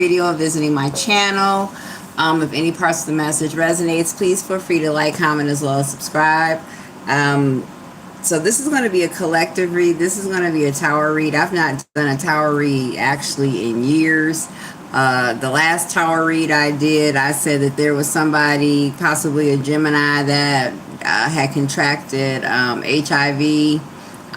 video and visiting my channel. If any parts of the message resonates, please feel free to like, comment, as well as subscribe. So this is going to be a collective read. This is going to be a tower read. I've not done a tower read actually in years. The last tower read I did, I said that there was somebody, possibly a Gemini, that had contracted HIV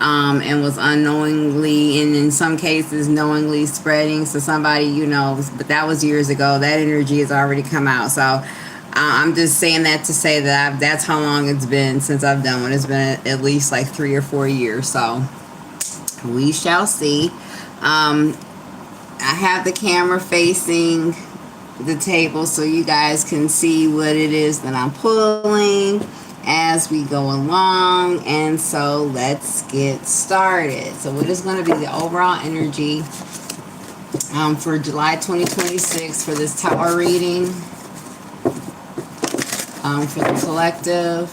and was unknowingly, and in some cases knowingly, spreading. So somebody, but that was years ago. That energy has already come out. So I'm just saying that to say that that's how long it's been since I've done one. It's been at least like 3 or 4 years. So we shall see. I have the camera facing the table so you guys can see what it is that I'm pulling as we go along. And so let's get started. So what is going to be the overall energy for July 2026 for this tower reading? For the collective.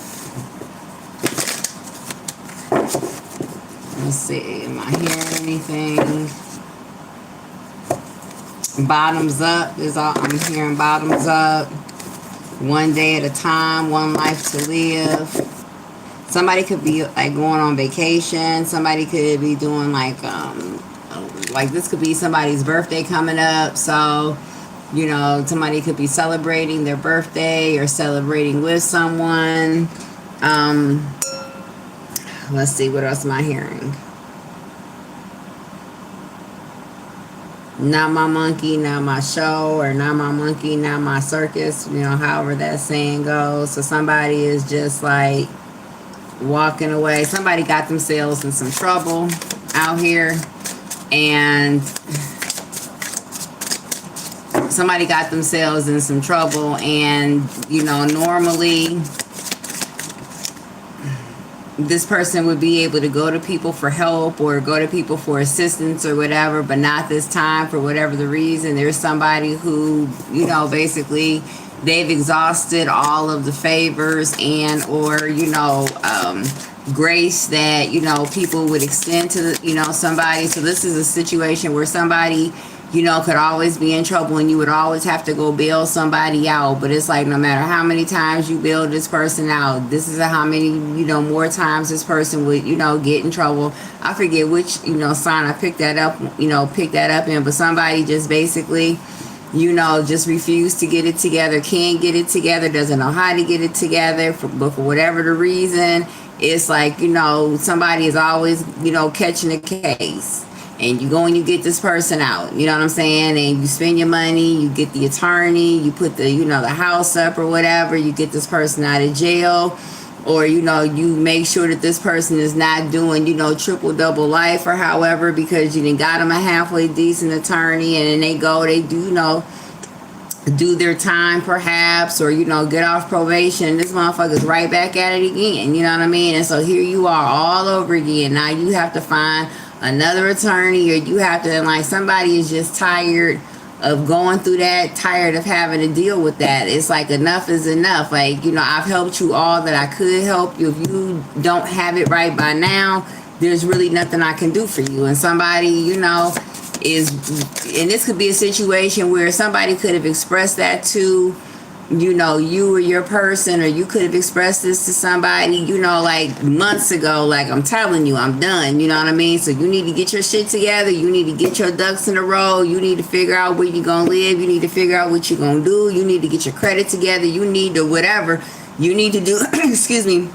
Let's see, am I hearing anything? Bottoms up is all I'm hearing. Bottoms up. One day at a time, one life to live. Somebody could be like going on vacation. Somebody could be doing like this could be somebody's birthday coming up. So somebody could be celebrating their birthday or celebrating with someone. Let's see, what else am I hearing? Not my monkey, not my show, or not my monkey, not my circus, however that saying goes. So somebody is just like walking away. Somebody got themselves in some trouble out here, and somebody got themselves in some trouble, and normally this person would be able to go to people for help or go to people for assistance or whatever, but not this time for whatever the reason. There's somebody who, basically they've exhausted all of the favors and or grace that people would extend to somebody. So this is a situation where somebody could always be in trouble and you would always have to go bail somebody out. But it's like no matter how many times you bail this person out, this is how many, more times this person would, get in trouble. I forget which, sign I picked that up in, but somebody just basically, just refused to get it together, can't get it together, doesn't know how to get it together, but for whatever the reason, it's like, somebody is always, catching a case. And you go and you get this person out, you know what I'm saying? And you spend your money, you get the attorney, you put the, the house up or whatever, you get this person out of jail, or, you make sure that this person is not doing, triple double life or however, because you done got them a halfway decent attorney, and then they do, do their time perhaps, or, get off probation. This motherfucker's right back at it again, you know what I mean? And so here you are all over again. Now you have to find another attorney, or you have to, like, somebody is just tired of going through that, tired of having to deal with that. It's like enough is enough. Like, I've helped you all that I could help you. If you don't have it right by now, there's really nothing I can do for you. And somebody, is, and this could be a situation where somebody could have expressed that to, you or your person, or you could have expressed this to somebody, like months ago, like, I'm telling you, I'm done, you know what I mean? So you need to get your shit together. You need to get your ducks in a row. You need to figure out where you're going to live. You need to figure out what you're going to do. You need to get your credit together. You need to whatever you need to do, excuse me,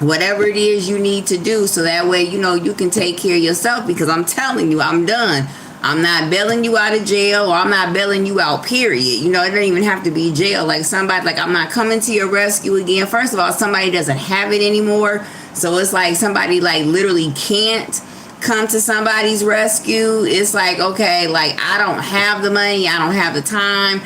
whatever it is you need to do. So that way, you can take care of yourself, because I'm telling you, I'm done. I'm not bailing you out of jail, or I'm not bailing you out, period. It don't even have to be jail. Like somebody, like, I'm not coming to your rescue again. First of all, somebody doesn't have it anymore. So it's like somebody like literally can't come to somebody's rescue. It's like, okay, like, I don't have the money. I don't have the time.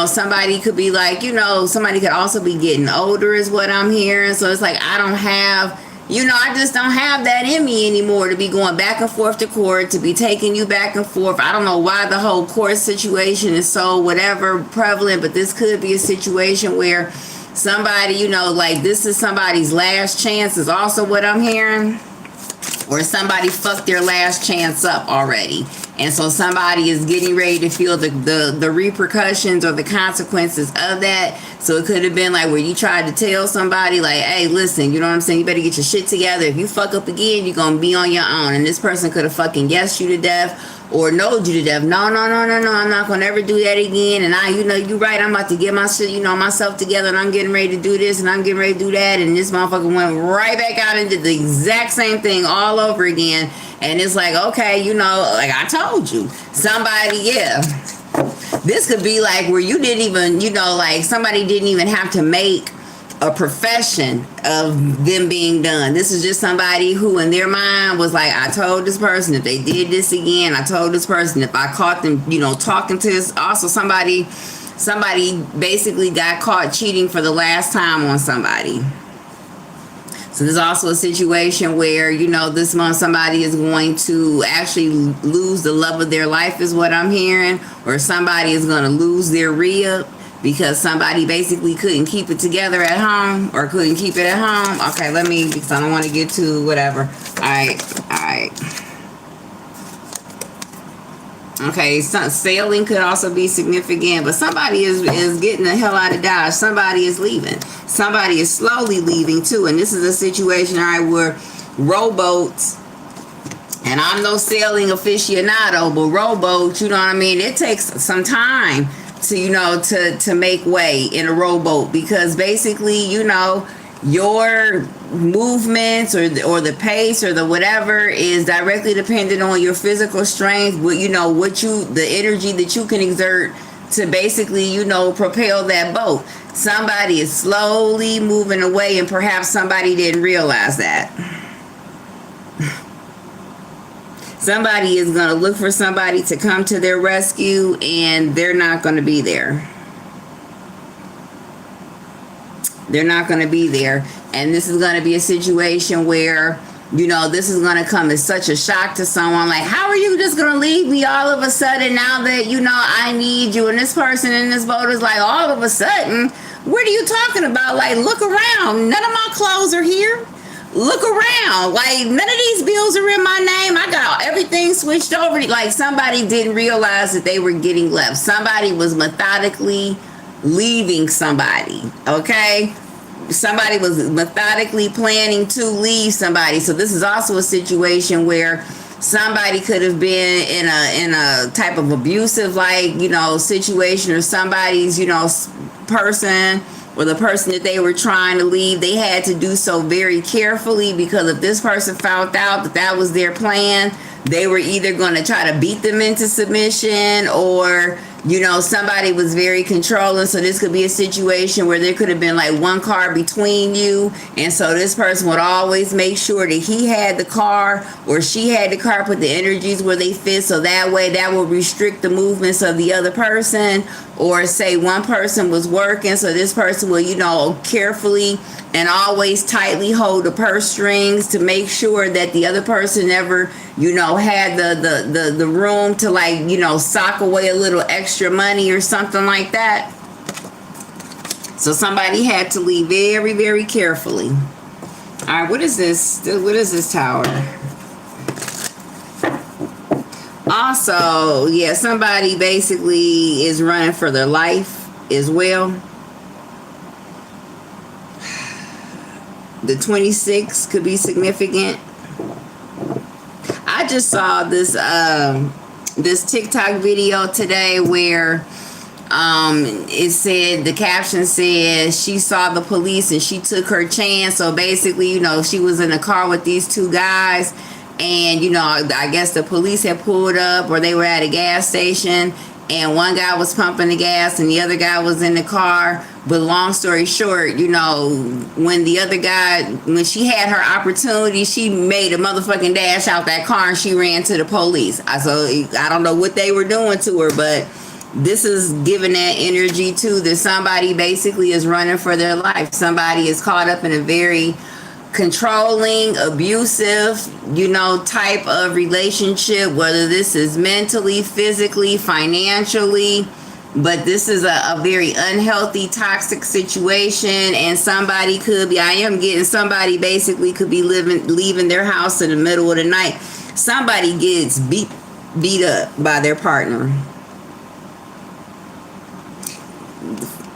Somebody could be like, somebody could also be getting older is what I'm hearing. So it's like, I don't have, I just don't have that in me anymore to be going back and forth to court, to be taking you back and forth. I don't know why the whole court situation is so whatever prevalent, but this could be a situation where somebody, like, this is somebody's last chance is also what I'm hearing. Or somebody fucked their last chance up already. And so somebody is getting ready to feel the repercussions or the consequences of that. So it could have been like where you tried to tell somebody like, hey, listen, you know what I'm saying? You better get your shit together. If you fuck up again, you're going to be on your own. And this person could have fucking guessed you to death or knowed you to death. No, I'm not going to ever do that again. And you're right. I'm about to get my shit, myself together, and I'm getting ready to do this and I'm getting ready to do that. And this motherfucker went right back out and did the exact same thing all over again. And it's like, okay, like I told you, somebody, yeah. This could be like where you didn't even, like somebody didn't even have to make a profession of them being done. This is just somebody who in their mind was like, I told this person if they did this again, I told this person if I caught them, talking to this. Also somebody basically got caught cheating for the last time on somebody. So there's also a situation where, this month somebody is going to actually lose the love of their life is what I'm hearing, or somebody is going to lose their rib because somebody basically couldn't keep it together at home or couldn't keep it at home. Okay, because I don't want to get to whatever. All right. Okay, sailing could also be significant, but somebody is getting the hell out of Dodge. Somebody is leaving. Somebody is slowly leaving too. And this is a situation, all right, where rowboats, and I'm no sailing aficionado, but rowboats, you know what I mean? It takes some time to, to make way in a rowboat because basically, your movements or the pace or the whatever is directly dependent on your physical strength, the energy that you can exert to basically, propel that boat. Somebody is slowly moving away and perhaps somebody didn't realize that. Somebody is going to look for somebody to come to their rescue and they're not going to be there. They're not going to be there. And this is going to be a situation where, this is going to come as such a shock to someone. Like, how are you just going to leave me all of a sudden now that, I need you? And this person in this boat is like, all of a sudden, what are you talking about? Like, look around. None of my clothes are here. Look around. Like, none of these bills are in my name. I got everything switched over. Like, somebody didn't realize that they were getting left. Somebody was methodically leaving somebody, okay? Somebody was methodically planning to leave somebody. So this is also a situation where somebody could have been in a type of abusive situation, or somebody's person, or the person that they were trying to leave, they had to do so very carefully, because if this person found out that was their plan, they were either going to try to beat them into submission, or somebody was very controlling. So this could be a situation where there could have been like one car between you, and so this person would always make sure that he had the car or she had the car, put the energies where they fit, so that way that will restrict the movements of the other person. Or say one person was working, so this person will carefully and always tightly hold the purse strings to make sure that the other person never had the room to sock away a little extra money or something like that. So somebody had to leave very, very carefully. All right, what is this? What is this tower? Also, yeah, somebody basically is running for their life as well. The 26 could be significant. I just saw this this TikTok video today where it said, the caption says, she saw the police and she took her chance. So basically, she was in a car with these two guys, and I guess the police had pulled up, or they were at a gas station, and one guy was pumping the gas and the other guy was in the car. But long story short, when the other guy, when she had her opportunity, she made a motherfucking dash out that car and she ran to the police. So I don't know what they were doing to her, but this is giving that energy too, that somebody basically is running for their life. Somebody is caught up in a very controlling, abusive, type of relationship, whether this is mentally, physically, financially, but this is a very unhealthy, toxic situation. And somebody could be, somebody basically could be leaving their house in the middle of the night. Somebody gets beat beat up by their partner.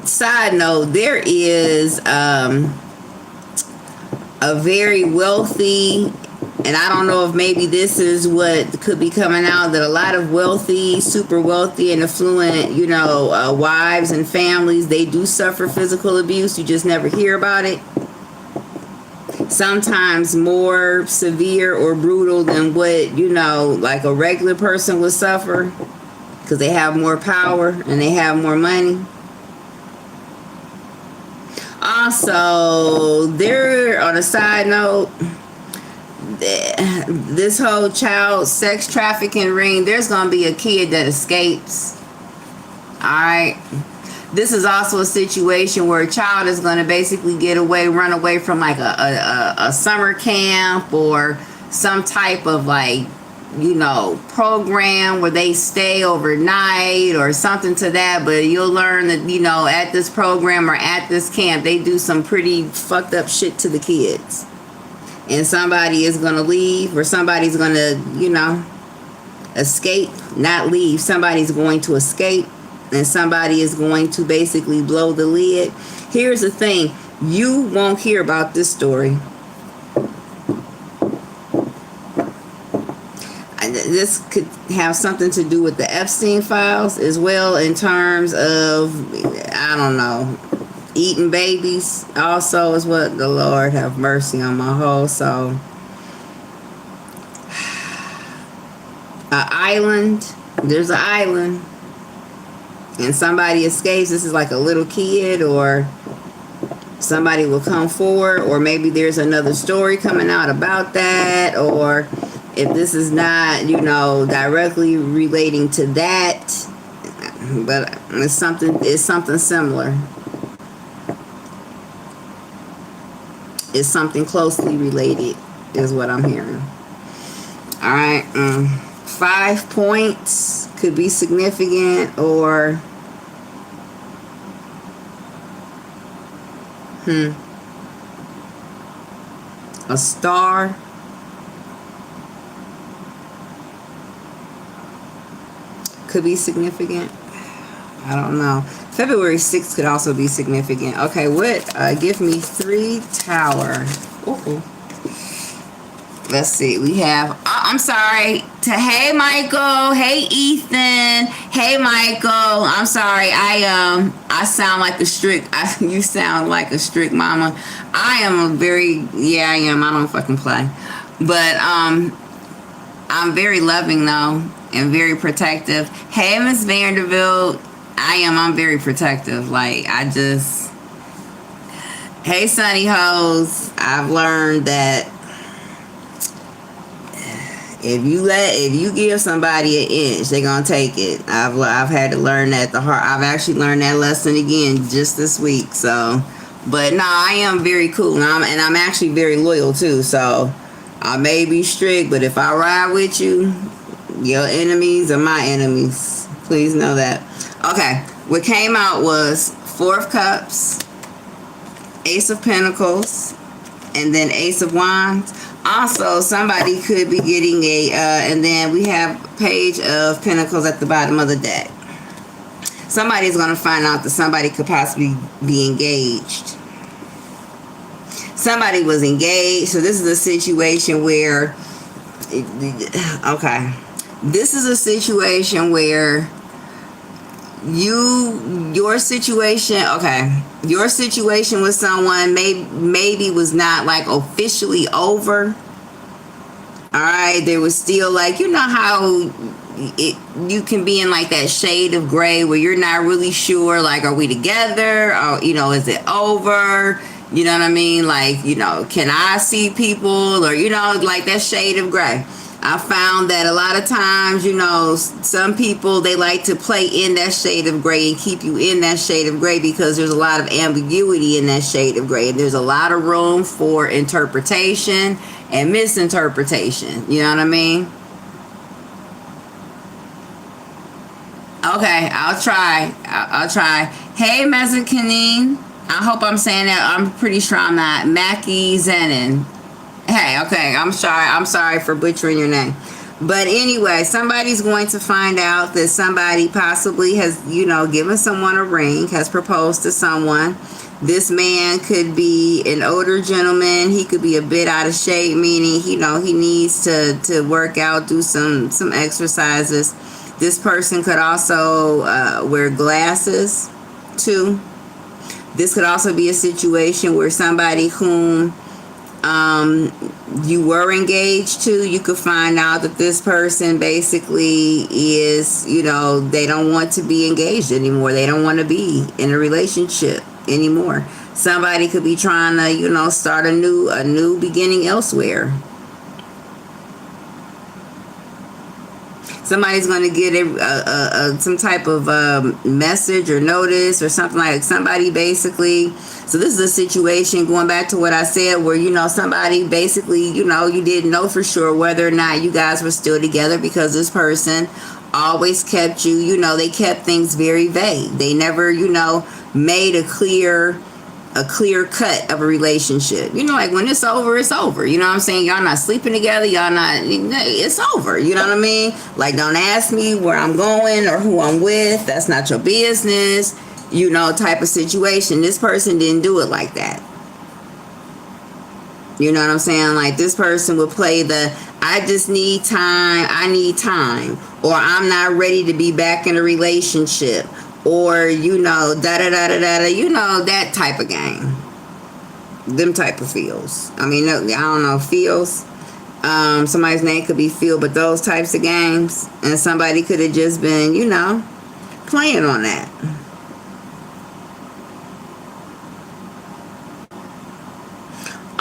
Side note, there is a very wealthy, and I don't know if maybe this is what could be coming out, that a lot of wealthy, super wealthy and affluent, wives and families, they do suffer physical abuse. You just never hear about it. Sometimes more severe or brutal than what, like a regular person would suffer, because they have more power and they have more money. Also, there, on a side note, this whole child sex trafficking ring, there's going to be a kid that escapes. Alright? This is also a situation where a child is going to basically run away from like a summer camp or some type of program where they stay overnight or something to that. But you'll learn that, at this program or at this camp, they do some pretty fucked up shit to the kids. And somebody is going to leave, or somebody's going to, escape, not leave. Somebody's going to escape, and somebody is going to basically blow the lid. Here's the thing. You won't hear about this story. This could have something to do with the Epstein files as well, in terms of, I don't know, eating babies also is what, the Lord have mercy on my whole soul. There's an island, and somebody escapes. This is like a little kid, or somebody will come forward, or maybe there's another story coming out about that, or if this is not, directly relating to that, but it's something similar. It's something closely related, is what I'm hearing. All right, 5 points could be significant, or a star. Could be significant. I don't know. February 6th could also be significant. Okay, give me 3 tower. Ooh. Let's see. We have, I'm sorry. Hey, Michael. Hey, Ethan. Hey, Michael. I'm sorry. I sound like a strict, you sound like a strict mama. I am I am. I don't fucking play. But, I'm very loving though, and very protective. Hey, Miss Vanderbilt. I'm very protective. Hey, Sunny Hoes. I've learned that if you give somebody an inch, they're gonna take it. I've had to learn that the hard. I've actually learned that lesson again just this week. So, but no, I am very cool, and I'm actually very loyal too. So, I may be strict, but if I ride with you, your enemies are my enemies. Please know that. Okay, what came out was 4 of Cups, Ace of Pentacles, and then Ace of Wands. Also, somebody could be getting and then we have Page of Pentacles at the bottom of the deck. Somebody's going to find out that somebody could possibly be engaged. Somebody was engaged. So this is a situation where, this is a situation where your situation with someone maybe was not like officially over. All right, there was still how you can be in like that shade of gray where you're not really sure, like, are we together, or is it over? You know what I mean? Can I see people, or like that shade of gray. I found that a lot of times, some people, they like to play in that shade of gray and keep you in that shade of gray because there's a lot of ambiguity in that shade of gray. And there's a lot of room for interpretation and misinterpretation. You know what I mean? Okay, I'll try. Hey, Mezzanine. I hope I'm saying that. I'm pretty sure I'm not. Mackie Zenin. Hey, okay, I'm sorry for butchering your name. But anyway, somebody's going to find out that somebody possibly has, given someone a ring, has proposed to someone. This man could be an older gentleman. He could be a bit out of shape, meaning, he needs to work out, do some exercises. This person could also wear glasses too. This could also be a situation where somebody whom you were engaged to, you could find out that this person basically is, they don't want to be engaged anymore. They don't want to be in a relationship anymore. Somebody could be trying to, start a new beginning elsewhere. Somebody's going to get some type of message or notice or something, like somebody basically. So this is a situation, going back to what I said, where, somebody basically, you didn't know for sure whether or not you guys were still together, because this person always kept you, they kept things very vague. They never, made a clear cut of a relationship. Like when it's over, it's over. You know what I'm saying? Y'all not sleeping together. Y'all not, it's over. You know what I mean? Like, don't ask me where I'm going or who I'm with. That's not your business. Type of situation. This person didn't do it like that. You know what I'm saying? Like, this person would play the, I just need time. I need time. Or I'm not ready to be back in a relationship. Or, that type of game. Them type of feels. I mean, I don't know, feels. Somebody's name could be Phil, but those types of games. And somebody could have just been, playing on that.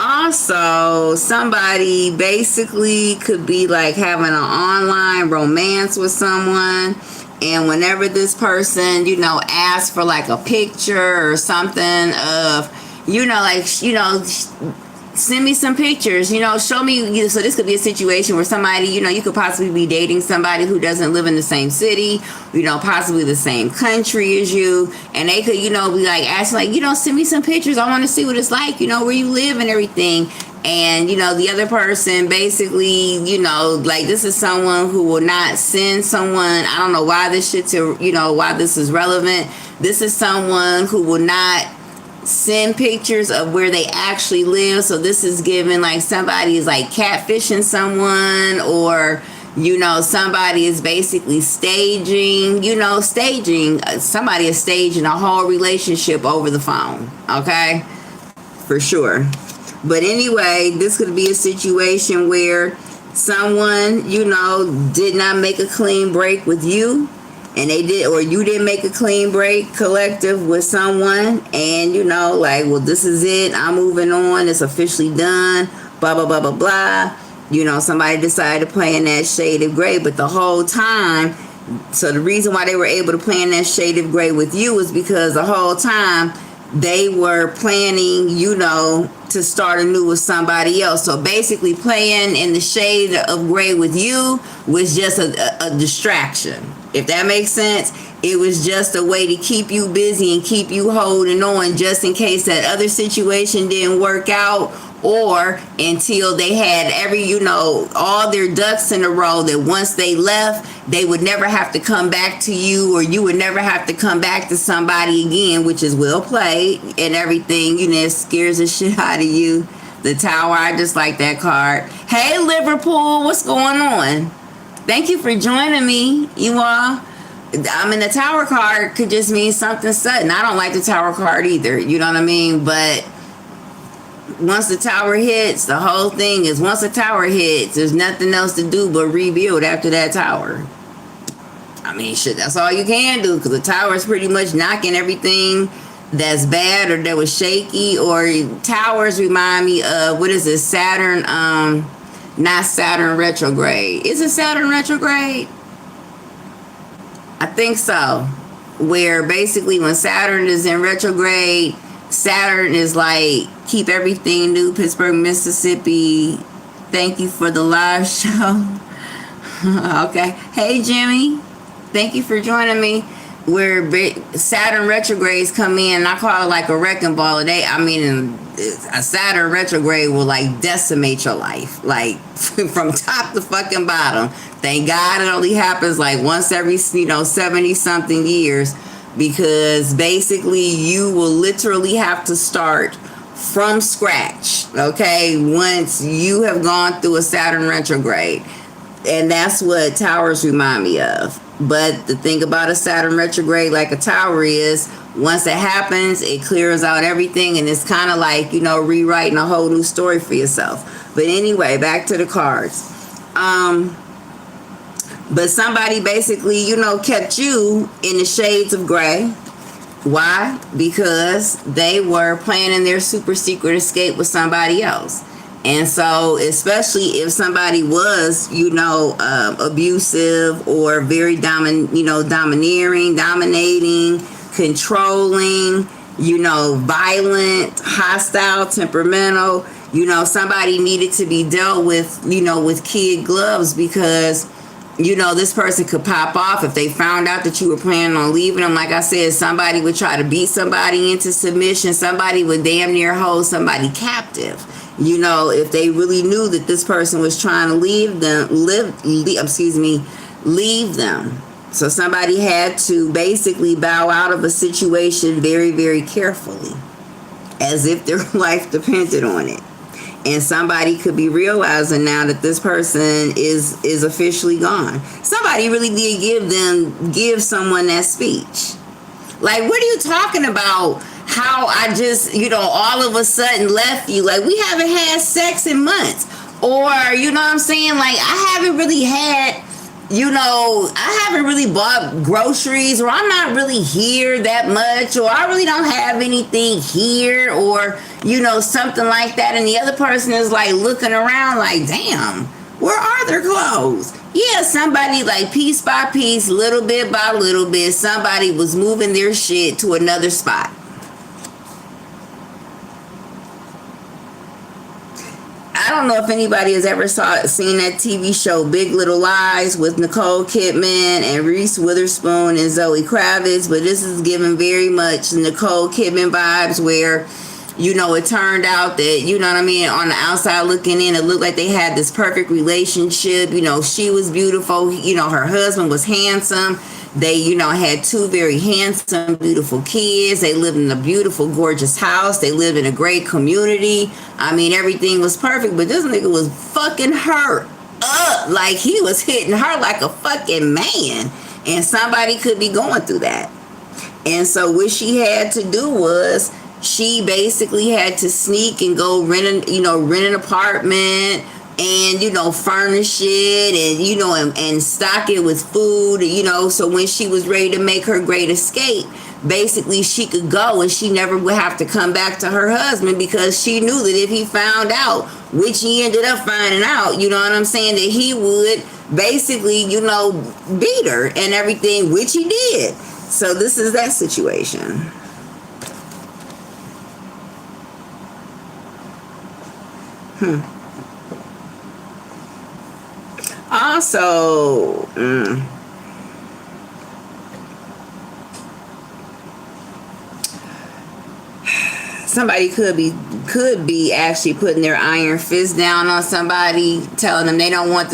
Also, somebody basically could be like having an online romance with someone. And whenever this person, asks for like a picture or something of, send me some pictures, show me. So this could be a situation where somebody, you could possibly be dating somebody who doesn't live in the same city, possibly the same country as you. And they could, be like asking like, send me some pictures. I want to see what it's like, where you live and everything. And, the other person basically, like this is someone who will not send someone. I don't know why this shit's, why this is relevant. This is someone who will not send pictures of where they actually live. So this is given like somebody is like catfishing someone, or, somebody is basically staging, somebody is staging a whole relationship over the phone. Okay. For sure. But anyway, this could be a situation where someone, did not make a clean break with you, and they did, or you didn't make a clean break collective with someone, and like, well, this is it. I'm moving on. It's officially done. Blah, blah, blah, blah, blah. Somebody decided to play in that shade of gray, but the whole time, so the reason why they were able to play in that shade of gray with you is because the whole time they were planning, to start anew with somebody else. So basically playing in the shade of gray with you was just a distraction. If that makes sense, it was just a way to keep you busy and keep you holding on just in case that other situation didn't work out, or until they had all their ducks in a row, that once they left, they would never have to come back to you, or you would never have to come back to somebody again, which is well played and everything. It scares the shit out of you. The Tower, I just like that card. Hey, Liverpool, what's going on? Thank you for joining me, you all. The Tower card could just mean something sudden. I don't like the Tower card either, you know what I mean? But once the tower hits, the whole thing is, once the tower hits, there's nothing else to do but rebuild after that tower. I mean, shit, that's all you can do, because the tower is pretty much knocking everything that's bad or that was shaky. Or towers remind me of, what is it, Saturn, not Saturn retrograde. Is it Saturn retrograde? I think so. Where basically when Saturn is in retrograde, Saturn is like, keep everything new, Pittsburgh, Mississippi. Thank you for the live show. Okay. Hey, Jimmy. Thank you for joining me. where Saturn retrogrades come in, and I call it like a wrecking ball. A Saturn retrograde will like decimate your life, like from top to fucking bottom. Thank God it only happens like once every 70 something years, because basically you will literally have to start from scratch. Okay, once you have gone through a Saturn retrograde. And that's what towers remind me of. But the thing about a Saturn retrograde, like a tower, is once it happens, it clears out everything, and it's kind of like, rewriting a whole new story for yourself. But anyway, back to the cards. But somebody basically, kept you in the shades of gray. Why? Because they were planning their super secret escape with somebody else. And so, especially if somebody was, abusive or very domineering, dominating, controlling, violent, hostile, temperamental, somebody needed to be dealt with, with kid gloves, because, this person could pop off if they found out that you were planning on leaving them. Like I said, somebody would try to beat somebody into submission. Somebody would damn near hold somebody captive. If they really knew that this person was trying to leave them. So somebody had to basically bow out of a situation very, very carefully, as if their life depended on it. And somebody could be realizing now that this person is officially gone. Somebody really did give someone that speech. Like, what are you talking about? How I just, all of a sudden left you. Like, we haven't had sex in months. Or, you know what I'm saying? Like, I haven't really had, I haven't really bought groceries, or I'm not really here that much, or I really don't have anything here, or, something like that. And the other person is like looking around like, damn, where are their clothes? Yeah, somebody, like, piece by piece, little bit by little bit, somebody was moving their shit to another spot. I don't know if anybody has ever seen that TV show Big Little Lies with Nicole Kidman and Reese Witherspoon and Zoe Kravitz, but this is giving very much Nicole Kidman vibes, where, it turned out that, on the outside looking in, it looked like they had this perfect relationship. She was beautiful. Her husband was handsome. They, had two very handsome, beautiful kids. They lived in a beautiful, gorgeous house. They lived in a great community. Everything was perfect, but this nigga was fucking her up. Like, he was hitting her like a fucking man. And somebody could be going through that. And so what she had to do was, she basically had to sneak and go rent an apartment, and furnish it, and stock it with food, so when she was ready to make her great escape, basically she could go and she never would have to come back to her husband, because she knew that if he found out, which he ended up finding out, that he would basically, beat her and everything, which he did. So this is that situation. Also, somebody could be actually putting their iron fist down on somebody, telling them they don't want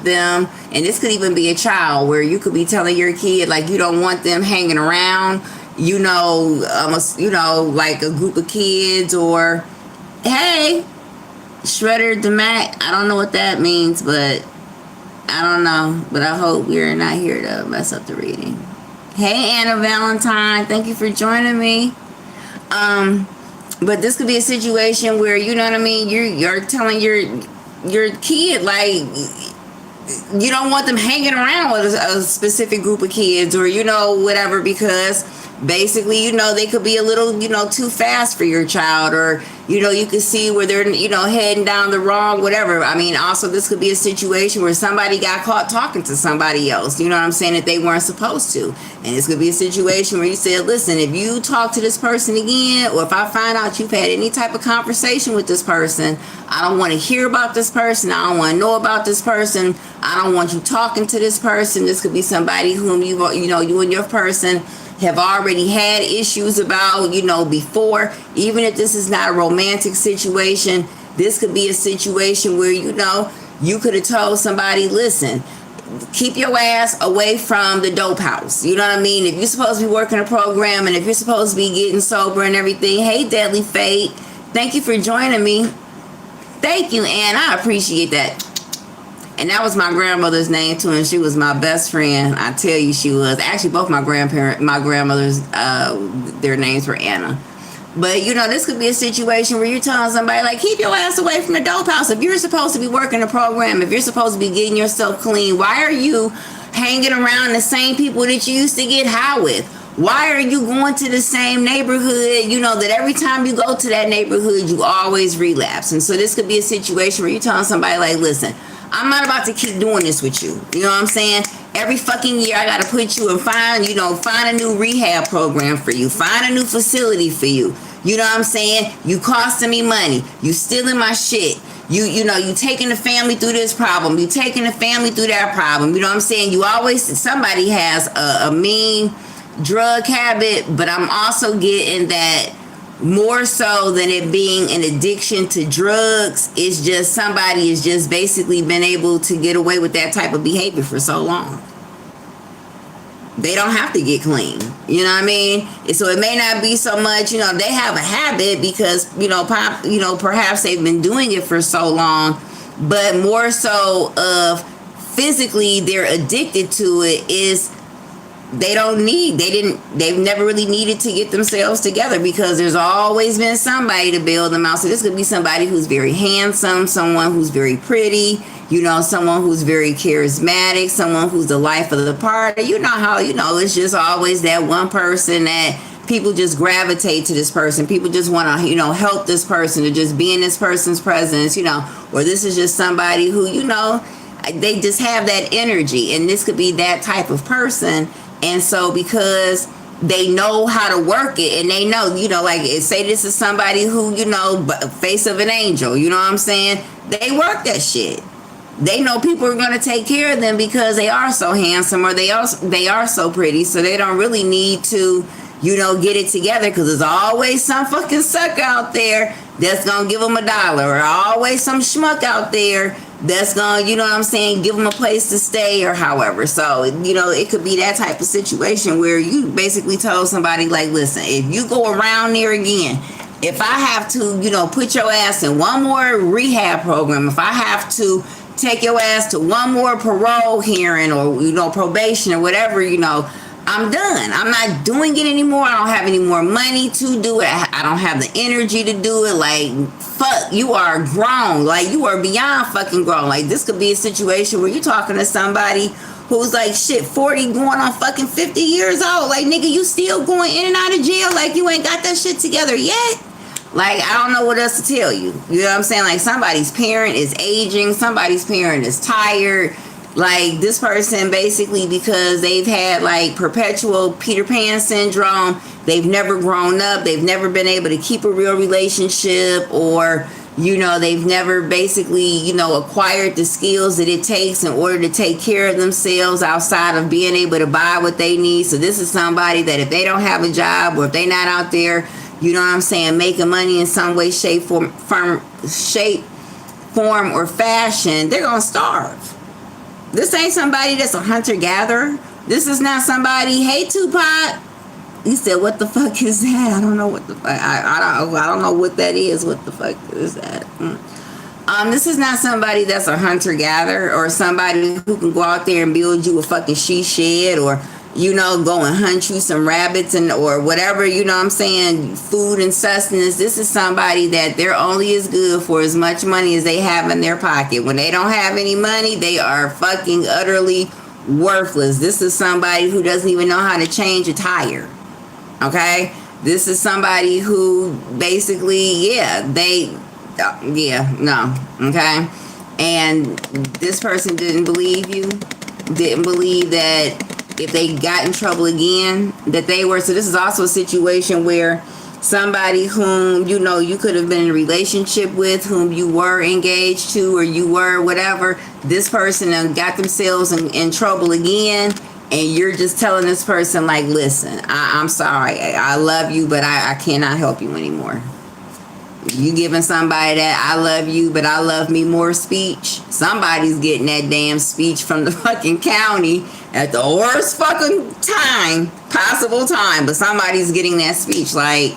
them. And this could even be a child, where you could be telling your kid, like, you don't want them hanging around, like a group of kids, or, hey, Shredder the Mac. I don't know what that means, but I don't know. But I hope we're not here to mess up the reading. Hey, Anna Valentine, thank you for joining me. But this could be a situation where, you're telling your kid, like, you don't want them hanging around with a specific group of kids, or whatever, because basically, they could be a little, too fast for your child, or, you could see where they're, heading down the wrong, whatever. I mean, also, this could be a situation where somebody got caught talking to somebody else, you know what I'm saying, that they weren't supposed to. And this could be a situation where you said, listen, if you talk to this person again, or if I find out you've had any type of conversation with this person, I don't want to hear about this person. I don't want to know about this person. I don't want you talking to this person. This could be somebody whom you and your person have already had issues about, before. Even if this is not a romantic situation, this could be a situation where, you could have told somebody, listen, keep your ass away from the dope house. You know what I mean? If you're supposed to be working a program, and if you're supposed to be getting sober and everything, hey, Deadly Fate, thank you for joining me. Thank you, Ann. I appreciate that. And that was my grandmother's name too, and she was my best friend. I tell you, she was. Actually, both my grandmothers, their names were Anna. But this could be a situation where you're telling somebody, like, keep your ass away from the dope house. If you're supposed to be working a program, if you're supposed to be getting yourself clean, why are you hanging around the same people that you used to get high with? Why are you going to the same neighborhood, that every time you go to that neighborhood, you always relapse? And so this could be a situation where you're telling somebody, like, listen, I'm not about to keep doing this with you. You know what I'm saying? Every fucking year I got to put you and find a new rehab program for you. Find a new facility for you. You know what I'm saying? You costing me money. You stealing my shit. You taking the family through this problem. You taking the family through that problem. You know what I'm saying? You always, somebody has a mean drug habit, but I'm also getting that more so than it being an addiction to drugs, it's just somebody has just basically been able to get away with that type of behavior for so long. They don't have to get clean. You know what I mean? And so it may not be so much, they have a habit because, perhaps they've been doing it for so long, but more so of physically they're addicted to it is they've never really needed to get themselves together because there's always been somebody to bail them out. So this could be somebody who's very handsome, someone who's very pretty, someone who's very charismatic, someone who's the life of the party. You know how, it's just always that one person that people just gravitate to this person. People just want to, help this person to just be in this person's presence, or this is just somebody who, they just have that energy, and this could be that type of person. And so because they know how to work it, and they know, like say this is somebody who, face of an angel, you know what I'm saying? They work that shit. They know people are going to take care of them because they are so handsome, or they are so pretty, so they don't really need to, get it together, because there's always some fucking sucker out there that's going to give them $1, or always some schmuck out there that's going to, give them a place to stay, or however. So, it could be that type of situation where you basically told somebody, like, listen, if you go around there again, if I have to, put your ass in one more rehab program, if I have to take your ass to one more parole hearing, or, probation, or whatever, I'm done. I'm not doing it anymore. I don't have any more money to do it. I don't have the energy to do it. Like, fuck, you are grown. Like, you are beyond fucking grown. Like, this could be a situation where you're talking to somebody who's like, shit, 40 going on fucking 50 years old. Like, nigga, you still going in and out of jail like you ain't got that shit together yet? Like, I don't know what else to tell you. You know what I'm saying? Like, somebody's parent is aging. Somebody's parent is tired. Like, this person basically, because they've had like perpetual Peter Pan syndrome, they've never grown up, they've never been able to keep a real relationship, or they've never basically acquired the skills that it takes in order to take care of themselves outside of being able to buy what they need. So this is somebody that if they don't have a job, or if they're not out there, making money in some way, shape, form, or fashion, they're gonna starve. This ain't somebody that's a hunter-gatherer. This is not somebody, hey, Tupac. He said, what the fuck is that? I don't know what the fuck. I don't know what that is. What the fuck is that? This is not somebody that's a hunter-gatherer, or somebody who can go out there and build you a fucking she shed, or, go and hunt you some rabbits or whatever, food and sustenance. This is somebody that they're only as good for as much money as they have in their pocket. When they don't have any money, they are fucking utterly worthless. This is somebody who doesn't even know how to change a tire. Okay? This is somebody who basically, no. Okay? And this person didn't believe you, didn't believe that if they got in trouble again, that they were. So this is also a situation where somebody whom, you know, you could have been in a relationship with, whom you were engaged to, or you were whatever, this person got themselves in trouble again, and you're just telling this person, like, listen, I'm sorry, I love you, but I cannot help you anymore. You giving somebody that I love you, but I love me more speech. Somebody's getting that damn speech from the fucking county at the worst fucking possible time. But somebody's getting that speech. Like,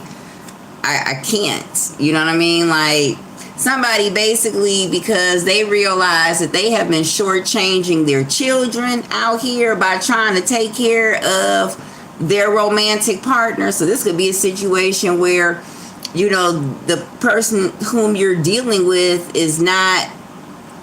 I can't. You know what I mean? Like, somebody basically, because they realize that they have been shortchanging their children out here by trying to take care of their romantic partner. So this could be a situation where, you know, the person whom you're dealing with is not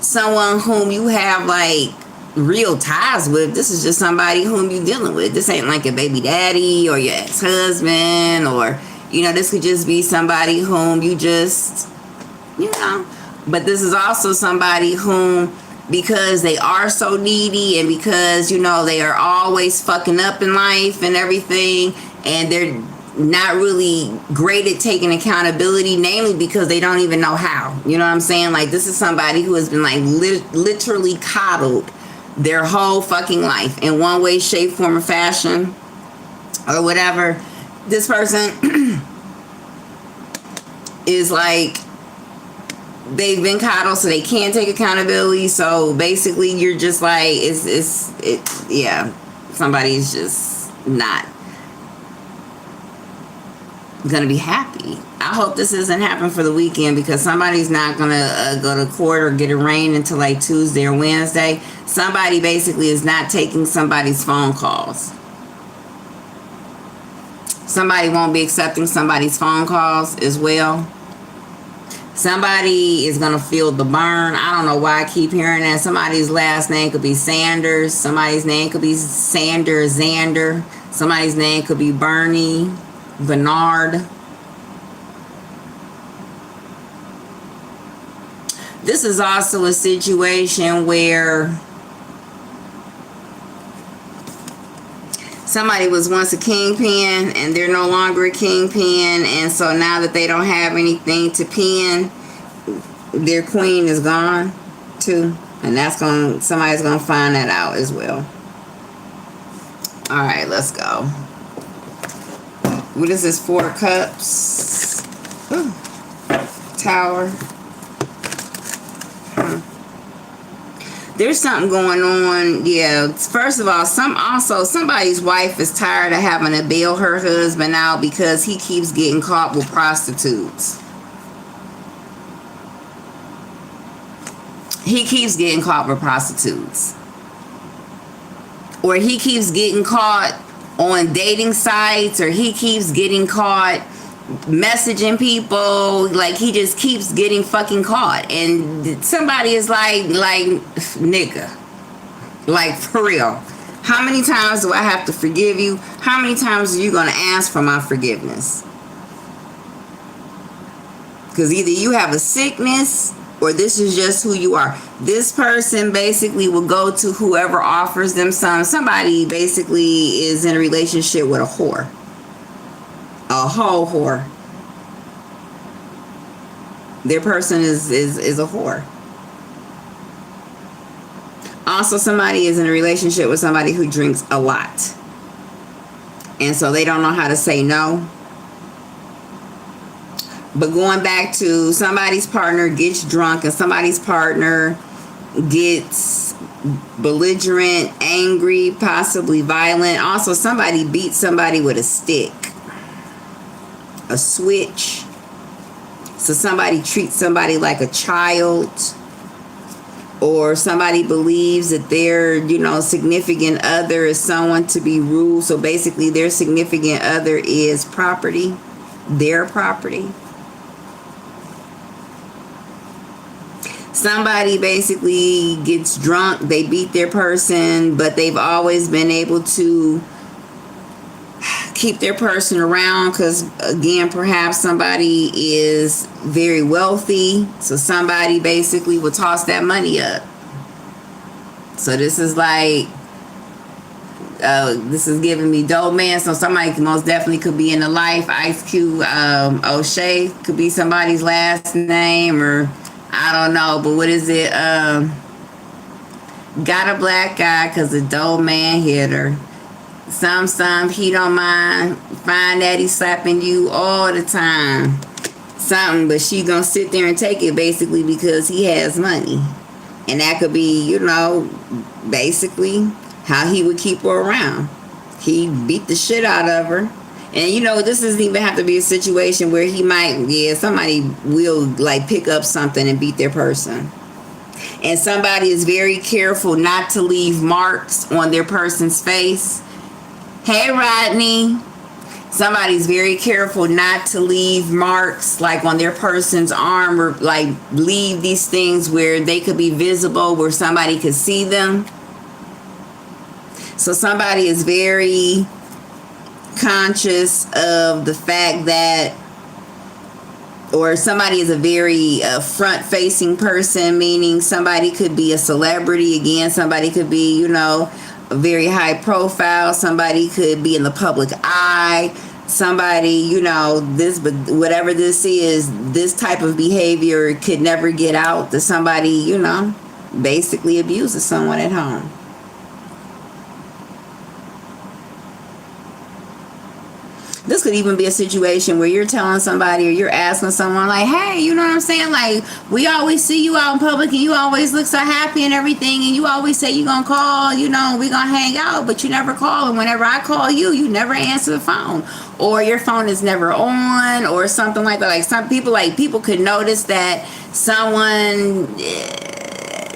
someone whom you have like real ties with. This is just somebody whom you're dealing with. This ain't like a baby daddy or your ex-husband, or, you know, this could just be somebody whom you just, you know. But this is also somebody whom, because they are so needy and because, you know, they are always fucking up in life and everything, and they're not really great at taking accountability, namely because they don't even know how. You know what I'm saying? Like, this is somebody who has been like literally coddled their whole fucking life in one way, shape, form, or fashion, or whatever. This person is like, they've been coddled, so they can't take accountability. So basically, you're just like, yeah, somebody's just not gonna be happy. I hope this doesn't happen for the weekend, because somebody's not gonna go to court or get arraigned until like Tuesday or Wednesday. Somebody basically is not taking somebody's phone calls. Somebody won't be accepting somebody's phone calls as well. Somebody is gonna feel the burn. I don't know why I keep hearing that. Somebody's last name could be Sanders. Somebody's name could be Sanders, Xander. Somebody's name could be Bernie, Bernard. This is also a situation where somebody was once a kingpin and they're no longer a kingpin, and so now that they don't have anything to pin, their queen is gone too, and somebody's gonna find that out as well. All right, let's go. What is this? 4 cups. Ooh. Tower. There's something going on. Yeah. First of all, somebody's wife is tired of having to bail her husband out because he keeps getting caught with prostitutes. He keeps getting caught with prostitutes. Or he keeps getting caught on dating sites, or he keeps getting caught messaging people. Like, he just keeps getting fucking caught, and somebody is like nigga, like, for real, how many times do I have to forgive you? How many times are you gonna ask for my forgiveness? Because either you have a sickness or this is just who you are. This person basically will go to whoever offers them some. Somebody basically is in a relationship with a whore. A whole whore. Their person is a whore. Also, somebody is in a relationship with somebody who drinks a lot, and so they don't know how to say no. But going back to somebody's partner gets drunk, and somebody's partner gets belligerent, angry, possibly violent. Also, somebody beats somebody with a stick, a switch. So somebody treats somebody like a child, or somebody believes that their, significant other is someone to be ruled. So basically their significant other is property, their property. Somebody basically gets drunk, they beat their person, but they've always been able to keep their person around because, again, perhaps somebody is very wealthy, so somebody basically will toss that money up. So this is like, this is giving me dope man. So somebody most definitely could be in the life. Ice Cube, O'Shea could be somebody's last name, or I don't know. But what is it? Got a black guy because the dope man hit her. Some he don't mind. Find that he's slapping you all the time. Something, but she gonna sit there and take it basically because he has money. And that could be, you know, basically how he would keep her around. He beat the shit out of her. And you know, this doesn't even have to be a situation where he might, somebody will like pick up something and beat their person. And somebody is very careful not to leave marks on their person's face. Hey, Rodney. Somebody's very careful not to leave marks like on their person's arm, or like leave these things where they could be visible, where somebody could see them. So somebody is very conscious of the fact that, or somebody is a very front-facing person, meaning somebody could be a celebrity. Again, somebody could be, you know, a very high profile. Somebody could be in the public eye. Somebody, you know, this, but whatever this is, this type of behavior could never get out that somebody, you know, basically abuses someone at home. This could even be a situation where you're telling somebody or you're asking someone like, hey, you know what I'm saying? Like, we always see you out in public and you always look so happy and everything. And you always say you're going to call, you know, we're going to hang out, but you never call. And whenever I call you, you never answer the phone, or your phone is never on, or something like that. Like some people, people could notice that someone,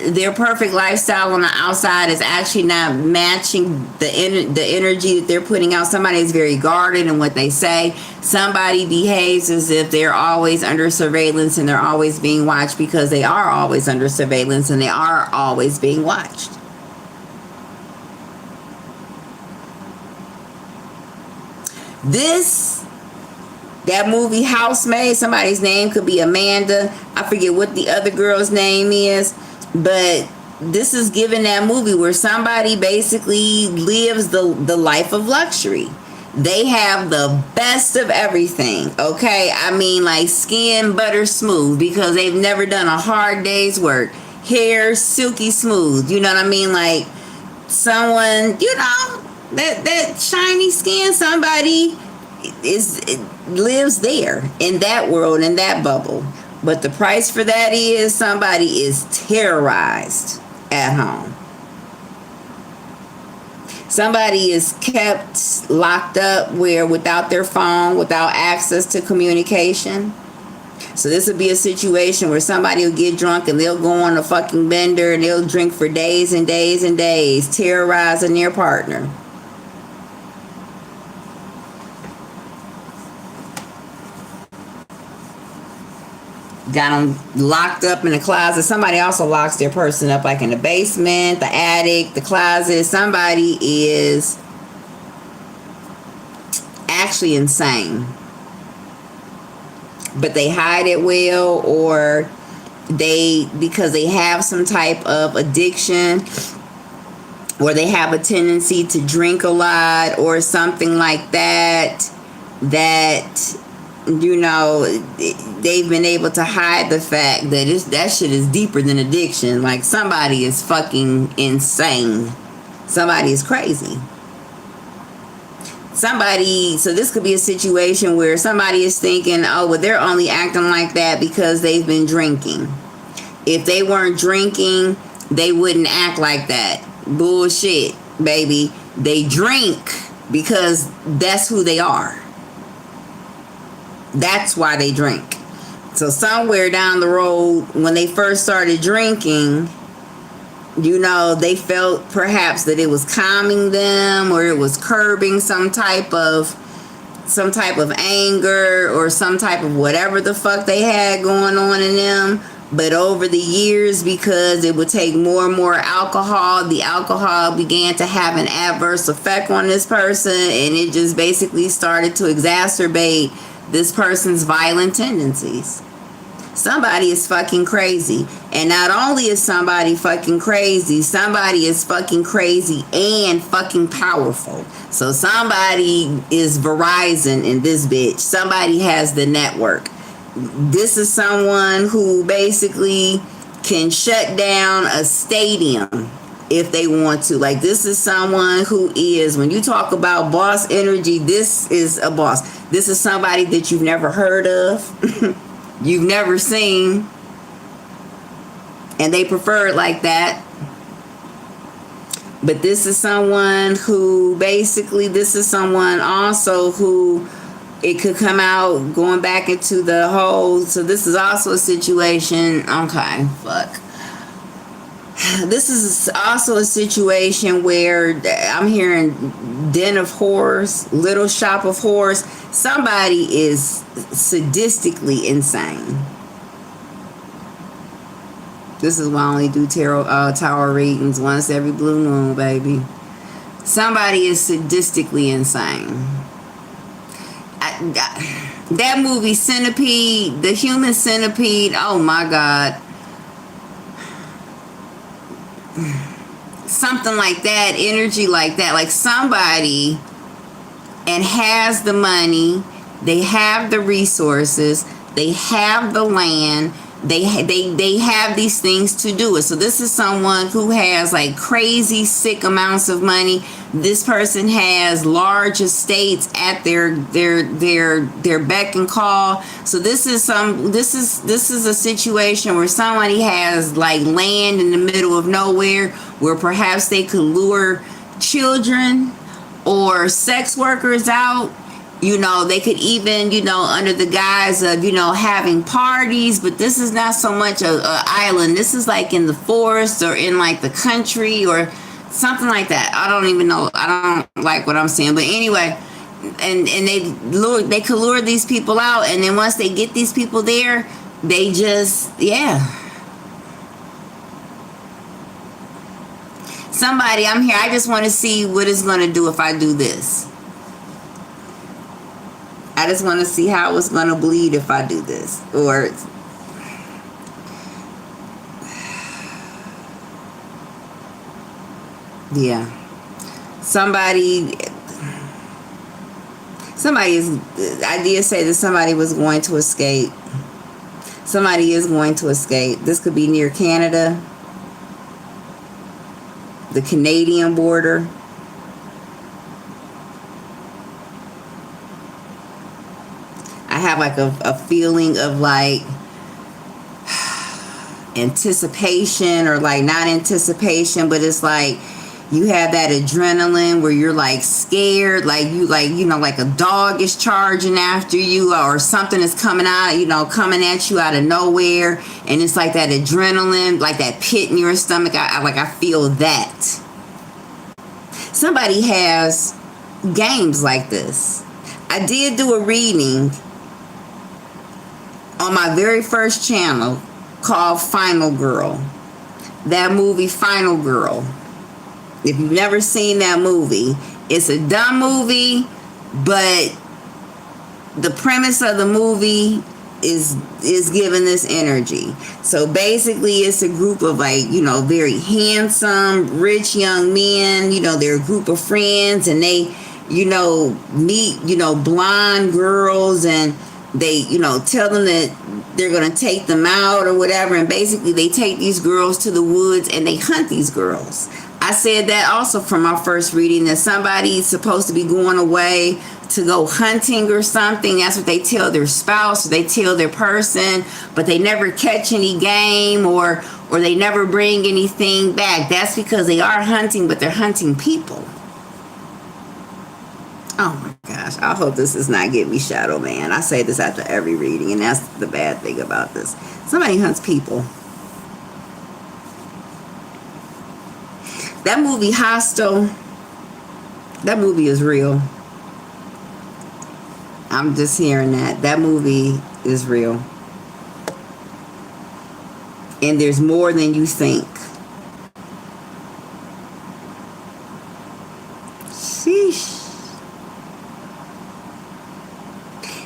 their perfect lifestyle on the outside is actually not matching the energy that they're putting out. Somebody is very guarded in what they say. Somebody behaves as if they're always under surveillance and they're always being watched, because they are always under surveillance and they are always being watched. That movie Housemaid, somebody's name could be Amanda. I forget what the other girl's name is. But this is given that movie where somebody basically lives the life of luxury. They have the best of everything, okay? I mean, like skin butter smooth, because they've never done a hard day's work. Hair silky smooth, you know what I mean? Like someone, you know, that shiny skin, somebody lives there in that world, in that bubble. But the price for that is somebody is terrorized at home. Somebody is kept locked up where without their phone, without access to communication. So this would be a situation where somebody will get drunk and they'll go on a fucking bender and they'll drink for days and days and days, terrorizing their partner. Got them locked up in the closet. Somebody also locks their person up like in the basement, the attic, the closet. Somebody is actually insane, but they hide it well, or because they have some type of addiction, or they have a tendency to drink a lot or something like that, you know, they've been able to hide the fact that that shit is deeper than addiction. Like somebody is fucking insane. Somebody is crazy. So this could be a situation where somebody is thinking, oh, well, they're only acting like that because they've been drinking. If they weren't drinking, they wouldn't act like that. Bullshit, baby. They drink because that's who they are. That's why they drink. So somewhere down the road, when they first started drinking, you know, they felt perhaps that it was calming them, or it was curbing some type of anger, or some type of whatever the fuck they had going on in them. But over the years, because it would take more and more alcohol, the alcohol began to have an adverse effect on this person, and it just basically started to exacerbate this person's violent tendencies. Somebody is fucking crazy. And not only is somebody fucking crazy, somebody is fucking crazy and fucking powerful. So somebody is Verizon in this bitch. Somebody has the network. This is someone who basically can shut down a stadium if they want to. Like, this is someone who is, when you talk about boss energy, this is a boss. This is somebody that you've never heard of, you've never seen, and they prefer it like that. But this is someone who basically, this is someone also who, it could come out going back into the whole, so this is also a situation, okay, fuck. This is also a situation where I'm hearing den of horrors, little shop of horrors. Somebody is sadistically insane. This is why I only do tower readings once every blue moon, baby. Somebody is sadistically insane. That movie Centipede, the human centipede, oh my God. Something like that, energy like that, like somebody and has the money, they have the resources, they have the land, they have these things to do it. So this is someone who has like crazy sick amounts of money. This person has large estates at their beck and call. So this is a situation where somebody has like land in the middle of nowhere where perhaps they could lure children or sex workers out. You know, they could even, you know, under the guise of, you know, having parties, but this is not so much a island. This is like in the forest or in like the country or something like that. I don't even know. I don't like what I'm saying. But anyway, and they could lure these people out. And then once they get these people there, they just, yeah. Somebody, I'm here. I just want to see what it's going to do if I do this. I just want to see how it's going to bleed if I do this. Or yeah. Somebody is, I did say that somebody was going to escape. Somebody is going to escape. This could be near Canada, the Canadian border. I have like a feeling of like anticipation, or like not anticipation, but it's like you have that adrenaline where you're like scared, like you know, like a dog is charging after you or something is coming out, you know, coming at you out of nowhere, and it's like that adrenaline, like that pit in your stomach. I feel that. Somebody has games like this. I did do a reading on my very first channel called Final Girl. That movie, Final Girl. If you've never seen that movie, it's a dumb movie, but the premise of the movie is giving this energy. So basically it's a group of like, you know, very handsome, rich young men, you know, they're a group of friends, and they, you know, meet, you know, blonde girls, and they, you know, tell them that they're going to take them out or whatever. And basically they take these girls to the woods and they hunt these girls. I said that also from my first reading, that somebody's supposed to be going away to go hunting or something. That's what they tell their spouse, or they tell their person, but they never catch any game, or they never bring anything back. That's because they are hunting, but they're hunting people. Oh my gosh, I hope this does not get me shadow man. I say this after every reading, and that's the bad thing about this. Somebody hunts people. That movie Hostel, that movie is real. I'm just hearing that. That movie is real. And there's more than you think. Sheesh.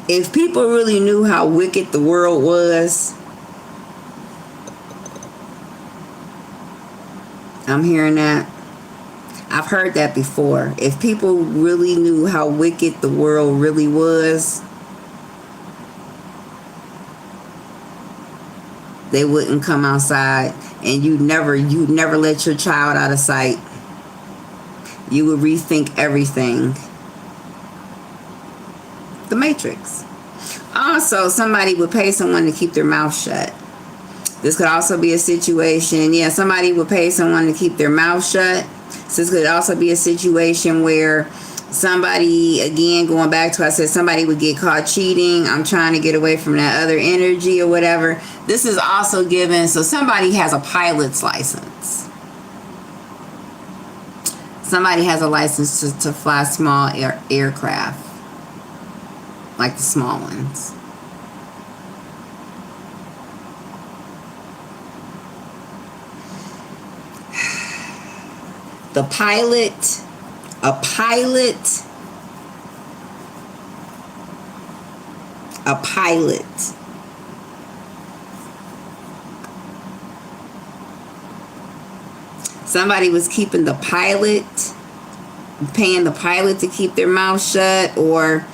If people really knew how wicked the world was, I'm hearing that. I've heard that before. If people really knew how wicked the world really was, they wouldn't come outside, and you'd never let your child out of sight. You would rethink everything. The Matrix. Also, somebody would pay someone to keep their mouth shut. This could also be a situation, somebody would pay someone to keep their mouth shut. So this could also be a situation where somebody, again, going back to, I said somebody would get caught cheating. I'm trying to get away from that other energy or whatever. This is also given, so somebody has a pilot's license. Somebody has a license to fly small aircraft. Like the small ones. A pilot. Somebody was keeping the pilot, paying the pilot to keep their mouth shut, or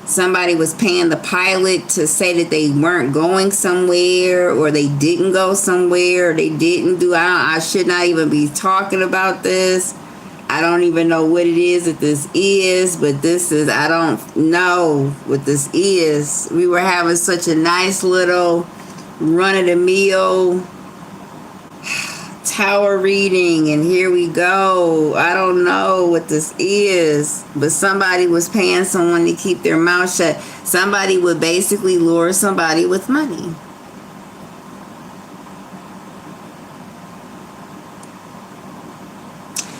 somebody was paying the pilot to say that they weren't going somewhere, or they didn't go somewhere, or they didn't do. I should not even be talking about this. I don't even know what it is that this is, but this is, I don't know what this is. We were having such a nice little run-of-the-mill tower reading, and here we go. I don't know what this is, but somebody was paying someone to keep their mouth shut. Somebody would basically lure somebody with money.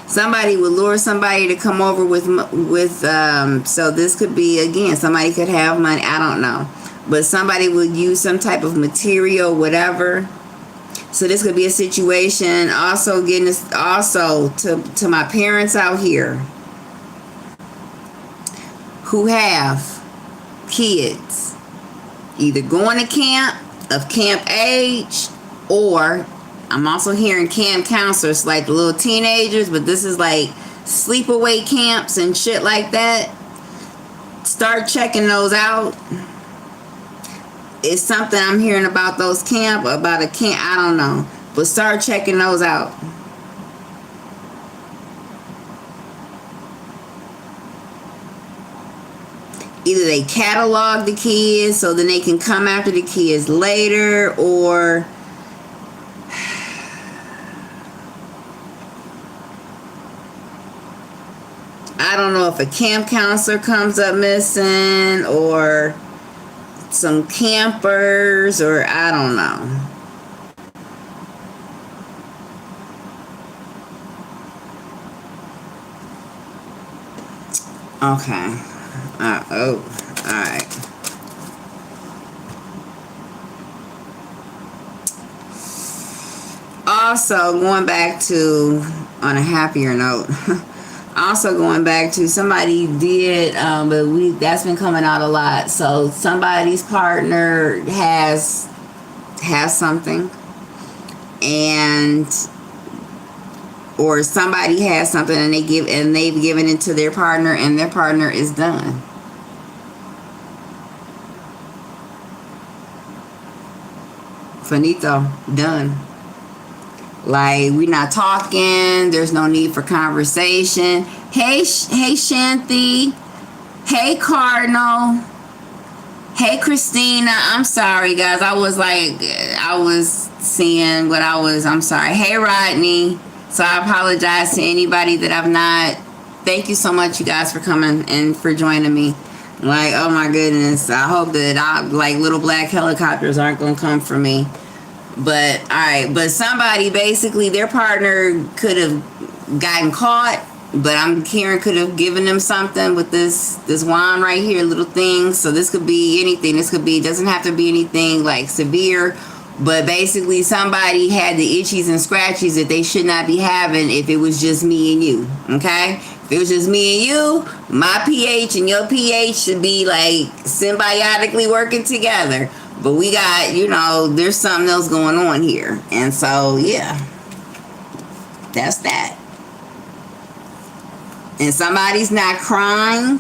Somebody would lure somebody to come over with so this could be, again, somebody could have money, I don't know, but somebody would use some type of material, whatever. So this could be a situation. Also, getting this, also to my parents out here who have kids either going to camp, of camp age, or I'm also hearing camp counselors, like the little teenagers, but this is like sleepaway camps and shit like that. Start checking those out. It's something I'm hearing about those camp, about a camp, I don't know. But start checking those out. Either they catalog the kids so then they can come after the kids later, or I don't know if a camp counselor comes up missing, or some campers, or I don't know. Okay. Alright. Also, going back to, on a happier note, also going back to, somebody did, but that's been coming out a lot. So somebody's partner has something, and or somebody has something, and they've given it to their partner, and their partner is done. Finito, done. Like, we're not talking. There's no need for conversation. Hey Shanti. Hey Cardinal. Hey Christina. I'm sorry, guys. I was seeing what I'm sorry. Hey Rodney. So I apologize to anybody that I've not. Thank you so much, you guys, for coming and for joining me. Like, oh my goodness. I hope that little black helicopters aren't going to come for me. But, alright, but somebody, basically, their partner could have gotten caught, but I'm hearing could have given them something with this wand right here, little things. So this could be anything. This could be, doesn't have to be anything like severe, But basically, somebody had the itchies and scratchies that they should not be having if it was just me and you. Okay? If it was just me and you, my pH and your pH should be like symbiotically working together. But we got, there's something else going on here. And so, yeah, that's that. And somebody's not crying.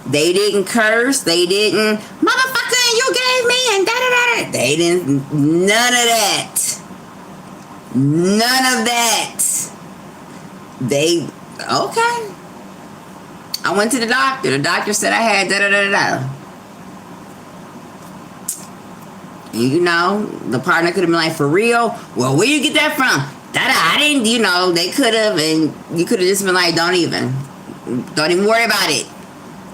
They didn't curse. They didn't, motherfucker, you gave me, and da-da-da-da. They didn't, none of that. None of that. They, okay. I went to the doctor. The doctor said I had da-da-da-da. The partner could have been like, for real? Well, where you get that from? Da-da, I didn't, they could have, and you could have just been like, don't even worry about it.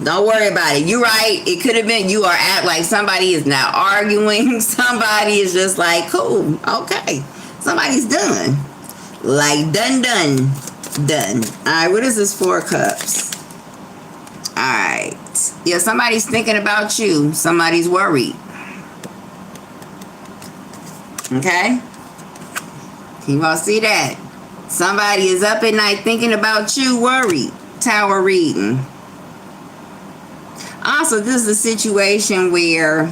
Don't worry about it. You're right. It could have been, you are at, like, somebody is not arguing. Somebody is just like, cool, okay. Somebody's done. Like, done. All right, what is this 4 cups? All right. Yeah, somebody's thinking about you. Somebody's worried. Okay? Can you all see that? Somebody is up at night thinking about you, worried. Tower reading. Also, this is a situation where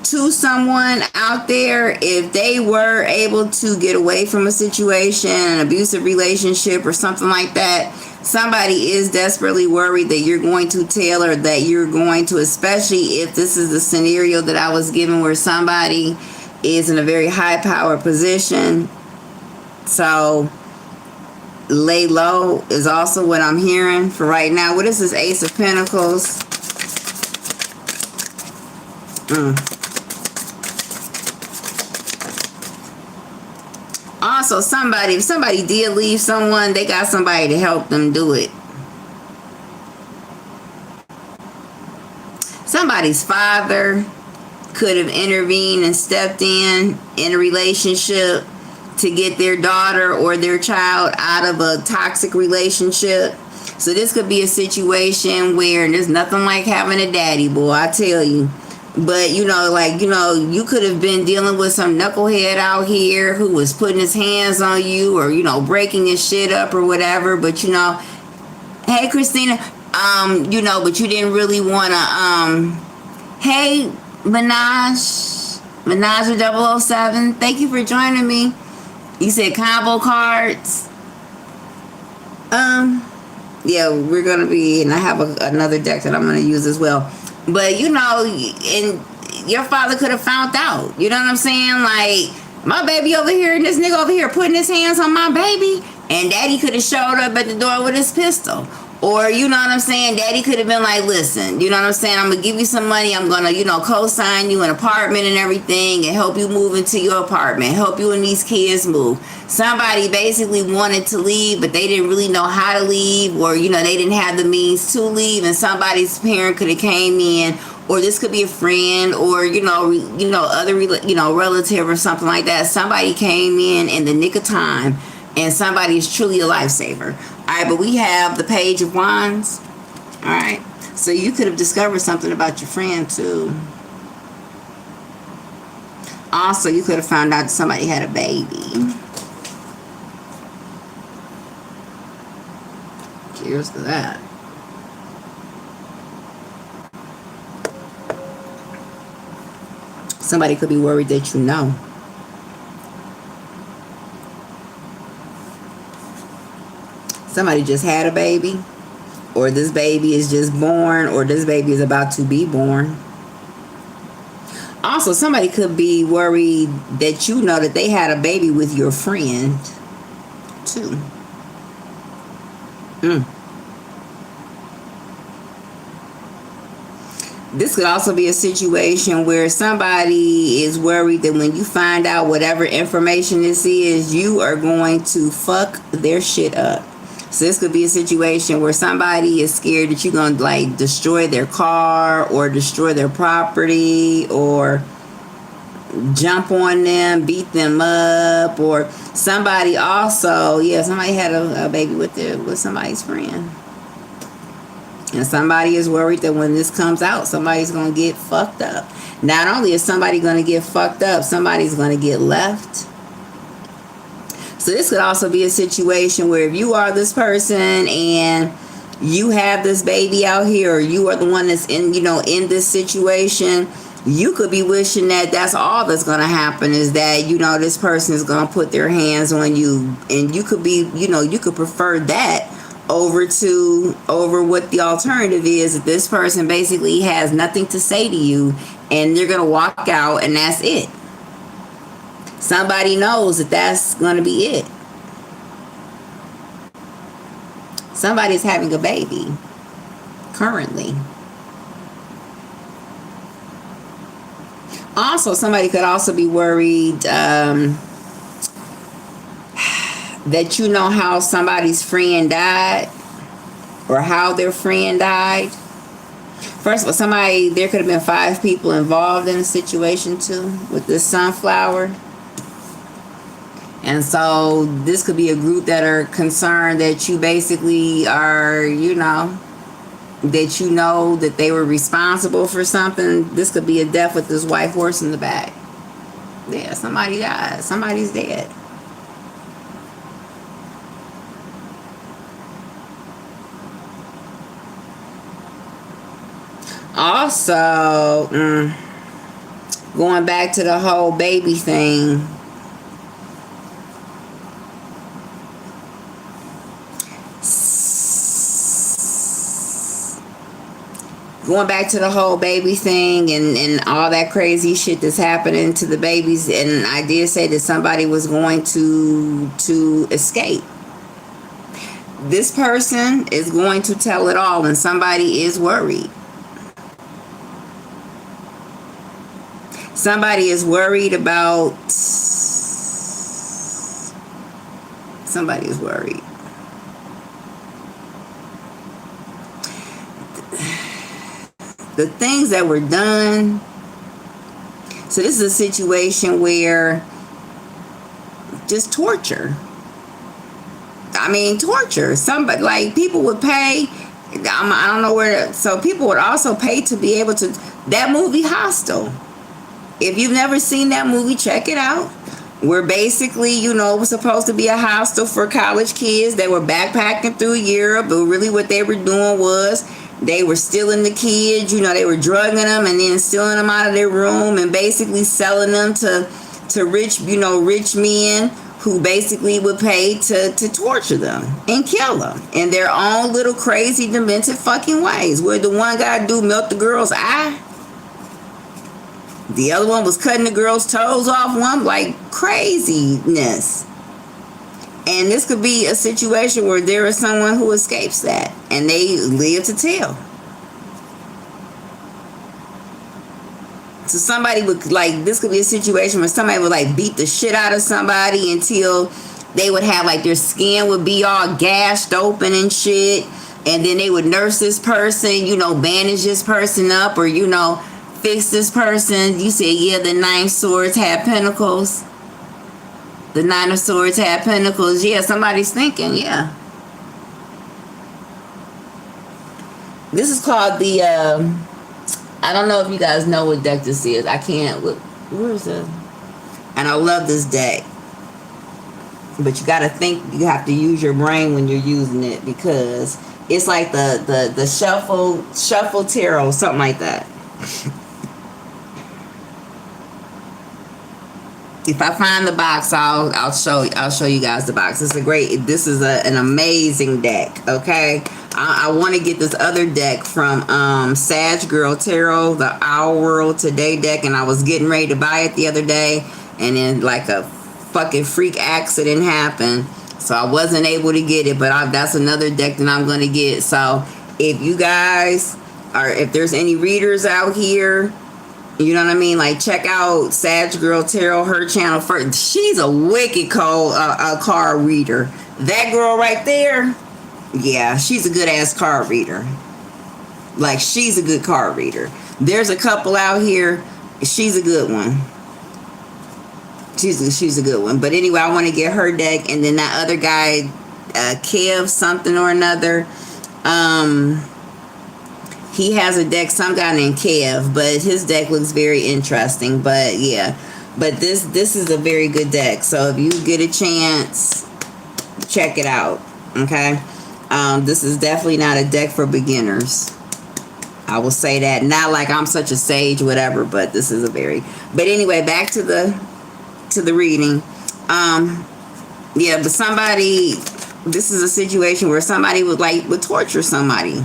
to someone out there, if they were able to get away from a situation, an abusive relationship or something like that, somebody is desperately worried that you're going to tell, or that you're going to, especially if this is the scenario that I was given where somebody is in a very high power position. So lay low is also what I'm hearing for right now. What is this Ace of Pentacles? Also, if somebody did leave someone, they got somebody to help them do it. Somebody's father could have intervened and stepped in a relationship to get their daughter or their child out of a toxic relationship. So this could be a situation where there's nothing like having a daddy, boy, I tell you. But, you could have been dealing with some knucklehead out here who was putting his hands on you, or, breaking his shit up or whatever. But, hey, Christina, but you didn't really want to, hey, Minaj or 007, thank you for joining me. You said combo cards. Yeah, we're going to be, and I have another deck that I'm going to use as well. But, and your father could have found out. You know what I'm saying? Like, my baby over here and this nigga over here putting his hands on my baby. And daddy could have showed up at the door with his pistol. Or, you know what I'm saying? Daddy could have been like, listen, you know what I'm saying? I'm going to give you some money. I'm going to, co-sign you an apartment and everything and help you move into your apartment. Help you and these kids move. Somebody basically wanted to leave, but they didn't really know how to leave, or, they didn't have the means to leave, and somebody's parent could have came in, or this could be a friend, or, other, relative or something like that. Somebody came in the nick of time, and somebody is truly a lifesaver. All right, but we have the Page of Wands. All right, so you could have discovered something about your friend too. Also, you could have found out somebody had a baby. Cheers to that. Somebody could be worried that you know. Somebody just had a baby, or this baby is just born, or this baby is about to be born. Also, somebody could be worried that you know that they had a baby with your friend too. This could also be a situation where somebody is worried that when you find out whatever information this is, you are going to fuck their shit up. So this could be a situation where somebody is scared that you're going to destroy their car or destroy their property or jump on them, beat them up, or somebody also, somebody had a baby with somebody's friend. And somebody is worried that when this comes out, somebody's going to get fucked up. Not only is somebody going to get fucked up, somebody's going to get left. So this could also be a situation where if you are this person and you have this baby out here, or you are the one that's in, in this situation, you could be wishing that that's all that's going to happen, is that, this person is going to put their hands on you. And you could be, you could prefer that over what the alternative is, that this person basically has nothing to say to you and they're going to walk out and that's it. Somebody knows that that's going to be it. Somebody's having a baby currently. Also, somebody could also be worried that how somebody's friend died, or how their friend died. First of all, there could have been 5 people involved in the situation too with this sunflower. And so this could be a group that are concerned that you basically are, that they were responsible for something. This could be a death with this white horse in the back. Yeah, somebody died. Somebody's dead. Also, going back to the whole baby thing, and all that crazy shit that's happening to the babies, and I did say that somebody was going to escape. This person is going to tell it all, and somebody is worried. Somebody is worried about... Somebody is worried. The things that were done. So this is a situation where just torture. I mean, torture. Somebody, like, people would pay. I don't know where. So people would also pay to be able to. That movie Hostel. If you've never seen that movie, check it out. Where basically, it was supposed to be a hostel for college kids. They were backpacking through Europe, but really what they were doing was they were stealing the kids. They were drugging them and then stealing them out of their room and basically selling them to rich men who basically would pay to torture them and kill them in their own little crazy, demented fucking ways. Where the one guy melt the girl's eye. The other one was cutting the girl's toes off. One, like, craziness. And this could be a situation where there is someone who escapes that and they live to tell. So somebody would, this could be a situation where somebody would, beat the shit out of somebody until they would have, their skin would be all gashed open and shit. And then they would nurse this person, bandage this person up, or, fix this person. You said, yeah, the 9 swords had pentacles. The 9 of swords had pentacles. Yeah, somebody's thinking, yeah. This is called the, I don't know if you guys know what deck this is. I can't, where is it? And I love this deck. But you got to think, you have to use your brain when you're using it, because it's like the shuffle tarot, something like that. If I find the box, I'll show you guys the box. This is an amazing deck. Okay, I want to get this other deck from Sag Girl Tarot, the Our World Today deck, and I was getting ready to buy it the other day, and then a fucking freak accident happened, so I wasn't able to get it. But that's another deck that I'm going to get. So if you guys if there's any readers out here, you know what I mean? Check out Sag Girl Tarot, her channel first. She's a wicked card reader. That girl right there, yeah, she's a good ass card reader. She's a good card reader. There's a couple out here. She's a good one. She's a good one. But anyway, I want to get her deck, and then that other guy, Kev something or another. He has a deck, some guy named Kev, but his deck looks very interesting. But yeah, but this is a very good deck. So if you get a chance, check it out. Okay, this is definitely not a deck for beginners. I will say that. Not like I'm such a sage, whatever, but this is a very. But anyway, back to the reading. Yeah, but somebody. This is a situation where somebody would torture somebody.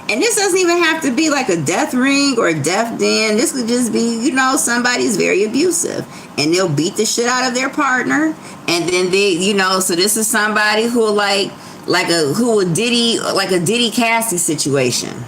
And this doesn't even have to be like a death ring or a death den. This could just be, somebody's very abusive. And they'll beat the shit out of their partner. And then so this is somebody who like a Diddy Cassie situation.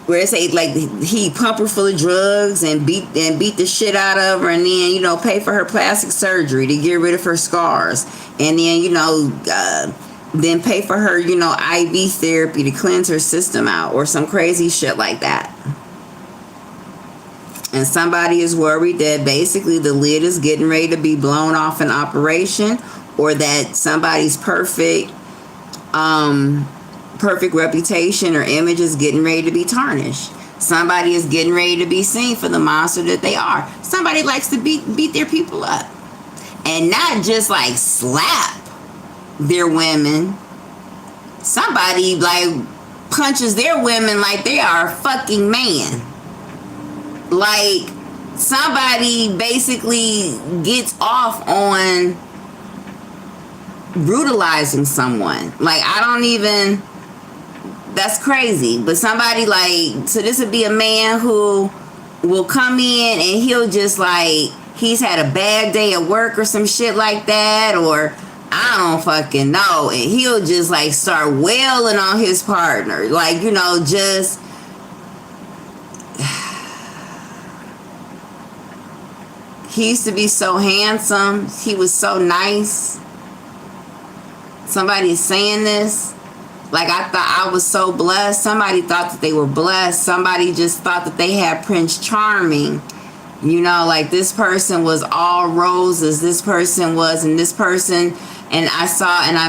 Where they say like he pump her full of drugs and beat the shit out of her, and then pay for her plastic surgery to get rid of her scars, and then then pay for her IV therapy to cleanse her system out, or some crazy shit like that. And somebody is worried that basically the lid is getting ready to be blown off in operation, or that somebody's perfect reputation or image is getting ready to be tarnished. Somebody is getting ready to be seen for the monster that they are. Somebody likes to beat their people up, and not just like slap their women. Somebody like punches their women like they are a fucking man. Like somebody basically gets off on brutalizing someone. Like that's crazy. But somebody so this would be a man who will come in and he'll just he's had a bad day at work or some shit like that, or I don't fucking know, and he'll just start wailing on his partner, just he used to be so handsome, he was so nice. Somebody is saying this, I thought I was so blessed. Somebody thought that they were blessed. Somebody just thought that they had Prince Charming. This person was all roses. This person was, and this person, and I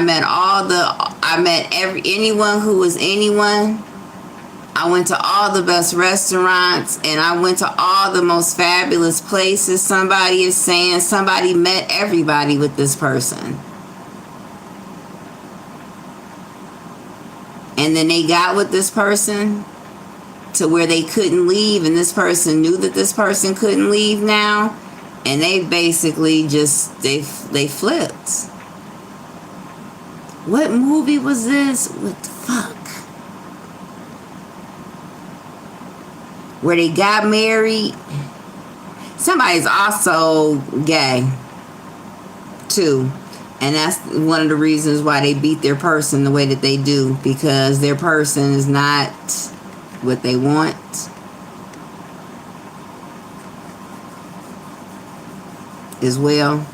met anyone who was anyone. I went to all the best restaurants, and I went to all the most fabulous places. Somebody is saying somebody met everybody with this person. And then they got with this person to where they couldn't leave, and this person knew that this person couldn't leave now, and they basically just they flipped. What movie was this? What the fuck? Where they got married. Somebody's also gay too. And that's one of the reasons why they beat their person the way that they do, because their person is not what they want. As well.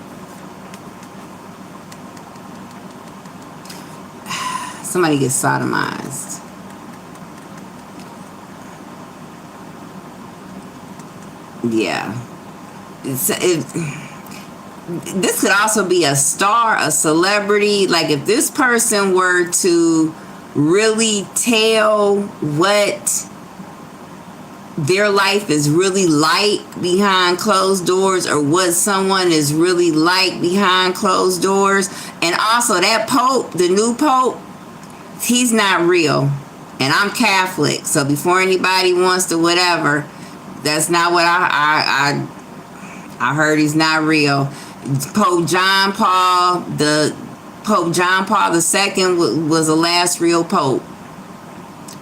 Somebody gets sodomized. Yeah. This could also be a star, a celebrity. If this person were to really tell what their life is really like behind closed doors, or what someone is really like behind closed doors. And also that Pope, the new Pope, he's not real. And I'm Catholic, so before anybody wants to whatever, that's not what I heard. He's not real. Pope John Paul II was the last real pope.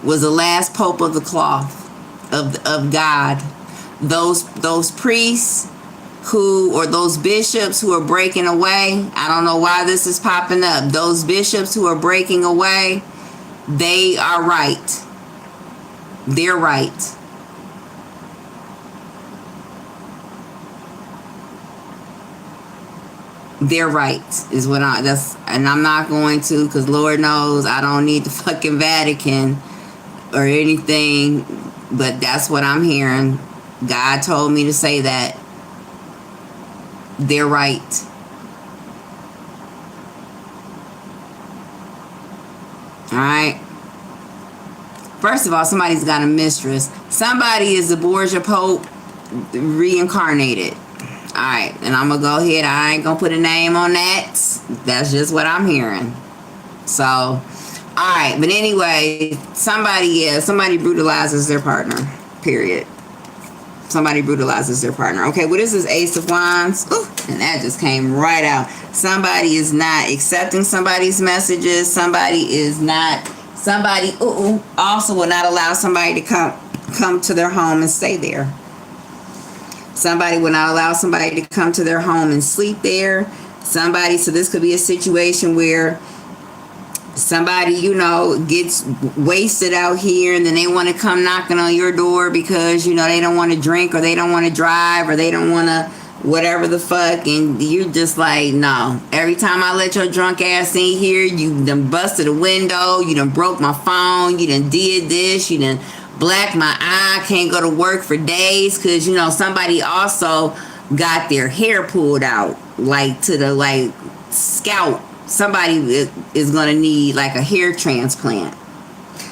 Was the last pope of the cloth of God. Those priests or those bishops who are breaking away. I don't know why this is popping up. Those bishops who are breaking away, they are right. They're right. They're right is what and I'm not going to, because Lord knows I don't need the fucking Vatican or anything, but that's what I'm hearing. God told me to say that. They're right. Alright? First of all, somebody's got a mistress. Somebody is the Borgia Pope reincarnated. Alright, and I'm going to go ahead. I ain't going to put a name on that. That's just what I'm hearing. So, alright. But anyway, somebody brutalizes their partner. Period. Somebody brutalizes their partner. Okay, what is this Ace of Wands? Ooh, and that just came right out. Somebody is not accepting somebody's messages. Somebody also will not allow somebody to come to their home and stay there. Somebody will not allow somebody to come to their home and sleep there. So this could be a situation where somebody, gets wasted out here and then they want to come knocking on your door because, they don't want to drink or they don't want to drive or they don't want to whatever the fuck. And you're just like, no. Every time I let your drunk ass in here, you done busted a window. You done broke my phone. You done did this. You done blacked my eye. Can't go to work for days because, somebody also got their hair pulled out like to the scalp. Somebody is going to need like a hair transplant.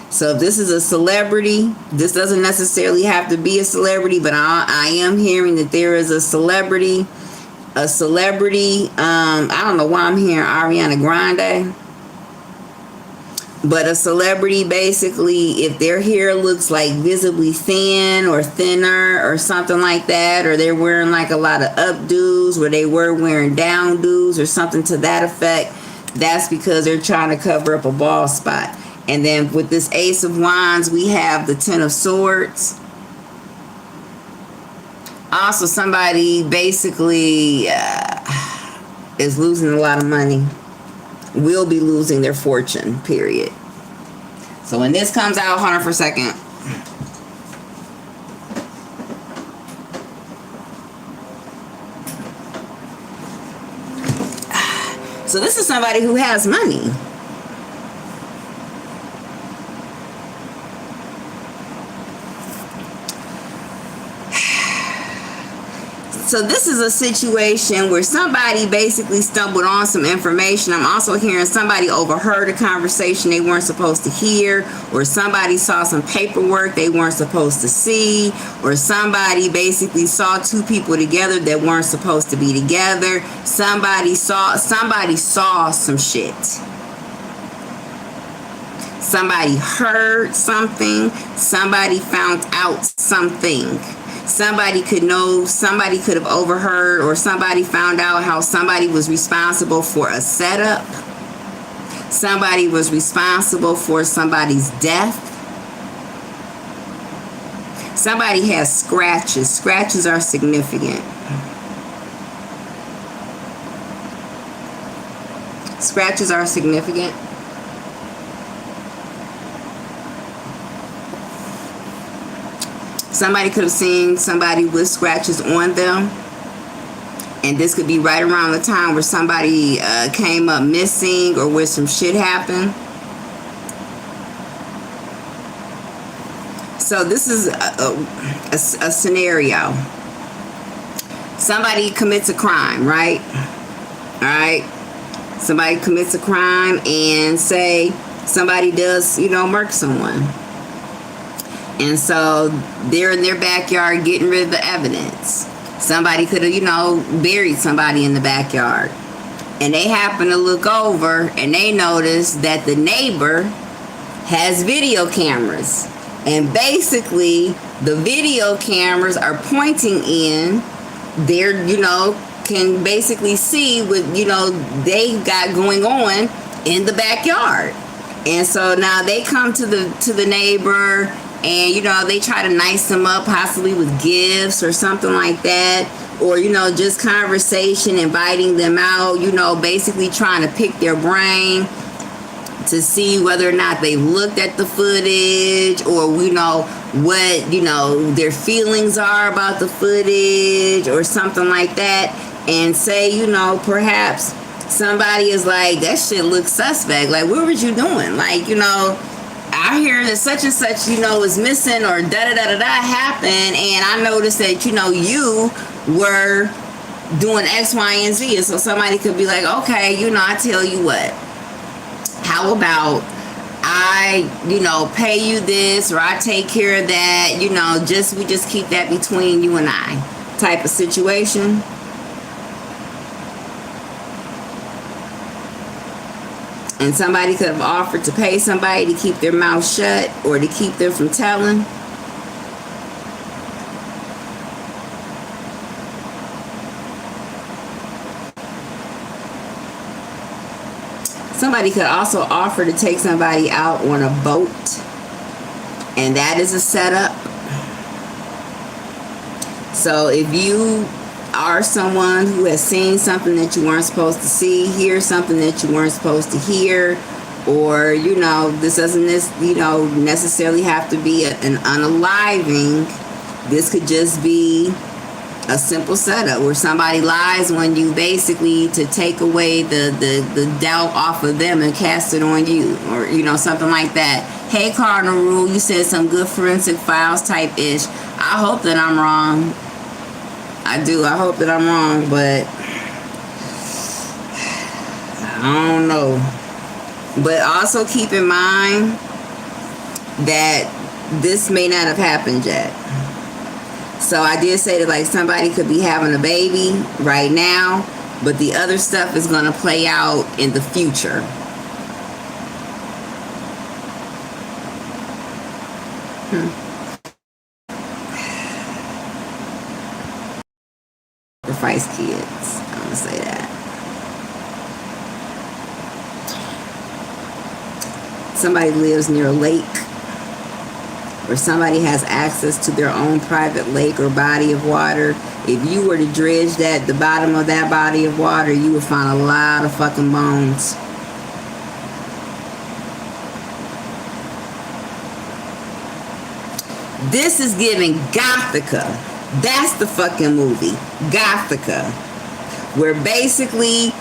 So if this is a celebrity, this doesn't necessarily have to be a celebrity, but I am hearing that there is a celebrity. I don't know why I'm hearing Ariana Grande. But a celebrity, basically, if their hair looks like visibly thin or thinner or something like that, or they're wearing like a lot of updos, or they were wearing downdos or something to that effect, that's because they're trying to cover up a bald spot. And then with this Ace of Wands, we have the Ten of Swords. Also, somebody basically is losing a lot of money. Will be losing their fortune, period. So when this comes out, hold on for a second. So this is somebody who has money. So this is a situation where somebody basically stumbled on some information. I'm also hearing somebody overheard a conversation they weren't supposed to hear, or somebody saw some paperwork they weren't supposed to see, or somebody basically saw two people together that weren't supposed to be together. Somebody saw some shit. Somebody heard something. Somebody found out something. Somebody could have overheard, or somebody found out how somebody was responsible for a setup. Somebody was responsible for somebody's death. Somebody has scratches. Scratches are significant. Scratches are significant. Somebody could have seen somebody with scratches on them. And this could be right around the time where somebody came up missing or where some shit happened. So this is a scenario. Somebody commits a crime, right? All right. Somebody commits a crime and say somebody does, murk someone. And so they're in their backyard getting rid of the evidence. Somebody could have, buried somebody in the backyard. And they happen to look over and they notice that the neighbor has video cameras. And basically, the video cameras are pointing in. They're, can basically see what, they got going on in the backyard. And so now they come to the neighbor. And, they try to nice them up, possibly with gifts or something like that. Or, just conversation, inviting them out, basically trying to pick their brain to see whether or not they looked at the footage or, what, their feelings are about the footage or something like that. And say, perhaps somebody is like, that shit looks suspect. Like, what was you doing? Like, I hear that such and such, is missing or da-da-da-da-da happened. And I noticed that, you were doing X, Y, and Z. And so somebody could be like, okay, I tell you what. How about I, pay you this, or I take care of that, we just keep that between you and I type of situation. And somebody could have offered to pay somebody to keep their mouth shut or to keep them from telling. Somebody could also offer to take somebody out on a boat, and that is a setup. So if you are someone who has seen something that you weren't supposed to see, hear something that you weren't supposed to hear, or this doesn't necessarily have to be an unaliving. This could just be a simple setup where somebody lies on you, basically to take away the doubt off of them and cast it on you, or something like that. Hey, Cardinal Rule, you said some good forensic files type ish. I hope that I'm wrong. I do. I hope that I'm wrong, but I don't know. But also keep in mind that this may not have happened yet. So I did say that, like, somebody could be having a baby right now, but the other stuff is going to play out in the future. Sacrifice kids. I'm going to say that. Somebody lives near a lake, or somebody has access to their own private lake or body of water. If you were to dredge the bottom of that body of water, you would find a lot of fucking bones. This is giving Gothica. That's the fucking movie, Gothica, where basically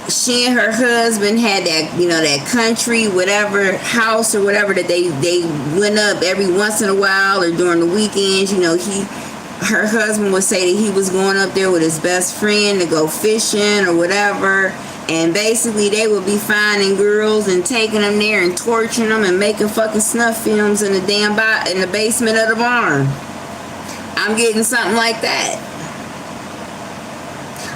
she and her husband had that, that country, whatever, house or whatever that they went up every once in a while or during the weekends. Her husband would say that he was going up there with his best friend to go fishing or whatever. And basically they would be finding girls and taking them there and torturing them and making fucking snuff films in the basement of the barn. I'm getting something like that.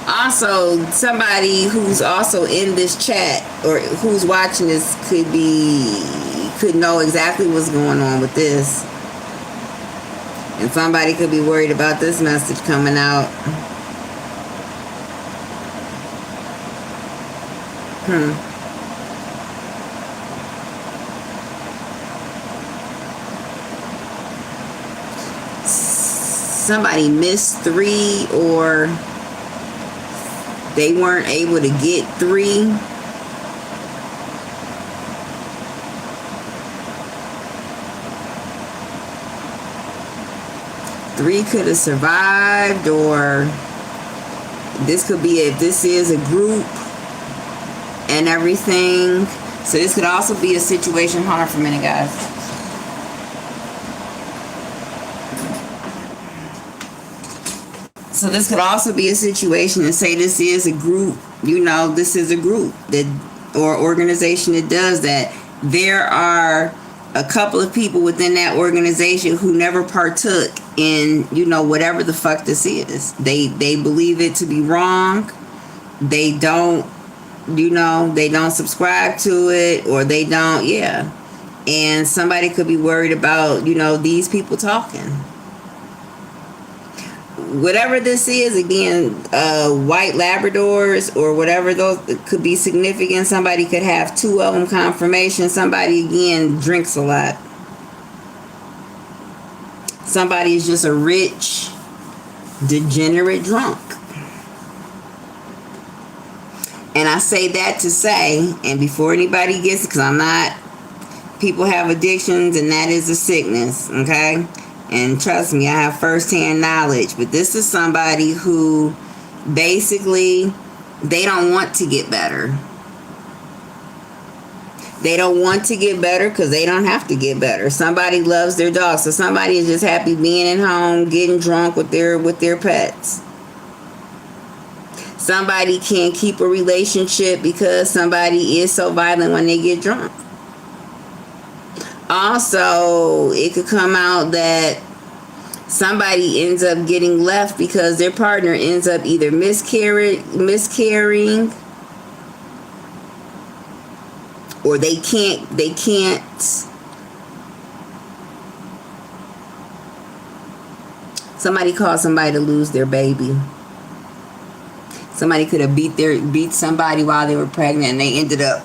Also, somebody who's also in this chat or who's watching this could know exactly what's going on with this. And somebody could be worried about this message coming out. Somebody missed 3, or they weren't able to get 3. Three could have survived, or this could be if this is a group and everything. So this could also be a situation. Hold on for a minute, guys. So this could also be a situation and say this is a group, this is a group that or organization that does that. There are a couple of people within that organization who never partook in, whatever the fuck this is. They believe it to be wrong. They don't, they don't subscribe to it, or they don't, And somebody could be worried about, these people talking. Whatever this is, again, white Labradors or whatever, those could be significant. Somebody could have 2 of them confirmation. Somebody, again, drinks a lot. Somebody is just a rich, degenerate drunk. And I say that to say, and before anybody gets it, because I'm not, people have addictions and that is a sickness, okay? And trust me, I have firsthand knowledge. But this is somebody who basically, they don't want to get better. They don't want to get better because they don't have to get better. Somebody loves their dog. So somebody is just happy being at home, getting drunk with their pets. Somebody can't keep a relationship because somebody is so violent when they get drunk. Also, it could come out that somebody ends up getting left because their partner ends up either miscarrying, or they can't. Somebody caused somebody to lose their baby. Somebody could have beat somebody while they were pregnant, and they ended up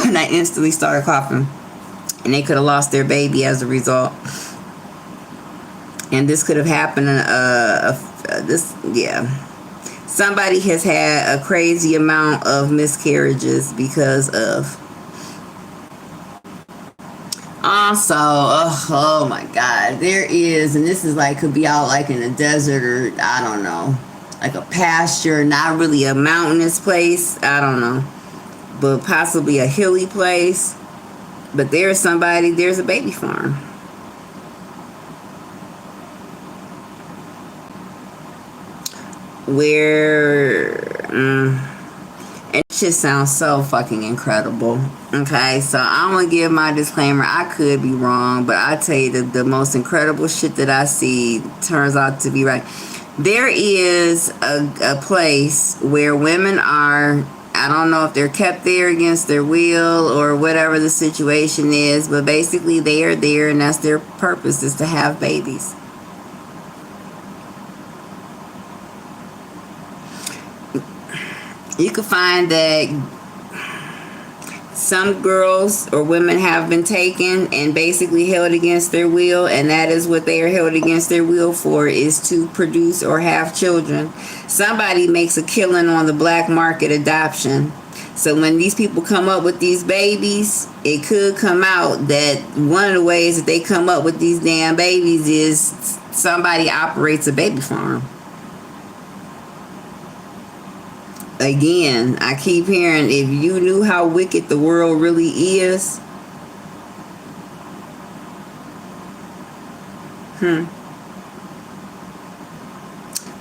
and I instantly started coughing, and they could have lost their baby as a result. And this could have happened. Somebody has had a crazy amount of miscarriages because of. Also, oh my God, there is, and this is like, could be out like in a desert, or I don't know, like a pasture, not really a mountainous place, I don't know, but possibly a hilly place. But there's a baby farm. Where, it just sounds so fucking incredible. Okay, so I'm gonna give my disclaimer. I could be wrong, but I tell you that the most incredible shit that I see turns out to be right. There is a place where women are, I don't know if they're kept there against their will or whatever the situation is, but basically they are there, and that's their purpose, is to have babies. You can find that some girls or women have been taken and basically held against their will, and that is what they are held against their will for, is to produce or have children. Somebody makes a killing on the black market adoption. So when these people come up with these babies, it could come out that one of the ways that they come up with these damn babies is somebody operates a baby farm. Again, I keep hearing, if you knew how wicked the world really is.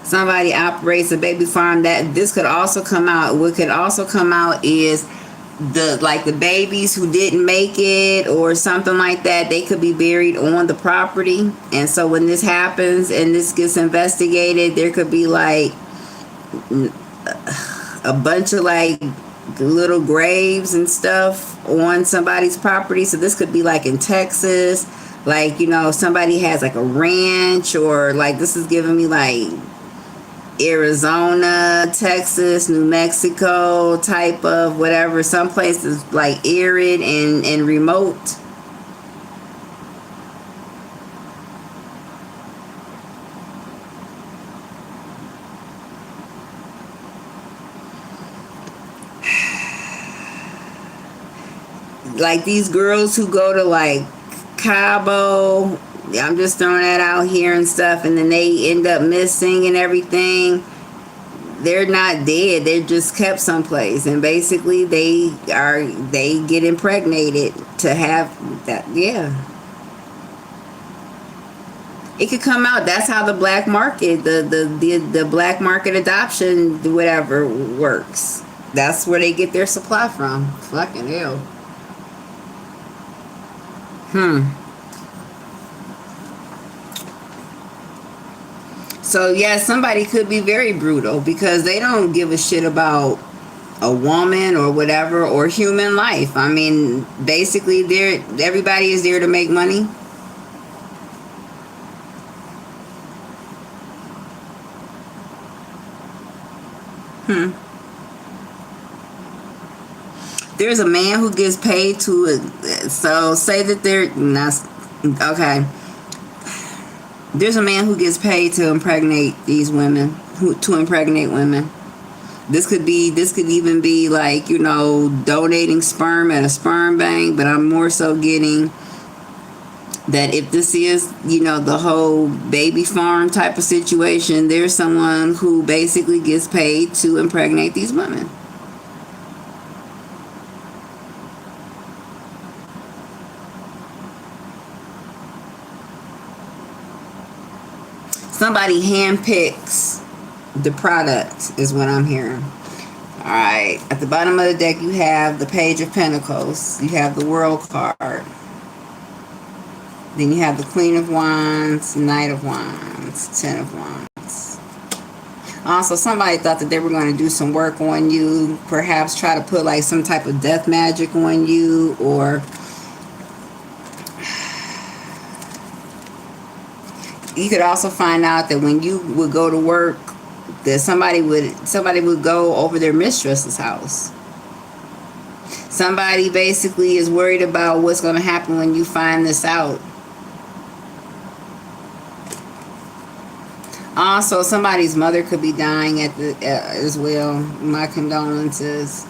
Somebody operates a baby farm. That this could also come out. What could also come out is the babies who didn't make it or something like that. They could be buried on the property, and so when this happens and this gets investigated, there could be like a bunch of like little graves and stuff on somebody's property. So this could be like in Texas, like, somebody has like a ranch, or like, this is giving me like Arizona, Texas, New Mexico type of whatever, some places like arid and remote. Like these girls who go to like Cabo, I'm just throwing that out here and stuff, and then they end up missing and everything. They're not dead, they're just kept someplace, and basically they get impregnated to have that. Yeah, it could come out. That's how the black market, the black market adoption, whatever, works. That's where they get their supply from. Fucking hell. So yeah, somebody could be very brutal because they don't give a shit about a woman or whatever, or human life. I mean, basically, everybody is there to make money. There's a man who gets paid to, so say that they're not, okay. There's a man who gets paid to impregnate these women, to impregnate women. This could even be like, donating sperm at a sperm bank, but I'm more so getting that if this is, the whole baby farm type of situation, there's someone who basically gets paid to impregnate these women. Somebody handpicks the product, is what I'm hearing. All Alright, at the bottom of the deck you have the Page of Pentacles. You have the World card. Then you have the Queen of Wands, Knight of Wands, Ten of Wands. Also, somebody thought that they were going to do some work on you. Perhaps try to put like some type of death magic on you. Or you could also find out that when you would go to work, that somebody would go over their mistress's house. Somebody basically is worried about what's going to happen when you find this out. Also, somebody's mother could be dying as well. My condolences.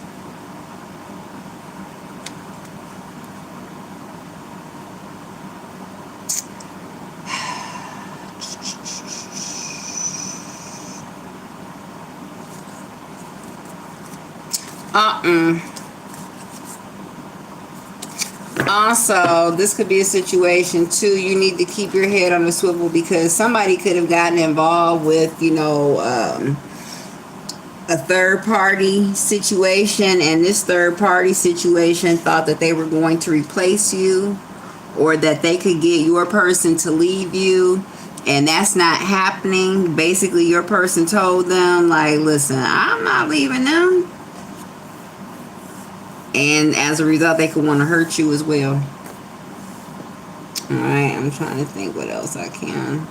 Also, this could be a situation too. You need to keep your head on the swivel because somebody could have gotten involved with, you know, a third party situation, and this third party situation thought that they were going to replace you, or that they could get your person to leave you, and that's not happening. Basically, your person told them, like, listen, I'm not leaving them. And as a result, they could want to hurt you as well. Alright, I'm trying to think what else I can.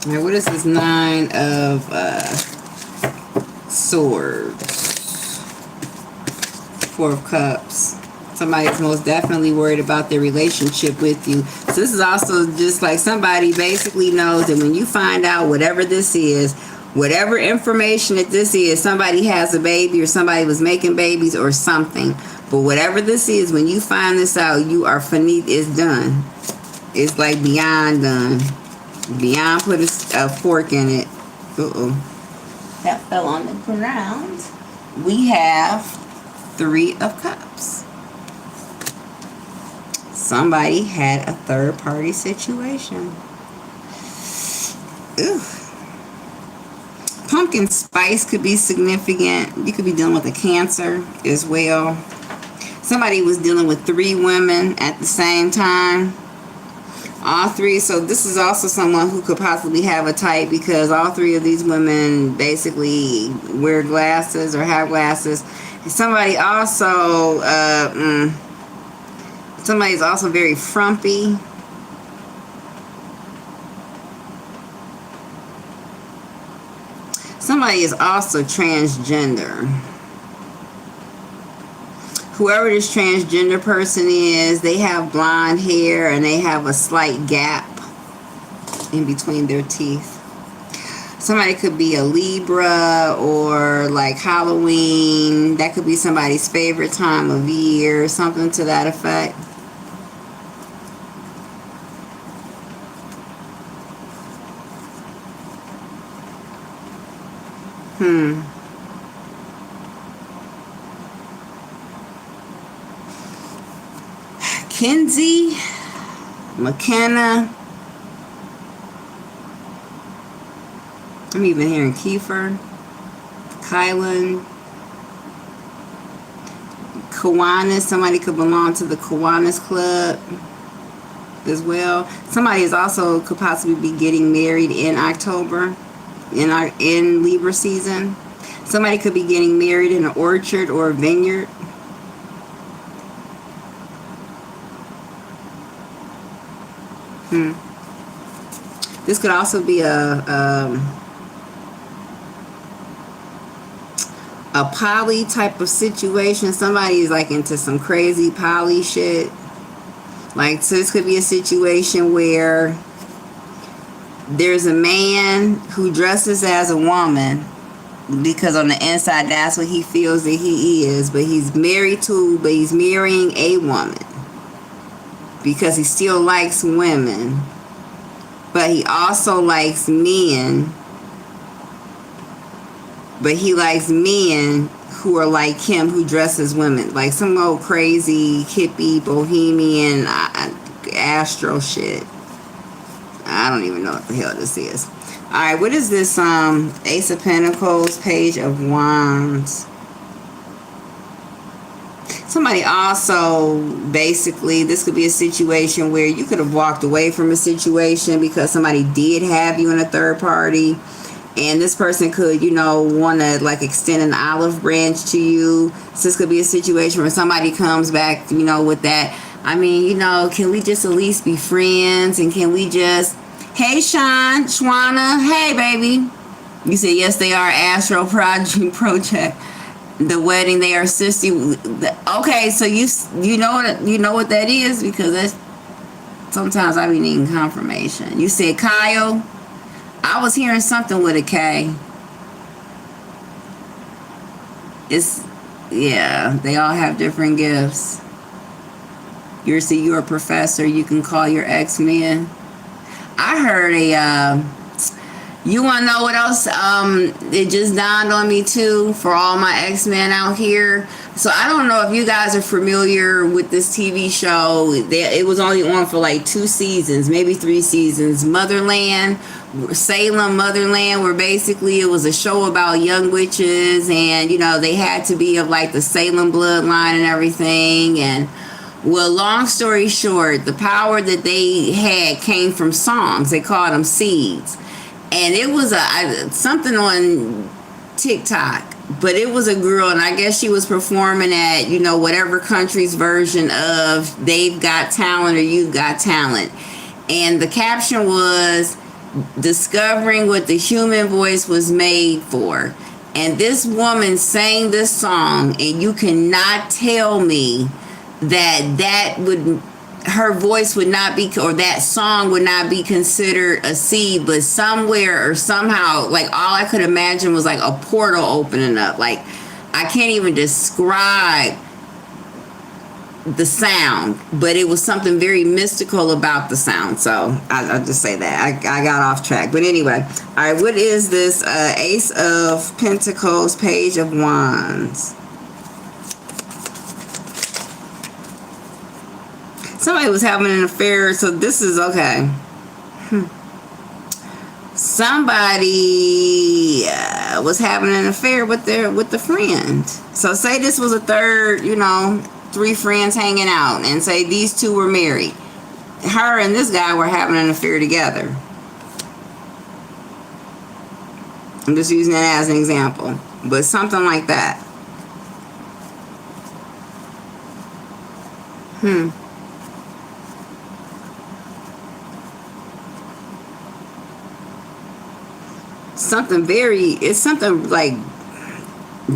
Alright, what is this Nine of Swords? Four of Cups. Somebody's most definitely worried about their relationship with you. So this is also just like somebody basically knows that when you find out whatever this is, whatever information that this is, somebody has a baby or somebody was making babies or something. But whatever this is, when you find this out, you are finite. It's done. It's like beyond done. Beyond put a fork in it. That fell on the ground. We have Three of Cups. Somebody had a third party situation. Ooh. Pumpkin spice could be significant. You could be dealing with a Cancer as well. Somebody was dealing with 3 women at the same time. All 3. So this is also someone who could possibly have a type, because all 3 of these women basically wear glasses or have glasses. Somebody also, somebody's also very frumpy. Somebody is also transgender. Whoever this transgender person is, they have blonde hair and they have a slight gap in between their teeth. Somebody could be a Libra, or like Halloween. That could be somebody's favorite time of year, something to that effect. Kenzie, McKenna. I'm even hearing Kiefer, Kylan, Kiwanis. Somebody could belong to the Kiwanis Club as well. Somebody is also could possibly be getting married in October, in Libra season. Somebody could be getting married in an orchard or a vineyard. This could also be a poly type of situation. Somebody is like into some crazy poly shit. Like, so this could be a situation where there's a man who dresses as a woman because on the inside that's what he feels that he is, but he's marrying a woman because he still likes women, but he also likes men, but he likes men who are like him, who dress as women, like some old crazy hippie bohemian astro shit. I don't even know what the hell this is. right, what is this Ace of Pentacles, Page of Wands? Somebody also, basically, this could be a situation where you could have walked away from a situation because somebody did have you in a third party. And this person could, want to like extend an olive branch to you. So this could be a situation where somebody comes back, with that. I mean, can we just at least be friends? And can we just, hey, Shwana, hey, baby. You say, yes, they are Astro Project. The wedding, they are sister. Okay, so you know what that is, because that's sometimes I be needing confirmation. You said Kyle. I was hearing something with a K. They all have different gifts. You're a professor. You can call your ex-men. I heard you want to know what else? It just dawned on me too, for all my X-Men out here. So I don't know if you guys are familiar with this TV show. It was only on for like 2 seasons, maybe 3 seasons. Salem Motherland, where basically it was a show about young witches, and they had to be of like the Salem bloodline and everything. And well, long story short, the power that they had came from songs. They called them seeds. And it was something on TikTok, but it was a girl, and I guess she was performing at, whatever country's version of They've Got Talent or You've Got Talent. And the caption was, discovering what the human voice was made for. And this woman sang this song, and you cannot tell me that her voice would not be, or that song would not be considered a seed. But somewhere or somehow, like, all I could imagine was like a portal opening up. Like, I can't even describe the sound, but it was something very mystical about the sound. So I'll just say that I got off track. But anyway, all right, what is this Ace of Pentacles, Page of Wands? Somebody was having an affair, so this is okay. Somebody was having an affair with the friend. So say this was a third, 3 friends hanging out, and say these 2 were married. Her and this guy were having an affair together. I'm just using that as an example, but something like that. It's something like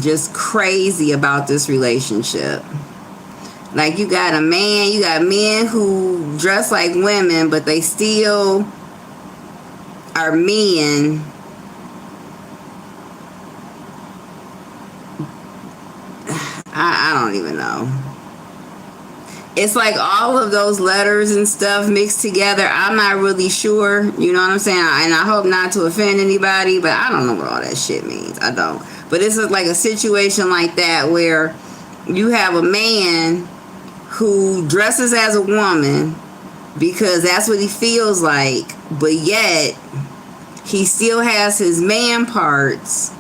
just crazy about this relationship. Like, you got men who dress like women, but they still are men. I don't even know. It's like all of those letters and stuff mixed together. I'm not really sure. You know what I'm saying? And I hope not to offend anybody, but I don't know what all that shit means. I don't. But it's like a situation like that where you have a man who dresses as a woman because that's what he feels like, but yet he still has his man parts,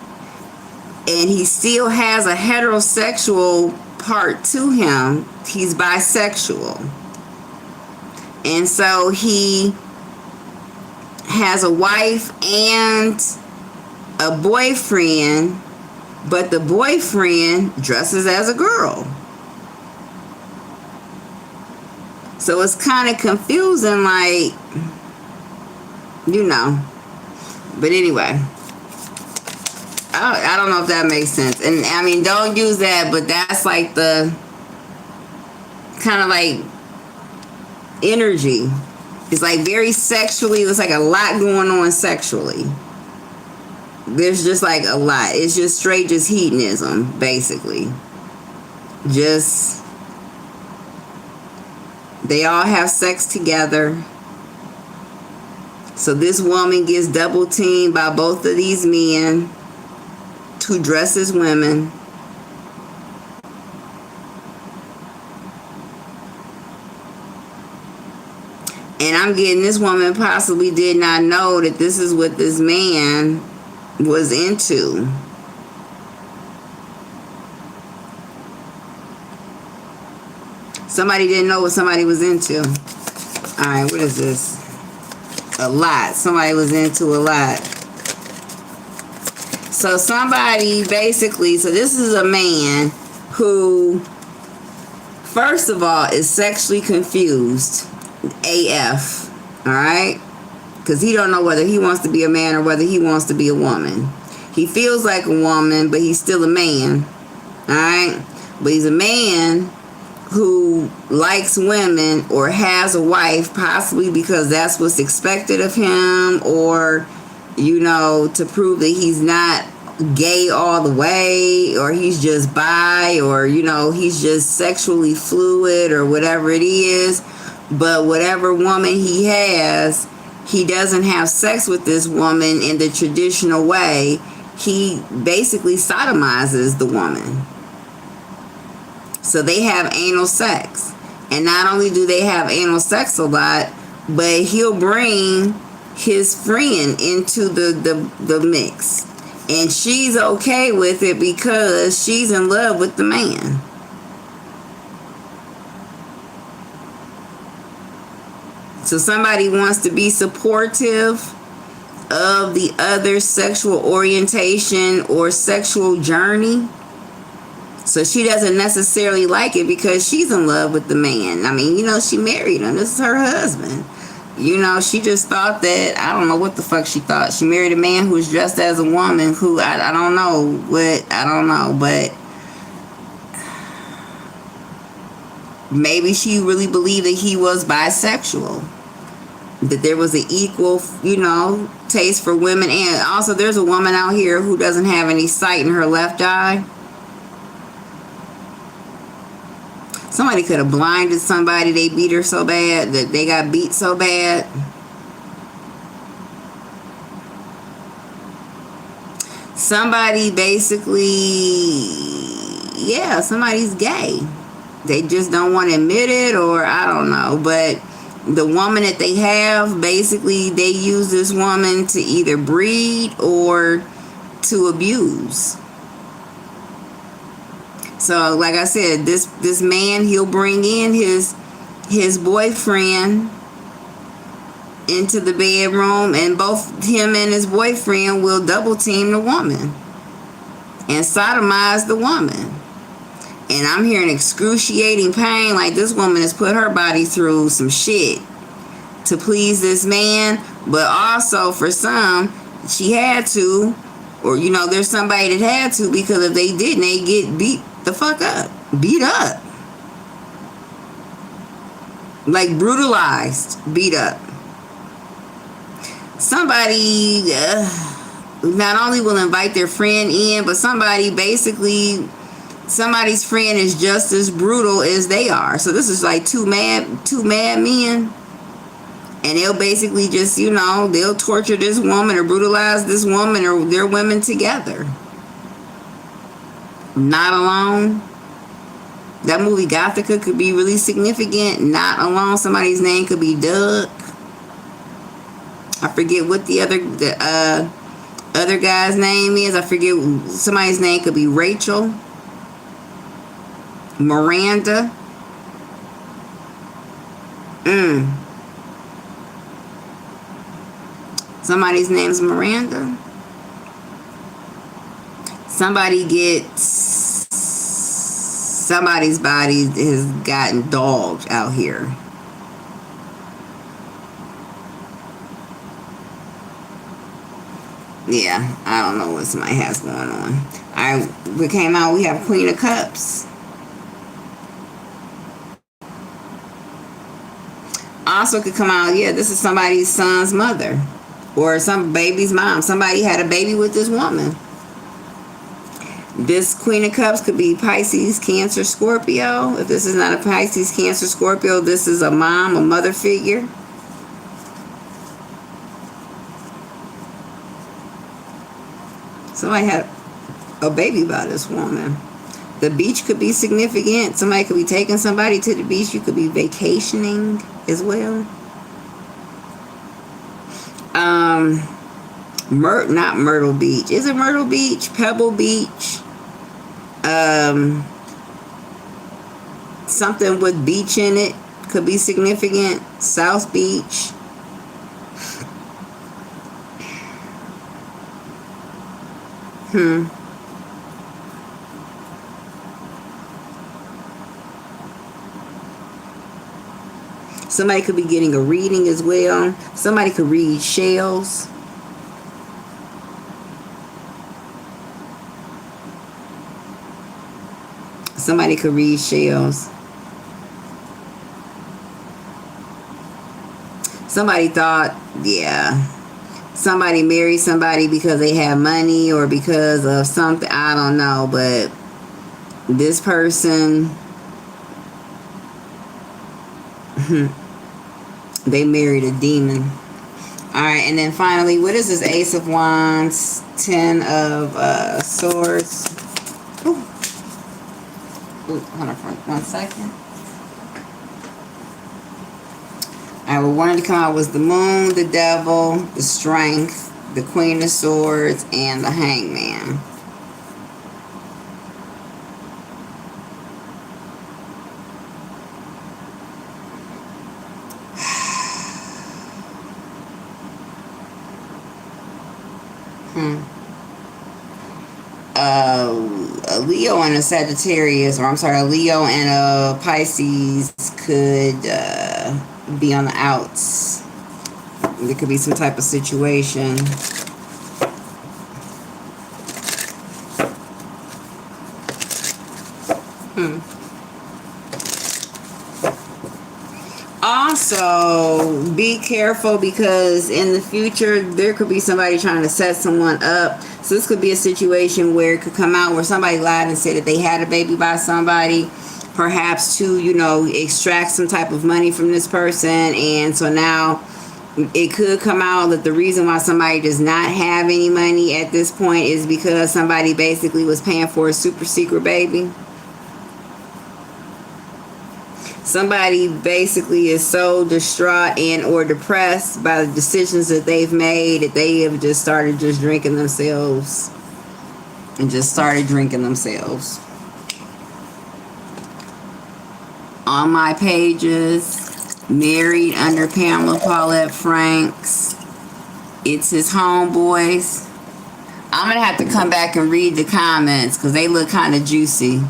and he still has a heterosexual part to him. He's bisexual. And so he has a wife and a boyfriend, but the boyfriend dresses as a girl. So it's kind of confusing, like, But anyway, I don't know if that makes sense. And I mean, don't use that, but that's like the kind of like energy. It's like very sexually, there's like a lot going on sexually. There's just like a lot. It's just straight just hedonism, basically. Just, they all have sex together. So this woman gets double teamed by both of these men who dress as women. And I'm getting this woman possibly did not know that this is what this man was into. Somebody didn't know what somebody was into. Alright, what is this? A lot. Somebody was into a lot. So somebody basically, so this is a man who, first of all, is sexually confused. AF. Alright? Because he don't know whether he wants to be a man or whether he wants to be a woman. He feels like a woman, but he's still a man. Alright? But he's a man who likes women or has a wife, possibly because that's what's expected of him, or, you know, to prove that he's not gay all the way, or he's just bi, or, you know, he's just sexually fluid, or whatever it is. But whatever woman he has, he doesn't have sex with this woman in the traditional way. He basically sodomizes the woman. So they have anal sex. And not only do they have anal sex a lot, but he'll bring his friend into the mix. And she's okay with it because she's in love with the man. So somebody wants to be supportive of the other sexual orientation or sexual journey. So she doesn't necessarily like it because she's in love with the man. I mean, you know, she married him. This is her husband. You know, she just thought that, I don't know what the fuck she thought. She married a man who was dressed as a woman who, I don't know what, I don't know, but maybe she really believed that he was bisexual. That there was an equal, you know, taste for women. And also there's a woman out here who doesn't have any sight in her left eye. Somebody could have blinded somebody. They beat her so bad that they got beat so bad. Somebody basically, yeah, somebody's gay. They just don't want to admit it, or I don't know. But the woman that they have, basically, they use this woman to either breed or to abuse. So, like I said, this man, he'll bring in his boyfriend into the bedroom, and both him and his boyfriend will double team the woman and sodomize the woman. And I'm hearing excruciating pain, like this woman has put her body through some shit to please this man, but also for some, she had to, or, you know, there's somebody that had to, because if they didn't, they get beat the fuck up, beat up, like brutalized, beat up. Somebody not only will invite their friend in, but somebody basically, somebody's friend is just as brutal as they are. So this is like two mad men, and they'll basically just, you know, they'll torture this woman or brutalize this woman or their women together. Not Alone. That movie Gothica could be really significant. Not Alone. Somebody's name could be Doug. I forget what the other guy's name is. I forget. Somebody's name could be Rachel, Miranda. Somebody's name's Miranda. Somebody's body has gotten dogged out here. Yeah, I don't know what somebody has going on. We came out, we have Queen of Cups. Also could come out, yeah, this is somebody's son's mother. Or some baby's mom. Somebody had a baby with this woman. This Queen of Cups could be Pisces, Cancer, Scorpio. If this is not a Pisces, Cancer, Scorpio, this is a mom, a mother figure. Somebody had a baby by this woman. The beach could be significant. Somebody could be taking somebody to the beach. You could be vacationing as well. Not Myrtle Beach. Is it Myrtle Beach? Pebble Beach? Something with beach in it could be significant. South Beach. Somebody could be getting a reading as well. Somebody could read shells. Somebody could read shells. Somebody thought, yeah, somebody married somebody because they have money or because of something. I don't know, but this person, they married a demon. All right, and then finally, what is this? Ace of Wands, Ten of Swords. Ooh. Ooh, hold on for 1 second. All right, what wanted to come out was the Moon, the Devil, the Strength, the Queen of Swords, and the Hangman. A Leo and a Sagittarius, or I'm sorry, a Leo and a Pisces could be on the outs. There could be some type of situation. Also, be careful because in the future there could be somebody trying to set someone up. So this could be a situation where it could come out where somebody lied and said that they had a baby by somebody, perhaps to, you know, extract some type of money from this person. And so now it could come out that the reason why somebody does not have any money at this point is because somebody basically was paying for a super secret baby. Somebody basically is so distraught and or depressed by the decisions that they've made that they have just started just drinking themselves. And just started drinking themselves. On my pages, married under Pamela Paulette Franks. It's his homeboys. I'm going to have to come back and read the comments because they look kind of juicy.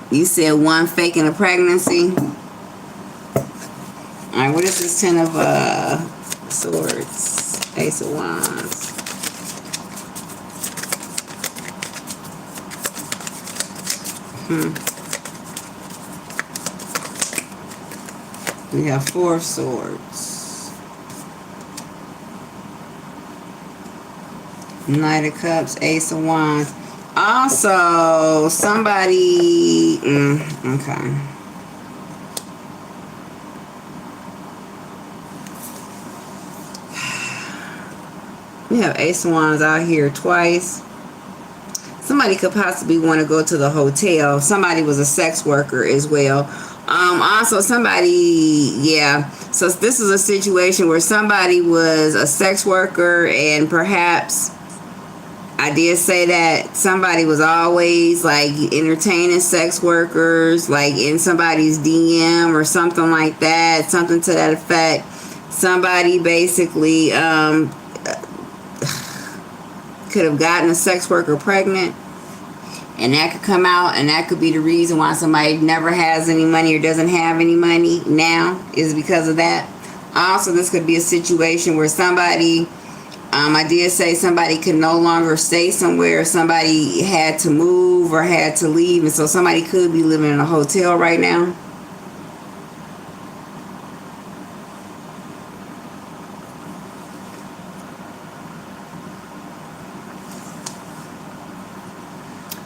You said one faking a pregnancy. Alright, what is this? Ten of Swords. Ace of Wands. We have Four of Swords. Knight of Cups. Ace of Wands. Also, somebody, okay. We have Ace of Wands out here twice. Somebody could possibly want to go to the hotel. Somebody was a sex worker as well. Also somebody, yeah. So this is a situation where somebody was a sex worker and perhaps I did say that somebody was always like entertaining sex workers, like in somebody's DM or something like that, something to that effect. Somebody basically could have gotten a sex worker pregnant, and that could come out, and that could be the reason why somebody never has any money or doesn't have any money now, is because of that. Also, this could be a situation where somebody, I did say somebody could no longer stay somewhere. Somebody had to move or had to leave. And so somebody could be living in a hotel right now.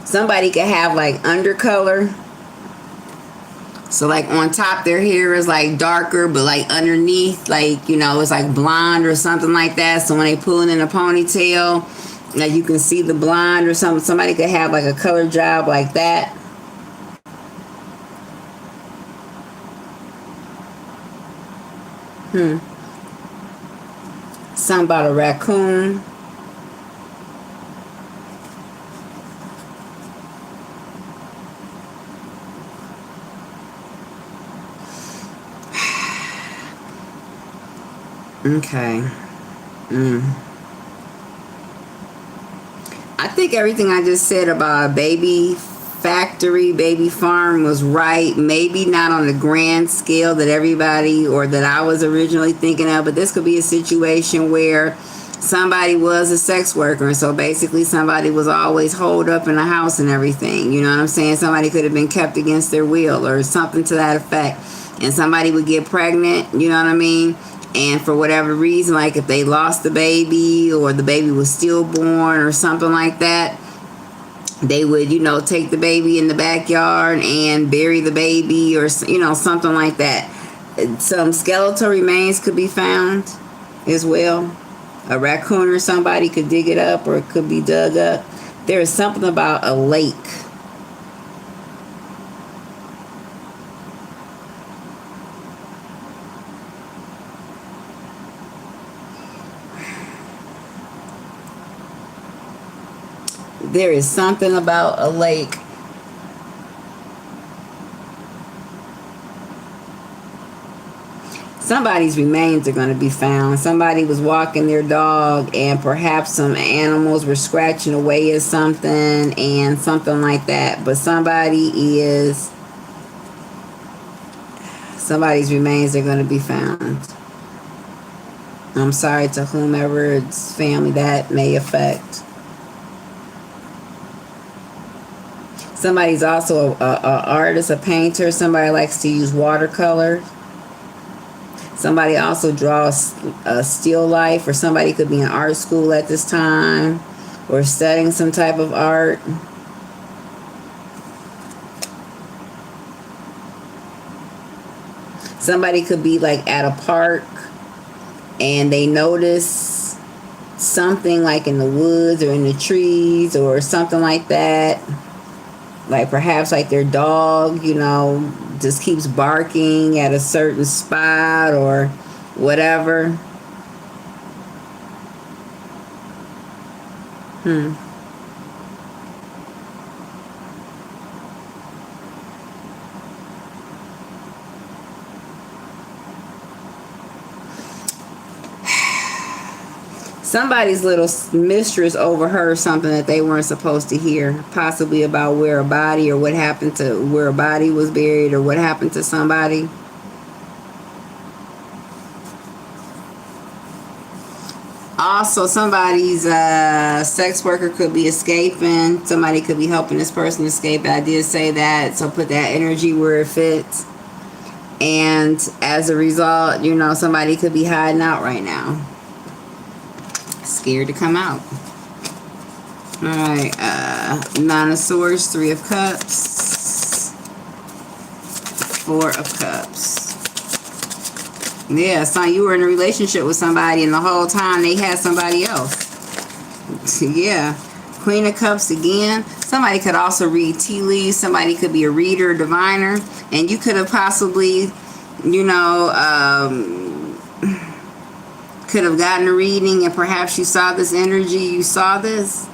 Somebody could have like undercolor. So like on top their hair is like darker, but like underneath, like, you know, it's like blonde or something like that. So when they pull it in a ponytail, like you can see the blonde or something. Somebody could have like a color job like that. Something about a raccoon. Okay. I think everything I just said about a baby factory, baby farm was right. Maybe not on the grand scale that everybody or that I was originally thinking of, but this could be a situation where somebody was a sex worker. And so basically somebody was always holed up in a house and everything. You know what I'm saying? Somebody could have been kept against their will or something to that effect. And somebody would get pregnant, you know what I mean? And for whatever reason, like if they lost the baby or the baby was stillborn or something like that, they would, take the baby in the backyard and bury the baby or, something like that. Some skeletal remains could be found as well. A raccoon or somebody could dig it up or it could be dug up. There is something about a lake. There is something about a lake. Somebody's remains are going to be found. Somebody was walking their dog and perhaps some animals were scratching away at something and something like that. But somebody's remains are going to be found. I'm sorry to whomever's family that may affect. Somebody's also a artist, a painter. Somebody likes to use watercolor. Somebody also draws a still life, or somebody could be in art school at this time or studying some type of art. Somebody could be like at a park and they notice something like in the woods or in the trees or something like that. Like perhaps like their dog, just keeps barking at a certain spot or whatever. Somebody's little mistress overheard something that they weren't supposed to hear, possibly about where a body or what happened to where a body was buried or what happened to somebody. Also, somebody's sex worker could be escaping. Somebody could be helping this person escape. I did say that, so put that energy where it fits. And as a result, somebody could be hiding out right now. Scared to come out. Alright, Nine of Swords, Three of Cups, Four of Cups. Yeah, son, you were in a relationship with somebody and the whole time they had somebody else. Yeah. Queen of Cups again. Somebody could also read tea leaves. Somebody could be a reader, diviner. And you could have possibly, could have gotten a reading and perhaps you saw this energy, you saw this.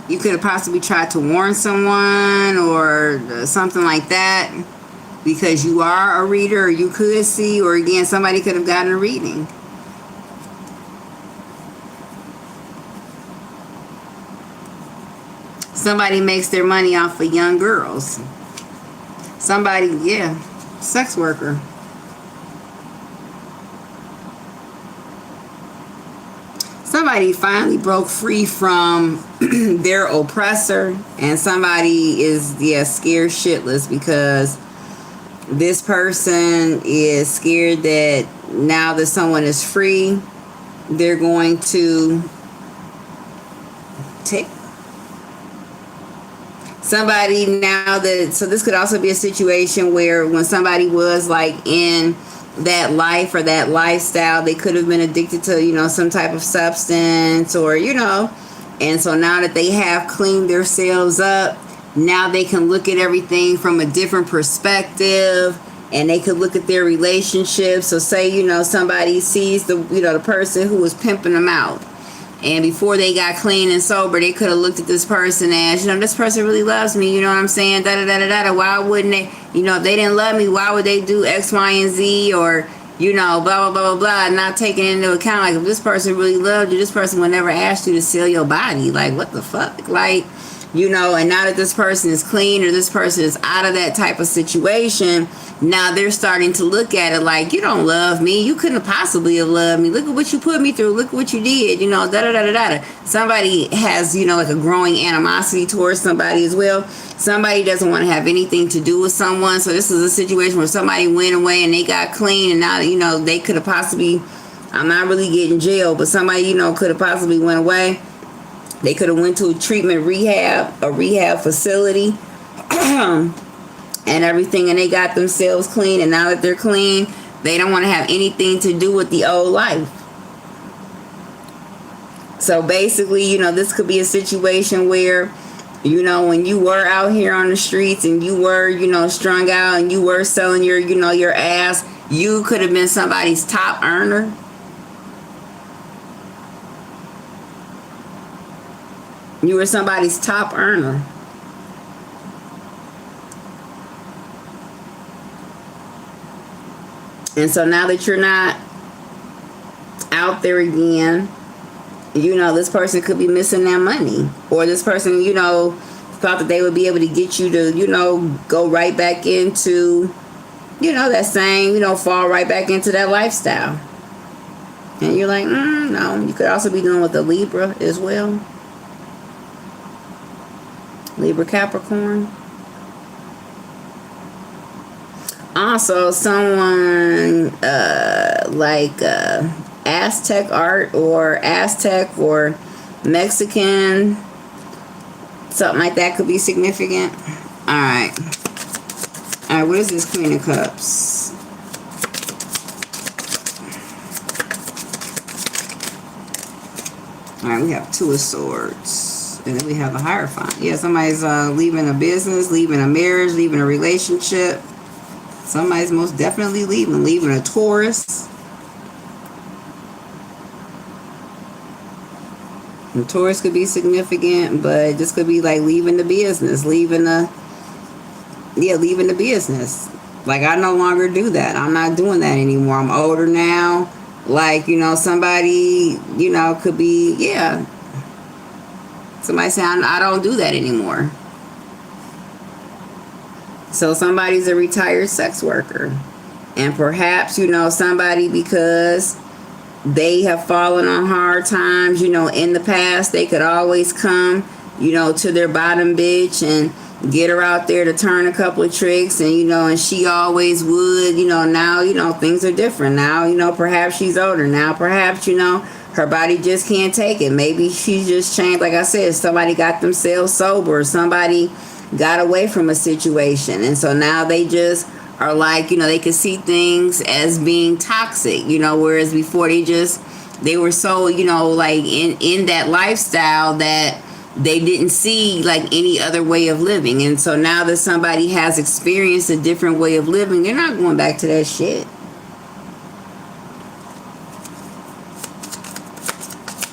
You could have possibly tried to warn someone or something like that because you are a reader or you could see, or again, somebody could have gotten a reading. Somebody makes their money off of young girls. Somebody, yeah, sex worker. Somebody finally broke free from their oppressor, and somebody is, scared shitless because this person is scared that now that someone is free, they're going to take somebody now that, so this could also be a situation where when somebody was like in that life or that lifestyle, they could have been addicted to, some type of substance or, and so now that they have cleaned themselves up, now they can look at everything from a different perspective and they could look at their relationship. So say, somebody sees the person who was pimping them out. And before they got clean and sober, they could have looked at this person as, this person really loves me. You know what I'm saying? Da da da da da. Why wouldn't they? If they didn't love me, why would they do X, Y, and Z? Or, blah, blah, blah, blah, blah. Not taking into account, like, if this person really loved you, this person would never ask you to sell your body. Like, what the fuck? Like, and now that this person is clean or this person is out of that type of situation, now they're starting to look at it like, you don't love me. You couldn't possibly have loved me. Look at what you put me through. Look at what you did. Da da da da da. Somebody has, like a growing animosity towards somebody as well. Somebody doesn't want to have anything to do with someone. So this is a situation where somebody went away and they got clean, and now, they could have possibly, I'm not really getting jail, but somebody, could have possibly went away. They could have went to a rehab facility and everything, and they got themselves clean. And now that they're clean, they don't want to have anything to do with the old life. So basically, this could be a situation where, when you were out here on the streets and you were, strung out and you were selling your ass, you could have been somebody's top earner. You were somebody's top earner. And so now that you're not out there again, this person could be missing that money. Or this person, thought that they would be able to get you to, go right back into, that same, fall right back into that lifestyle. And you're like, no. You could also be dealing with a Libra as well. Libra, Capricorn. Also, someone like Aztec art or Aztec or Mexican, something like that could be significant. All right, what is this Queen of Cups? All right, we have Two of Swords. And then we have the Hierophant. Yeah, somebody's leaving a business, leaving a marriage, leaving a relationship. Somebody's most definitely leaving a Taurus. And Taurus could be significant, but this could be like leaving the business, leaving the business. Like, I no longer do that. I'm not doing that anymore. I'm older now. Like, somebody, could be, yeah. Somebody saying, I don't do that anymore. So somebody's a retired sex worker. And perhaps, somebody, because they have fallen on hard times, in the past, they could always come, to their bottom bitch and get her out there to turn a couple of tricks. And, and she always would, now, things are different. Now, perhaps she's older. Now, perhaps, her body just can't take it. Maybe she just changed. Like I said, somebody got themselves sober. Somebody got away from a situation. And so now they just are like, they can see things as being toxic, whereas before they were so, like in that lifestyle that they didn't see like any other way of living. And so now that somebody has experienced a different way of living, they're not going back to that shit.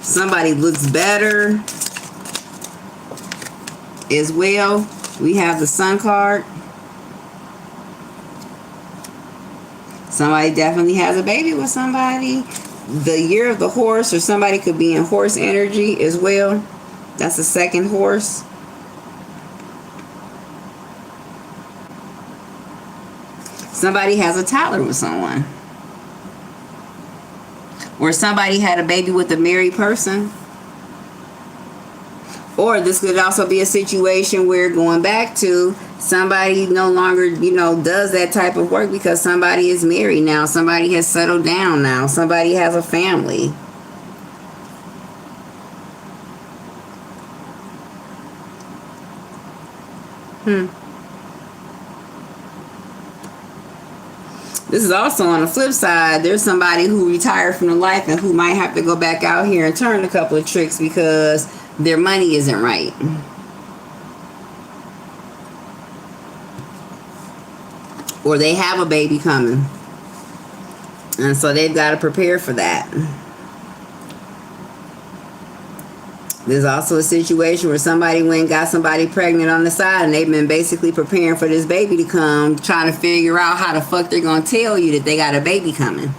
Somebody looks better as well. We have the Sun card. Somebody definitely has a baby with somebody. The Year of the Horse, or somebody could be in horse energy as well. That's the second horse. Somebody has a toddler with someone. Or somebody had a baby with a married person. Or this could also be a situation where going back to somebody no longer, does that type of work because somebody is married now. Somebody has settled down now. Somebody has a family. This is also on the flip side. There's somebody who retired from the life and who might have to go back out here and turn a couple of tricks because their money isn't right. or they have a baby coming. And so they've got to prepare for that. There's also a situation where somebody went and got somebody pregnant on the side, and they've been basically preparing for this baby to come, trying to figure out how the fuck they're going to tell you that they got a baby coming.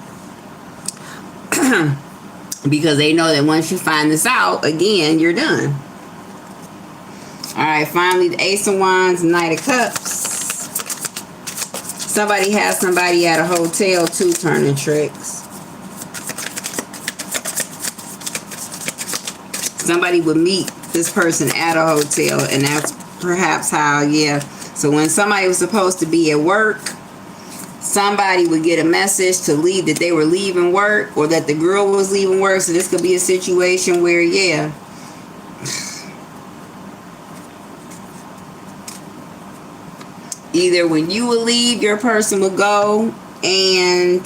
Because they know that once you find this out, again, you're done. Alright, finally, the Ace of Wands, Knight of Cups. Somebody has somebody at a hotel, too, turning tricks. Somebody would meet this person at a hotel, and that's perhaps how, yeah. So when somebody was supposed to be at work, somebody would get a message to leave, that they were leaving work, or that the girl was leaving work. So this could be a situation where, yeah, either when you would leave, your person would go and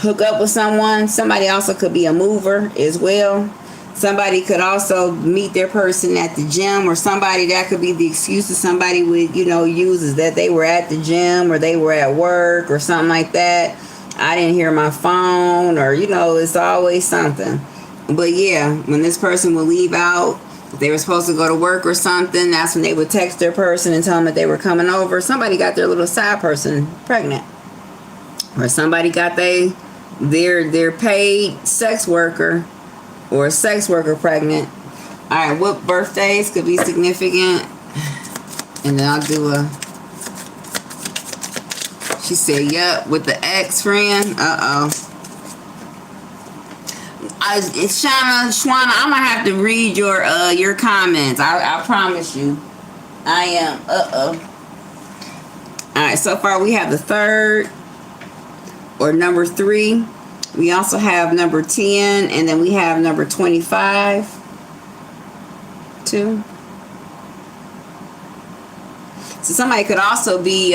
hook up with someone. Somebody also could be a mover as well. Somebody could also meet their person at the gym, or somebody, that could be the excuse that somebody would, use, is that they were at the gym or they were at work or something like that. I didn't hear my phone, or, it's always something. But yeah, when this person would leave out, if they were supposed to go to work or something, that's when they would text their person and tell them that they were coming over. Somebody got their little side person pregnant. Or somebody got their paid sex worker or a sex worker pregnant. Alright, what birthdays could be significant? And then I'll do she said, yep, with the ex-friend. Shwana, I'm gonna have to read your comments. I promise you. I am. Alright, so far we have the 3rd, or number 3. We also have number 10, and then we have number 25. 2. So somebody could also be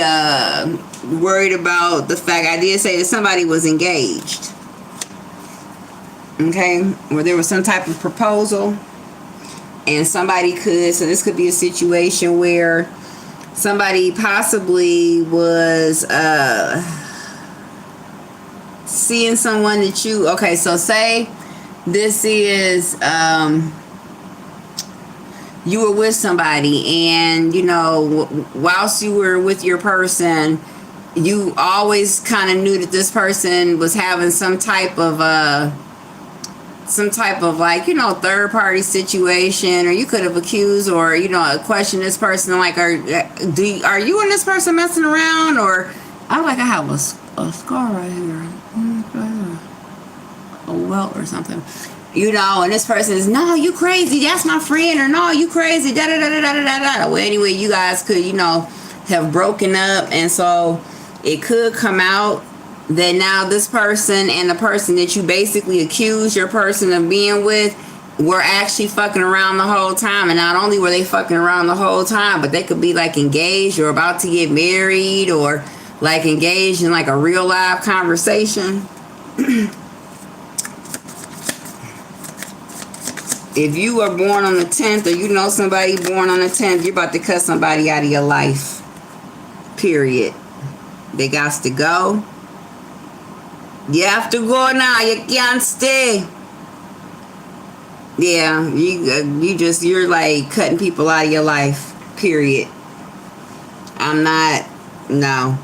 worried about the fact, I did say that somebody was engaged. Okay, where there was some type of proposal, and somebody could, so this could be a situation where somebody possibly was seeing someone that you, okay, so say this is you were with somebody, and whilst you were with your person, you always kind of knew that this person was having some type of like, third party situation, or you could have accused or questioned this person, like, are you and this person messing around? Or I have a scar right here, a welt or something, and this person is, no, you crazy, that's my friend, or no, you crazy, da da da da da da da. Well, anyway, you guys could have broken up, and so it could come out that now this person and the person that you basically accused your person of being with were actually fucking around the whole time. And not only were they fucking around the whole time, but they could be like engaged or about to get married, or like engaged in like a real live conversation. If you are born on the 10th, or somebody born on the 10th, you're about to cut somebody out of your life. Period. They got to go. You have to go now. You can't stay. Yeah, you're like cutting people out of your life. Period. No.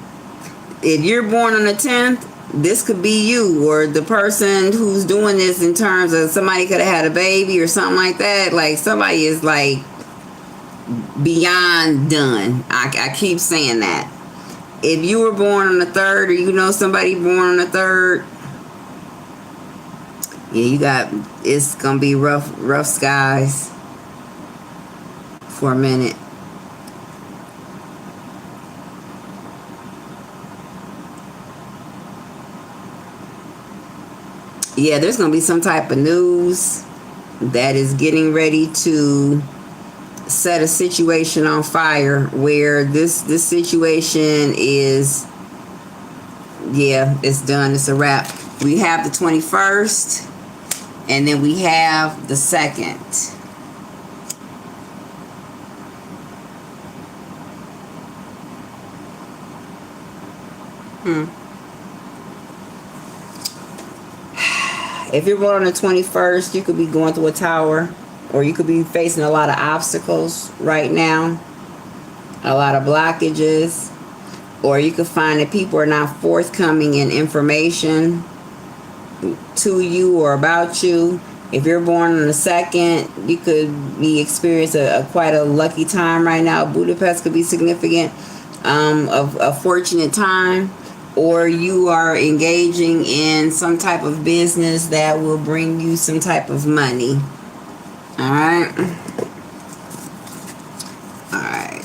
If you're born on the 10th, this could be you, or the person who's doing this, in terms of somebody could have had a baby or something like that. Like, somebody is like beyond done. I keep saying that. If you were born on the 3rd, or somebody born on the 3rd, yeah, it's gonna be rough skies for a minute. Yeah, there's gonna be some type of news that is getting ready to set a situation on fire, where this situation is, yeah, it's done. It's a wrap. We have the 21st, and then we have the 2nd. If you're born on the 21st, you could be going through a tower, or you could be facing a lot of obstacles right now, a lot of blockages, or you could find that people are not forthcoming in information to you or about you. If you're born on the 2nd, you could be experiencing a quite a lucky time right now. Budapest could be significant, of a fortunate time, or you are engaging in some type of business that will bring you some type of money. All right. All right.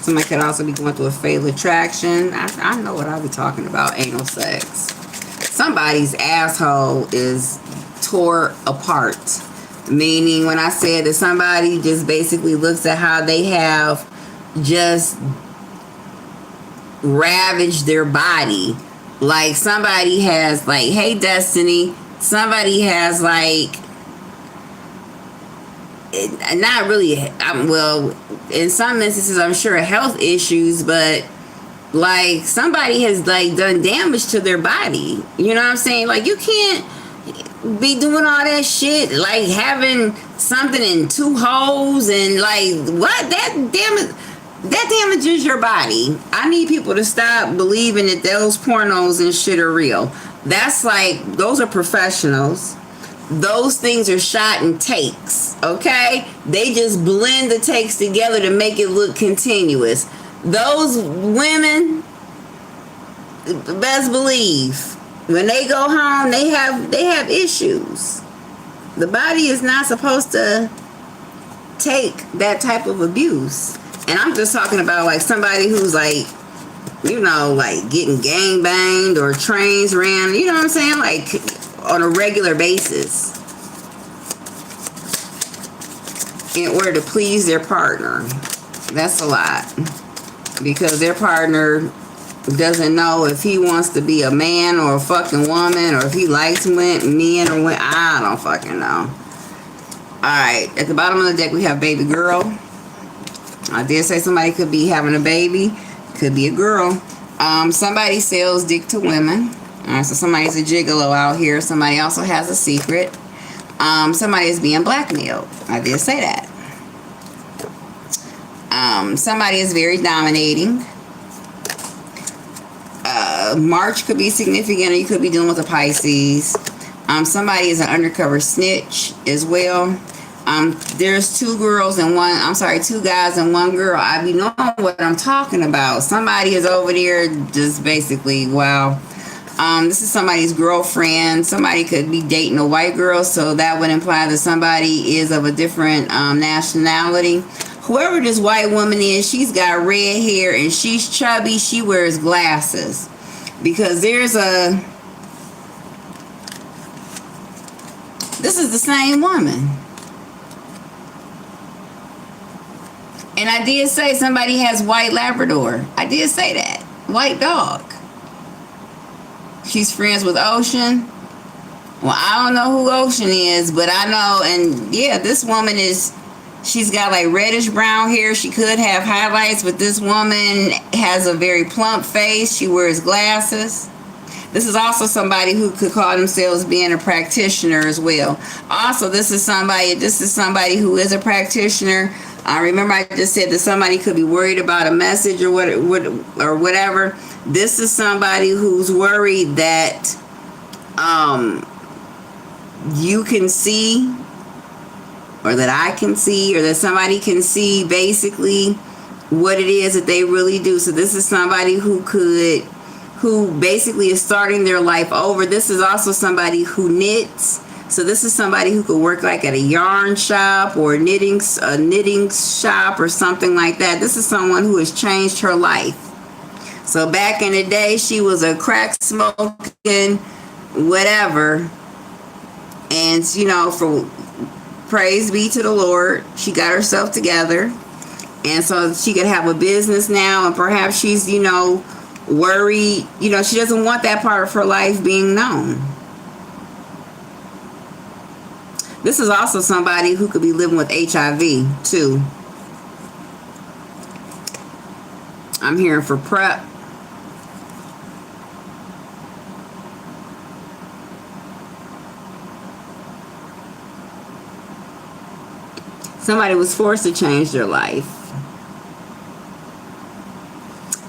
Somebody could also be going through a fatal attraction. I know what I'll be talking about. Anal sex. Somebody's asshole is tore apart. Meaning, when I said that somebody just basically looks at how they have just ravaged their body. Like, somebody has, like, hey, Destiny, somebody has, like, not really, well, in some instances, I'm sure health issues, but, like, somebody has, like, done damage to their body. You know what I'm saying? Like, you can't be doing all that shit, like having something in 2 holes and, like, what? That damages your body. I need people to stop believing that those pornos and shit are real. That's like, those are professionals. Those things are shot in takes, okay? They just blend the takes together to make it look continuous. Those women, best believe, when they go home, they have issues. The body is not supposed to take that type of abuse. And I'm just talking about, like, somebody who's, like, you know, like, getting gang banged or trains ran, you know what I'm saying? Like, on a regular basis, in order to please their partner. That's a lot. Because their partner doesn't know if he wants to be a man or a fucking woman, or if he likes men or women. I don't fucking know. Alright, at the bottom of the deck we have baby girl. I did say somebody could be having a baby. Could be a girl. Somebody sells dick to women. So somebody's a gigolo out here. Somebody also has a secret. Somebody is being blackmailed. I did say that. Somebody is very dominating. March could be significant, or you could be dealing with a Pisces. Somebody is an undercover snitch as well. There's 2 guys and 1 girl. I be knowing what I'm talking about. Somebody is over there just basically, wow. This is somebody's girlfriend. Somebody could be dating a white girl, so that would imply that somebody is of a different nationality. Whoever this white woman is, she's got red hair and she's chubby. She wears glasses. Because this is the same woman. And I did say somebody has white Labrador. I did say that. White dog. She's friends with Ocean. Well, I don't know who Ocean is, but I know, and yeah, this woman she's got like reddish brown hair. She could have highlights, but this woman has a very plump face. She wears glasses. This is also somebody who could call themselves being a practitioner as well. Also, this is somebody who is a practitioner. Remember, I just said that somebody could be worried about a message or whatever. This is somebody who's worried that you can see, or that I can see, or that somebody can see basically what it is that they really do. So this is somebody who basically is starting their life over. This is also somebody who knits. So this is somebody who could work like at a yarn shop or a knitting shop or something like that. This is someone who has changed her life. So back in the day, she was a crack smoking whatever. And, you know, praise be to the Lord, she got herself together. And so she could have a business now, and perhaps she's, you know, worried. You know, she doesn't want that part of her life being known. This is also somebody who could be living with HIV too. I'm hearing for prep. Somebody was forced to change their life.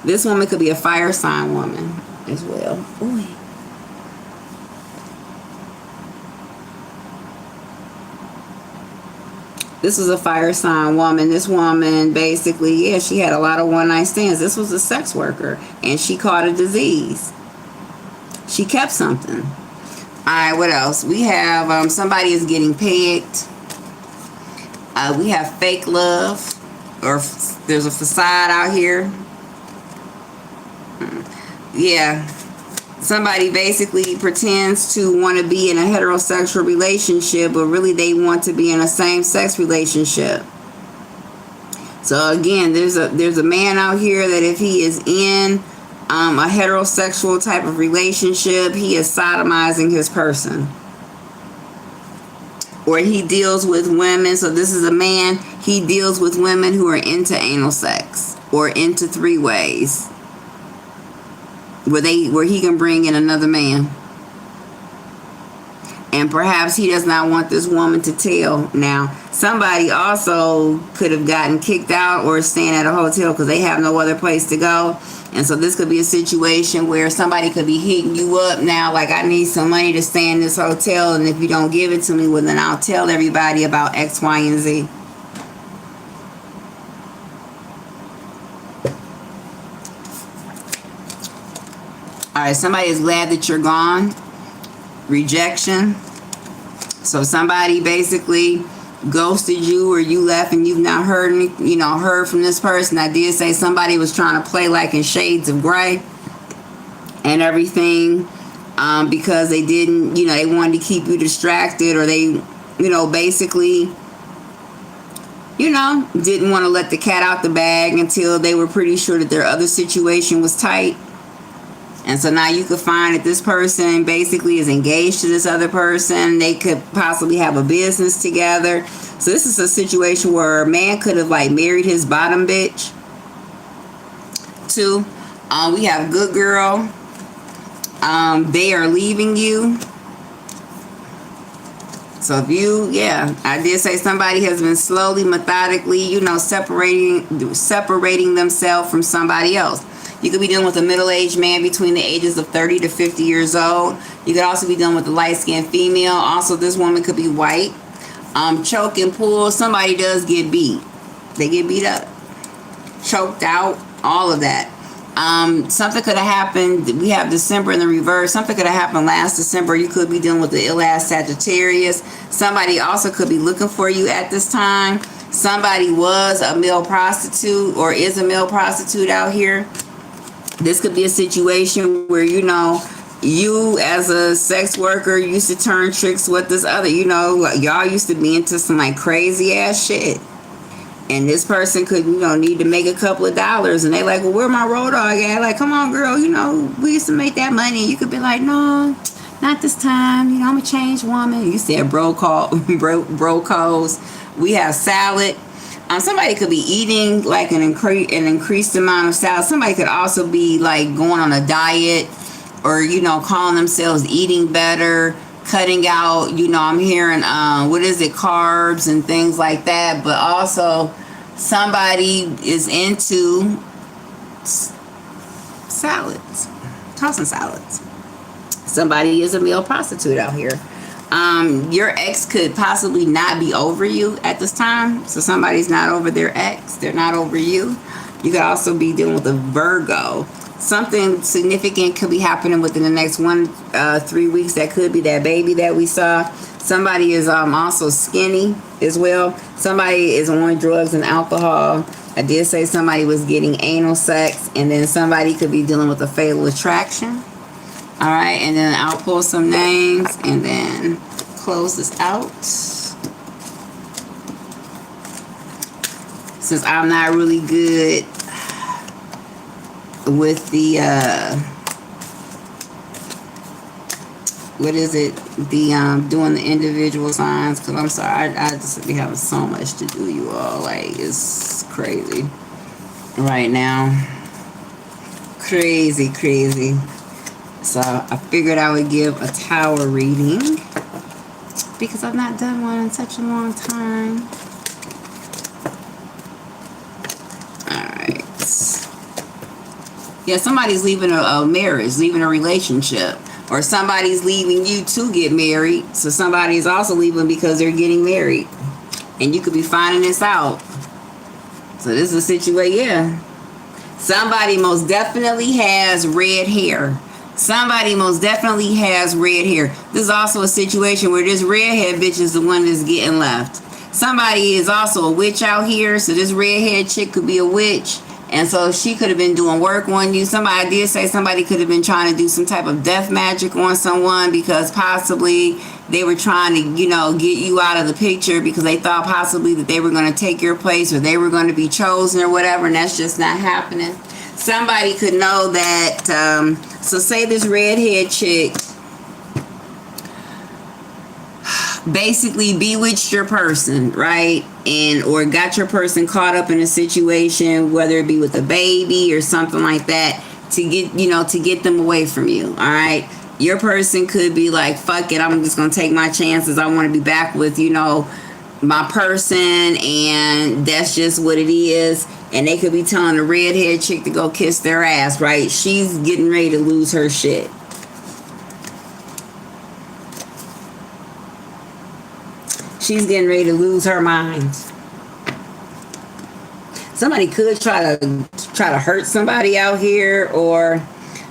This woman could be a fire sign woman as well. Ooh. This was a fire sign woman. This woman basically, yeah, she had a lot of one-night stands. This was a sex worker, and she caught a disease. She kept something. All right, what else? We have somebody is getting pegged. We have fake love, or there's a facade out here. Yeah. Somebody basically pretends to want to be in a heterosexual relationship, but really they want to be in a same-sex relationship. So again, there's a man out here that if he is in a heterosexual type of relationship, he is sodomizing his person. Or he deals with women. So this is a man, he deals with women who are into anal sex or into three-ways. Where he can bring in another man. And perhaps he does not want this woman to tell. Now, somebody also could have gotten kicked out or staying at a hotel because they have no other place to go. And so this could be a situation where somebody could be hitting you up now, like, I need some money to stay in this hotel, and if you don't give it to me, well, then I'll tell everybody about X, Y, and Z. Alright, somebody is glad that you're gone. Rejection. So somebody basically ghosted you, or you left and you've not heard from this person. I did say somebody was trying to play like in Shades of Grey and everything, because they didn't, they wanted to keep you distracted, or they, basically, didn't want to let the cat out the bag until they were pretty sure that their other situation was tight. And so now you could find that this person basically is engaged to this other person. They could possibly have a business together. So this is a situation where a man could have married his bottom bitch. 2, we have good girl. They are leaving you. So if I did say somebody has been slowly, methodically, separating themselves from somebody else. You could be dealing with a middle-aged man between the ages of 30 to 50 years old. You could also be dealing with a light-skinned female. Also, this woman could be white. Choke and pull. Somebody does get beat. They get beat up. Choked out. All of that. Something could have happened. We have December in the reverse. Something could have happened last December. You could be dealing with the ill-ass Sagittarius. Somebody also could be looking for you at this time. Somebody was a male prostitute or is a male prostitute out here. This could be a situation where, you as a sex worker used to turn tricks with this other, y'all used to be into some crazy ass shit. And this person could, need to make a couple of dollars. And they like, well, where my road dog at? Like, come on, girl, we used to make that money. You could be like, no, not this time. I'm a changed woman. You said bro codes. We have salad. Somebody could be eating an increased amount of salad. Somebody could also be going on a diet, or calling themselves eating better, cutting out. I'm hearing carbs and things like that. But also, somebody is into salads, tossing salads. Somebody is a male prostitute out here. Your ex could possibly not be over you at this time. So somebody's not over their ex. They're not over you. You could also be dealing with a Virgo. Something significant could be happening within the next 3 weeks. That could be that baby that we saw. Somebody is also skinny as well. Somebody is on drugs and alcohol. I did say somebody was getting anal sex. And then somebody could be dealing with a fatal attraction. All right, and then I'll pull some names and then close this out. Since I'm not really good with the, doing the individual signs, because I'm sorry, I just be having so much to do, you all. It's crazy right now. Crazy, crazy. So I figured I would give a tower reading because I've not done one in such a long time. Alright. Yeah, somebody's leaving a marriage, leaving a relationship. Or somebody's leaving you to get married. So somebody is also leaving because they're getting married. And you could be finding this out. So this is a situation, yeah. Somebody most definitely has red hair. Somebody most definitely has red hair. This is also a situation where this redhead bitch is the one that's getting left. Somebody is also a witch out here. So this redhead chick could be a witch. And so she could have been doing work on you. Somebody did say somebody could have been trying to do some type of death magic on someone because possibly they were trying to, you know, get you out of the picture because they thought possibly that they were going to take your place or they were going to be chosen or whatever. And that's just not happening. Somebody could know that. So say this redhead chick basically bewitched your person, right? And or got your person caught up in a situation, whether it be with a baby or something like that, to get, you know, to get them away from you. All right. Your person could be like, fuck it, I'm just gonna take my chances. I want to be back with, you know, my person, and that's just what it is. And they could be telling the redhead chick to go kiss their ass, right? She's getting ready to lose her shit. She's getting ready to lose her mind. Somebody could try to hurt somebody out here, or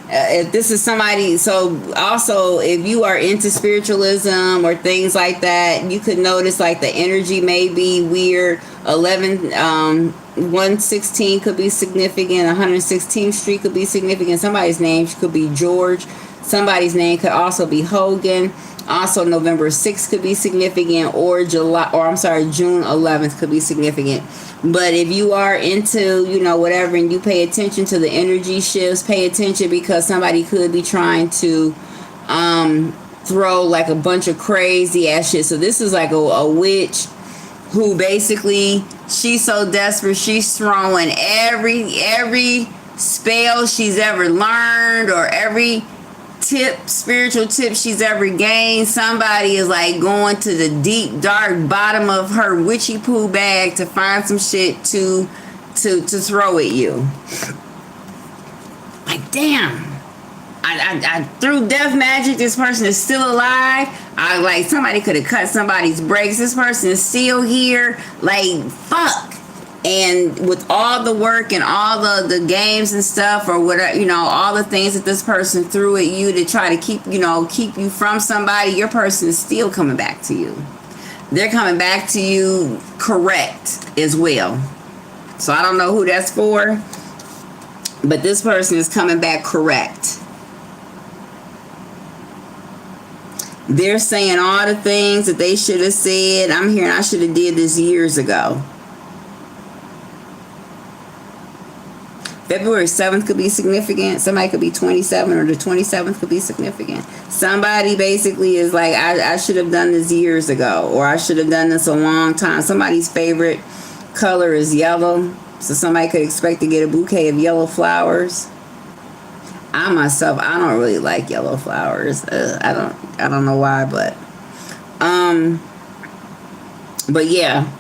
if this is somebody. So also, if you are into spiritualism or things like that, you could notice like the energy may be weird. 116 could be significant. 116th Street could be significant. Somebody's name could be George. Somebody's name could also be Hogan. Also, November 6th could be significant, or June 11th could be significant. But if you are into, you know, whatever, and you pay attention to the energy shifts, pay attention because somebody could be trying to throw like a bunch of crazy ass shit. So this is like a witch who basically, she's so desperate, she's throwing every spell she's ever learned or every spiritual tip she's ever gained. Somebody is like going to the deep dark bottom of her witchy poo bag to find some shit to throw at you. Like, damn, I threw death magic, this person is still alive. Like, somebody could have cut somebody's brakes, this person is still here. Like, fuck. And with all the work and all the games and stuff, or whatever, you know, all the things that this person threw at you to try to keep you from somebody, your person is still coming back to you. They're coming back to you correct as well. So I don't know who that's for, but this person is coming back correct. They're saying all the things that they should have said. I'm hearing I should have did this years ago. February 7th could be significant. Somebody could be 27, or the 27th could be significant. Somebody basically is like, I should have done this years ago, or I should have done this a long time. Somebody's favorite color is yellow. So somebody could expect to get a bouquet of yellow flowers. I myself, I don't really like yellow flowers. I don't know why, but yeah.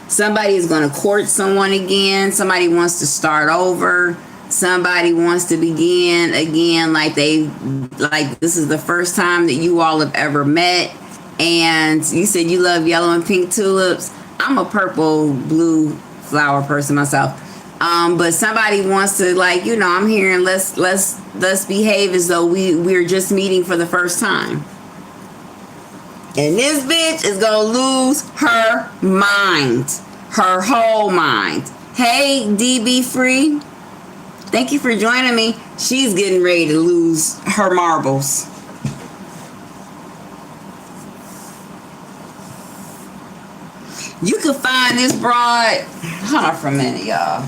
Somebody is going to court someone again. Somebody wants to start over. Somebody wants to begin again, like this is the first time that you all have ever met. And you said you love yellow and pink tulips. I'm a purple, blue flower person myself. But somebody wants to, like, you know, I'm hearing let's behave as though we're just meeting for the first time. And this bitch is gonna lose her mind. Her whole mind. Hey, DB Free. Thank you for joining me. She's getting ready to lose her marbles. You can find this broad. Hold on for a minute, y'all.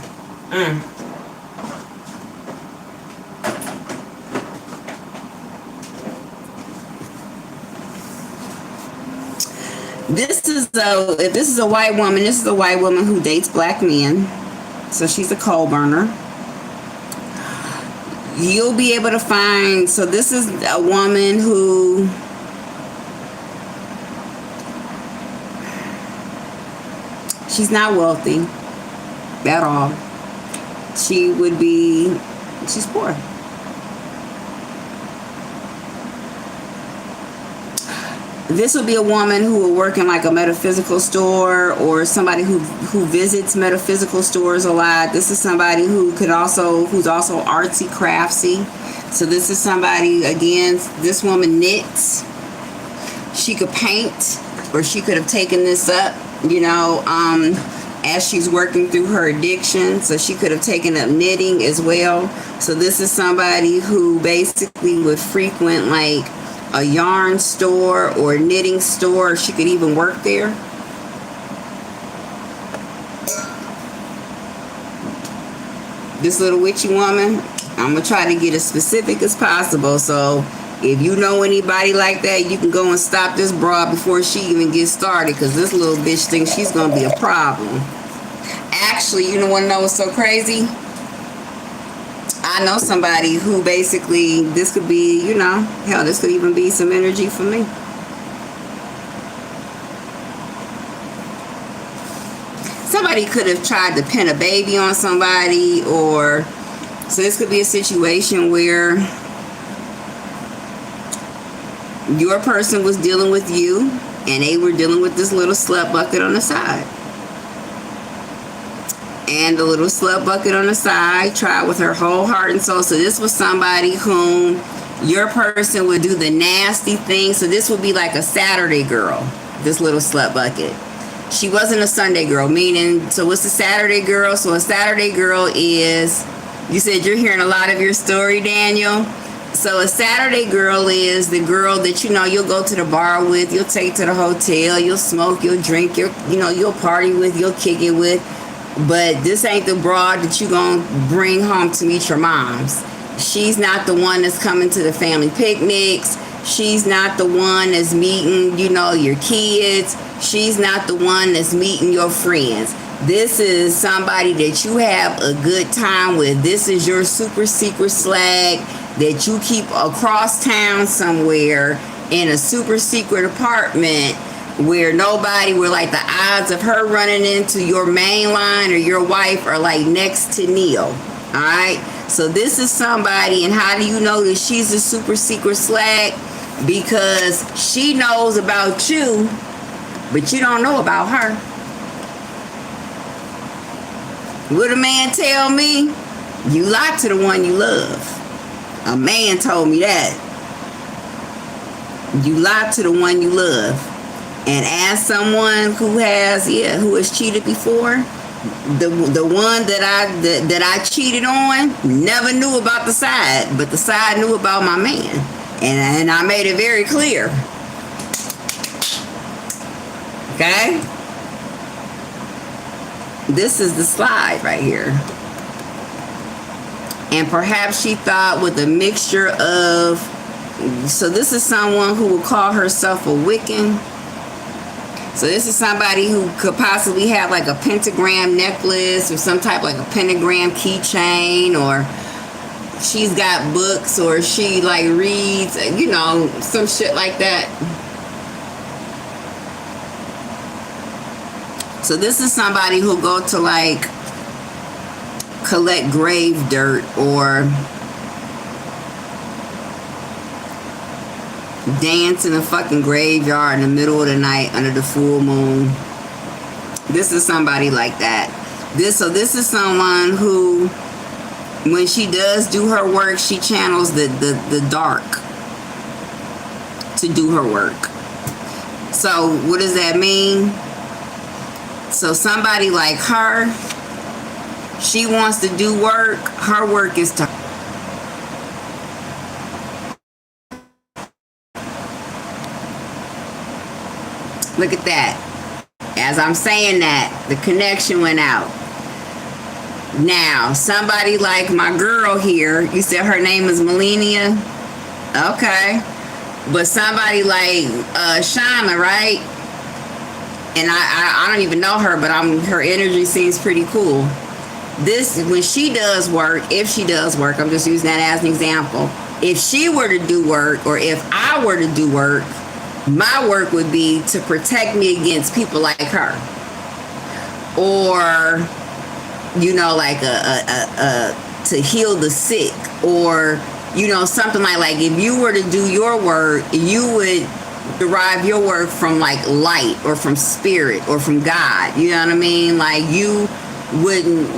If this is a white woman, this is a white woman who dates black men. So she's a coal burner. You'll be able to find, so this is a woman who she's not wealthy at all. She's poor. This would be a woman who will work in like a metaphysical store, or somebody who visits metaphysical stores a lot. This is somebody who's also artsy craftsy. So this is somebody, again, this woman knits. She could paint, or she could have taken this up, as she's working through her addiction. So she could have taken up knitting as well. So this is somebody who basically would frequent like a yarn store or a knitting store. She could even work there. This little witchy woman, I'm gonna try to get as specific as possible. So if you know anybody like that, you can go and stop this broad before she even gets started, because this little bitch thinks she's gonna be a problem. Actually, you don't want to know what's so crazy? I know somebody who basically, this could be, hell, this could even be some energy for me. Somebody could have tried to pin a baby on somebody, or, so this could be a situation where your person was dealing with you, and they were dealing with this little slut bucket on the side. And the little slut bucket on the side tried with her whole heart and soul. So this was somebody whom your person would do the nasty thing. So this would be like a Saturday girl, this little slut bucket. She wasn't a Sunday girl, meaning, so what's a Saturday girl? So a Saturday girl is, you said you're hearing a lot of your story, Daniel. So a Saturday girl is the girl that, you'll go to the bar with, you'll take to the hotel, you'll smoke, you'll drink, you'll party with, you'll kick it with. But this ain't the broad that you gonna bring home to meet your moms. She's not the one that's coming to the family picnics. She's not the one that's meeting, your kids. She's not the one that's meeting your friends. This is somebody that you have a good time with. This is your super secret slag that you keep across town somewhere in a super secret apartment, where like the odds of her running into your main line or your wife are like next to nil. All right. So this is somebody, and how do you know that she's a super secret slag? Because she knows about you, but you don't know about her. What a man tell me? You lie to the one you love. A man told me that. You lie to the one you love. And as someone who has cheated before, the one that I cheated on never knew about the side, but the side knew about my man, and I made it very clear. Okay, this is the slide right here, and perhaps she thought with a mixture of. So this is someone who will call herself a Wiccan. So this is somebody who could possibly have like a pentagram necklace, or some type like a pentagram keychain, or she's got books, or she like reads, some shit like that. So this is somebody who'll go to like collect grave dirt, or dance in a fucking graveyard in the middle of the night under the full moon. This is somebody like that. This is someone who, when she does do her work, she channels the dark to do her work. So what does that mean? So somebody like her, she wants to do work. Her work is to look at that. As I'm saying that, the connection went out. Now, somebody like my girl here, you said her name is Melania? Okay. But somebody like Shauna, right? and I don't even know her, but her energy seems pretty cool. This, when she does work, if she does work, I'm just using that as an example. If she were to do work, or if I were to do work, my work would be to protect me against people like her, or like a to heal the sick, or something like if you were to do your work, you would derive your work from like light, or from spirit, or from God. You know what I mean? Like, you wouldn't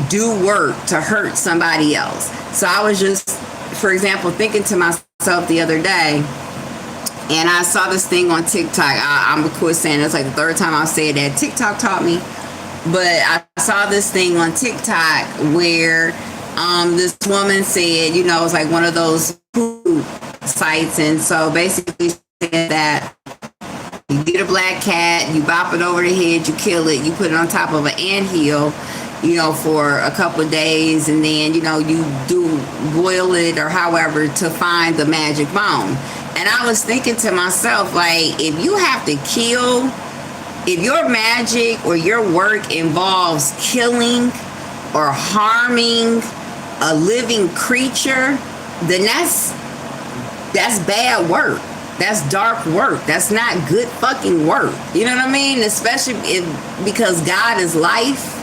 do work to hurt somebody else. So I was just, for example, thinking to myself the other day, and I saw this thing on TikTok. I'm of course saying it's like the third time I've said that TikTok taught me, but I saw this thing on TikTok where this woman said, it was like one of those food sites, and so basically said that you get a black cat, you bop it over the head, you kill it, you put it on top of an anthill, for a couple of days, and then, you do boil it or however to find the magic bone. And I was thinking to myself, like, if you have to kill, if your magic or your work involves killing or harming a living creature, then that's bad work. That's dark work. That's not good fucking work. You know what I mean? Especially because God is life,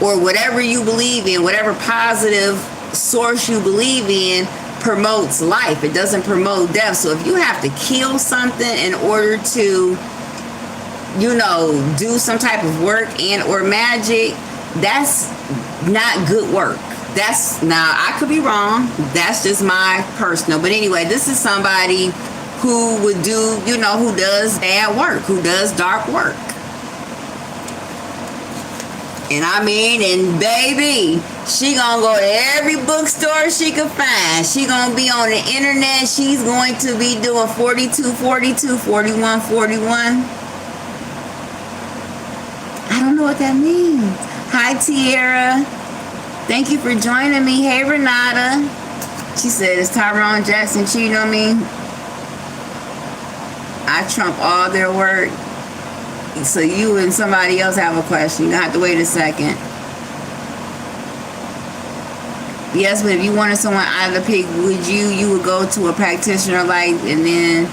or whatever you believe in, whatever positive source you believe in promotes life. It doesn't promote death. So if you have to kill something in order to, do some type of work and or magic, that's not good work. Now, I could be wrong. That's just my personal. But anyway, this is somebody who would do, who does bad work, who does dark work. And baby, she gonna go to every bookstore she could find. She gonna be on the internet. She's going to be doing 4242, 4141. I don't know what that means. Hi, Tierra. Thank you for joining me. Hey, Renata. She said, is Tyrone Jackson cheating on me? I trump all their work. So you and somebody else have a question. You're going to have to wait a second. Yes, but if you wanted someone out of the pig, you would go to a practitioner and then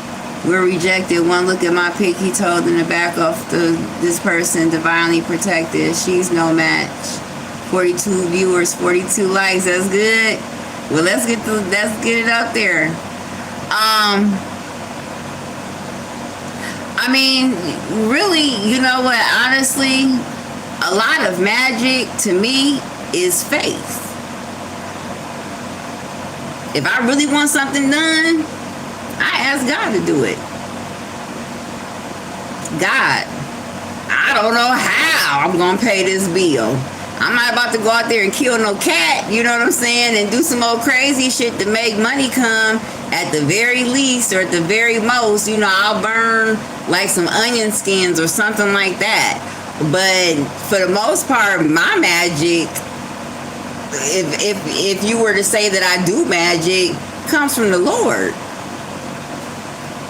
we're rejected. One look at my pic, he told in the back of this person, divinely protected. She's no match. 42 viewers, 42 likes. That's good. Well, let's get it up there. Really, you know what? Honestly, a lot of magic to me is faith. If I really want something done, I ask God to do it. God, I don't know how I'm going to pay this bill. I'm not about to go out there and kill no cat, you know what I'm saying, and do some old crazy shit to make money come. At the very least, or at the very most, I'll burn like some onion skins or something like that. But for the most part, my magic, if you were to say that I do magic, comes from the Lord.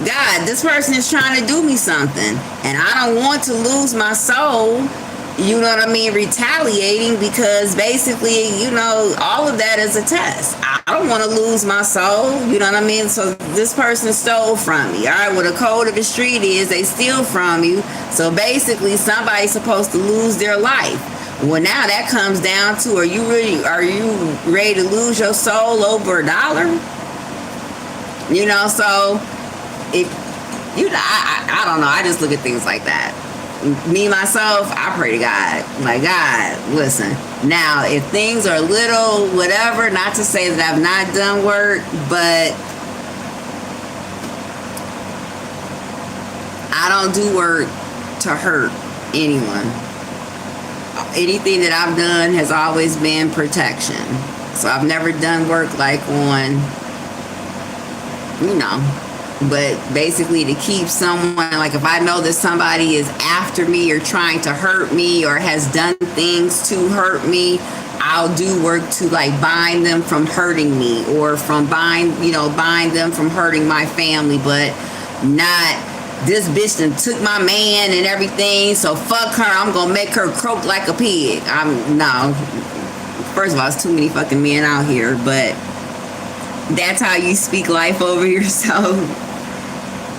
God, this person is trying to do me something, and I don't want to lose my soul. You know what I mean? Retaliating, because basically, all of that is a test. I don't want to lose my soul. You know what I mean? So this person stole from me. All right, well, the code of the street is they steal from you. So basically, somebody's supposed to lose their life. Well, now that comes down to, are you ready to lose your soul over $1? So if I don't know. I just look at things like that. Me, myself, I pray to God. Like, God, listen. Now, if things are little, whatever, not to say that I've not done work, but I don't do work to hurt anyone. Anything that I've done has always been protection. So I've never done work like on, but basically to keep someone, like if I know that somebody is after me or trying to hurt me or has done things to hurt me, I'll do work to bind them from hurting me, or from bind them from hurting my family, but not this bitch done took my man and everything, so fuck her. I'm gonna make her croak like a pig. I'm no. First of all, it's too many fucking men out here, but that's how you speak life over yourself.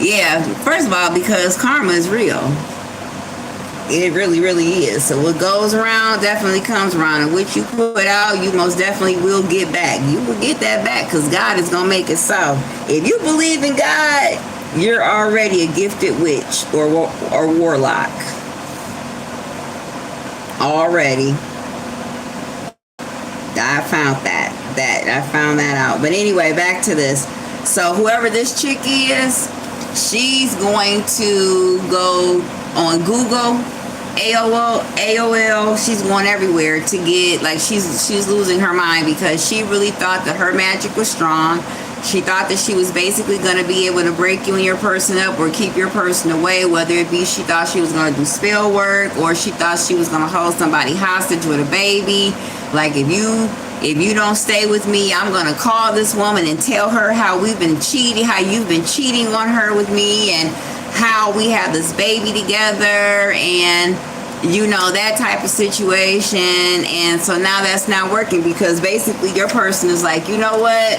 Yeah, first of all, because karma is real. It really, really is. So what goes around definitely comes around, and what you put out, you most definitely will get back. You will get that back because God is gonna make it so. If you believe in God, you're already a gifted witch or warlock. Already. I found I found that out. But anyway, back to this. So whoever this chick is, she's going to go on Google, AOL. She's going everywhere to get, like, she's losing her mind because she really thought that her magic was strong. She thought that she was basically going to be able to break you and your person up or keep your person away, whether it be she thought she was going to do spell work or she thought she was going to hold somebody hostage with a baby. Like, if you don't stay with me, I'm going to call this woman and tell her how we've been cheating, how you've been cheating on her with me, and how we have this baby together, and you know, that type of situation. And so now that's not working because basically your person is like, you know what?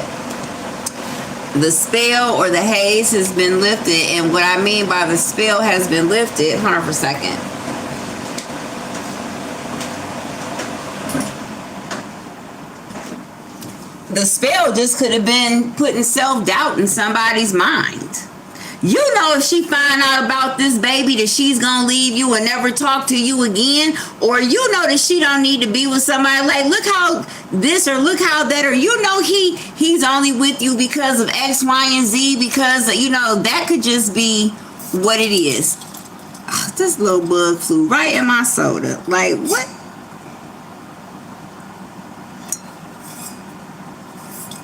The spell or the haze has been lifted. And what I mean by the spell has been lifted, hold on for a second. The spell just could have been putting self-doubt in somebody's mind. You know, if she find out about this baby that she's gonna leave you and never talk to you again, or you know that she don't need to be with somebody, like, look how this or look how that, or you know he's only with you because of X, Y, and Z, because, you know, that could just be what it is. Oh, this little bug flew right in my soda. Like, what?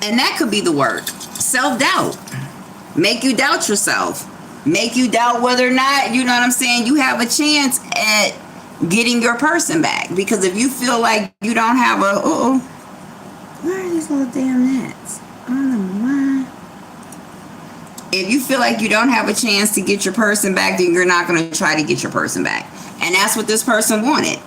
And that could be the word. Self-doubt. Make you doubt yourself. Make you doubt whether or not, you know what I'm saying, you have a chance at getting your person back. Because if you feel like you don't have a, where are these little damn gnats? I don't know why. If you feel like you don't have a chance to get your person back, then you're not going to try to get your person back. And that's what this person wanted.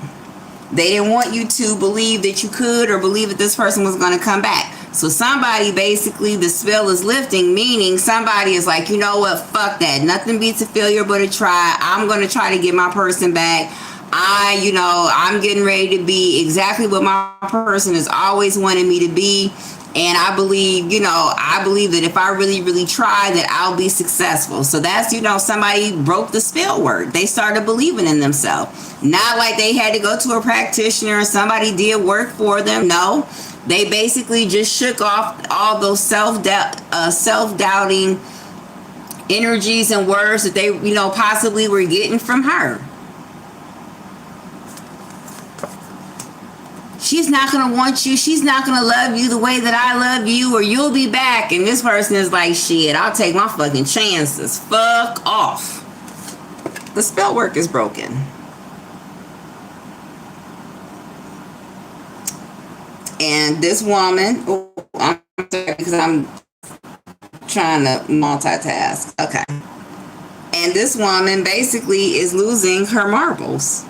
They didn't want you to believe that you could or believe that this person was going to come back. So somebody, basically, the spell is lifting, meaning somebody is like, you know what, fuck that. Nothing beats a failure but a try. I'm going to try to get my person back. I'm getting ready to be exactly what my person has always wanted me to be. And I believe that if I really, really try, that I'll be successful. So that's, somebody broke the spell word. They started believing in themselves. Not like they had to go to a practitioner or somebody did work for them. No, they basically just shook off all those self-doubting energies and words that they, possibly were getting from her. She's not going to want you. She's not going to love you the way that I love you, or you'll be back. And this person is like, shit, I'll take my fucking chances. Fuck off. The spell work is broken. And this woman, I'm sorry because I'm trying to multitask. Okay. And this woman basically is losing her marbles.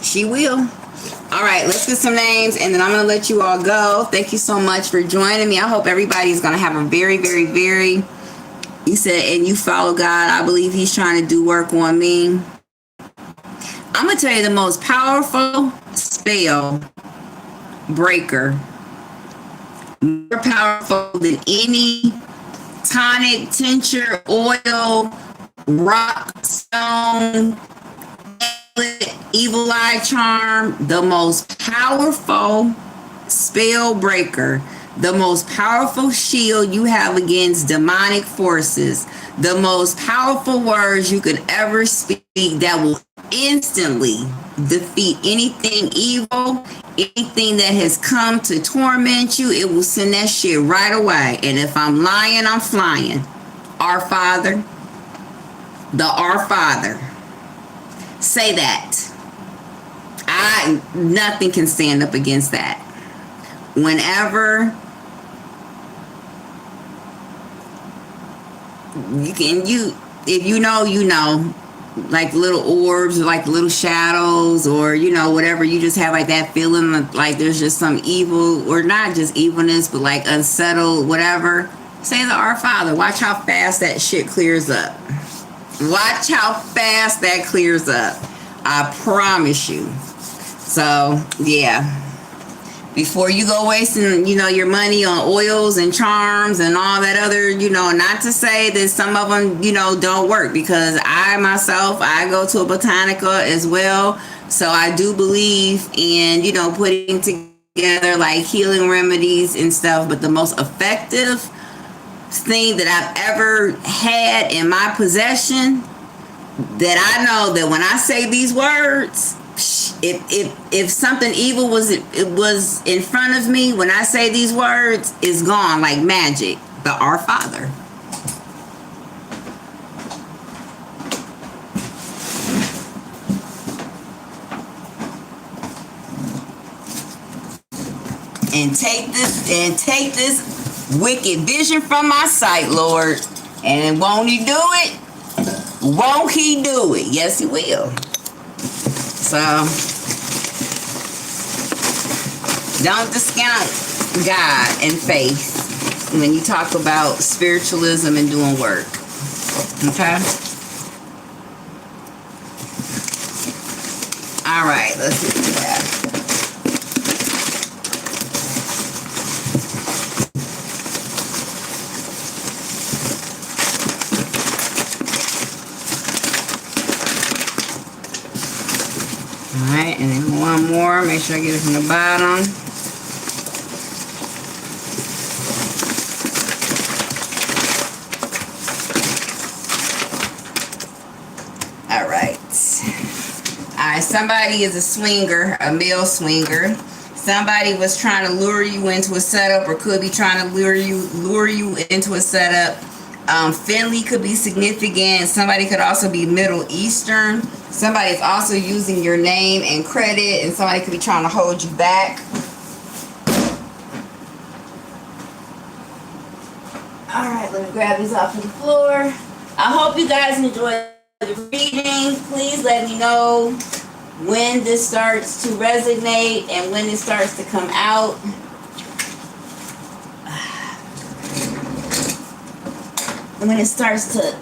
She will. All right, let's get some names, and then I'm going to let you all go. Thank you so much for joining me. I hope everybody's going to have a very, very, very, you said, and you follow God. I believe he's trying to do work on me. I'm going to tell you the most powerful spell breaker, more powerful than any tonic, tincture, oil, rock, stone, evil eye charm, the most powerful spell breaker, the most powerful shield you have against demonic forces, the most powerful words you could ever speak that will instantly defeat anything evil, anything that has come to torment you. It will send that shit right away. And if I'm lying, I'm flying. Our Father, the Our Father. Say that. Nothing can stand up against that. Whenever if you know, you know, like little orbs or like little shadows or whatever, you just have like that feeling of, like there's just some evil, or not just evilness, but like unsettled whatever. Say the Our Father. Watch how fast that shit clears up. Watch how fast that clears up. I promise you. So yeah, before you go wasting, your money on oils and charms and all that other, not to say that some of them, don't work, because I myself, I go to a botanica as well. So I do believe in, putting together like healing remedies and stuff. But the most effective thing that I've ever had in my possession, that I know that when I say these words, if something evil was in front of me, when I say these words, it's gone like magic. The Our Father. And take this wicked vision from my sight, Lord. And won't he do it? Won't he do it? Yes, he will. So, don't discount God and faith when you talk about spiritualism and doing work. Okay? All right, let's see that. Alright, and then one more. Make sure I get it from the bottom. Alright. Alright, somebody is a swinger, a male swinger. Somebody was trying to lure you into a setup, or could be trying to lure you into a setup. Finley could be significant. Somebody could also be Middle Eastern. Somebody is also using your name and credit, and somebody could be trying to hold you back. Alright, let me grab these off of the floor. I hope you guys enjoyed the reading. Please let me know when this starts to resonate and when it starts to come out. When it starts to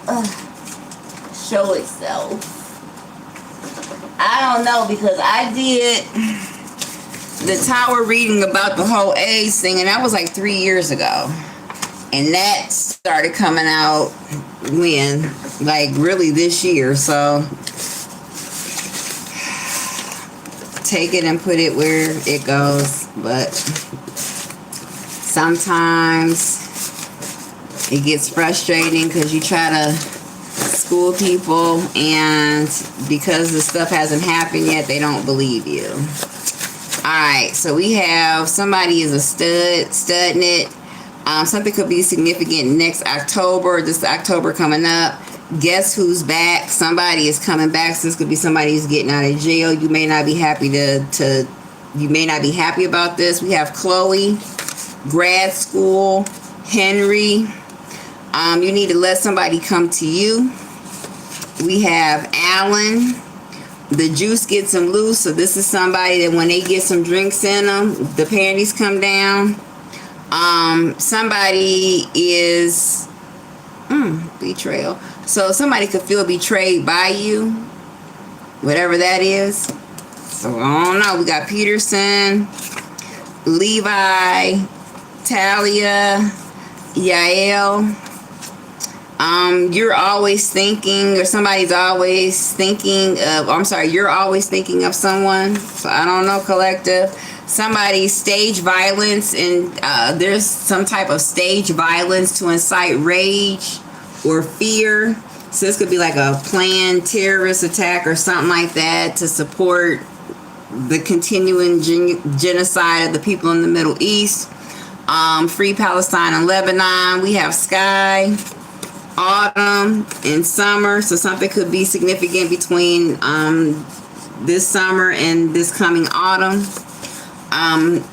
show itself. I don't know, because I did the tower reading about the whole AIDS thing, and that was like 3 years ago. And that started coming out when? Like really this year. So take it and put it where it goes. But sometimes it gets frustrating because you try to school people, and because the stuff hasn't happened yet, they don't believe you. Alright, so we have somebody is a studding it. Something could be significant next October, this October coming up. Guess who's back? Somebody is coming back. So this could be somebody who's getting out of jail. You may not be happy you may not be happy about this. We have Chloe, grad school, Henry. You need to let somebody come to you. We have Alan. The juice gets them loose. So this is somebody that when they get some drinks in them, the panties come down. Somebody is betrayal. So somebody could feel betrayed by you, whatever that is. So I don't know. We got Peterson, Levi, Talia, Yael. You're always thinking, or somebody's always thinking of, you're always thinking of someone. So I don't know, collective. Somebody's stage violence, and there's some type of stage violence to incite rage or fear. So this could be like a planned terrorist attack or something like that to support the continuing genocide of the people in the Middle East. Free Palestine and Lebanon. We have Sky, autumn, and summer. So something could be significant between this summer and this coming autumn.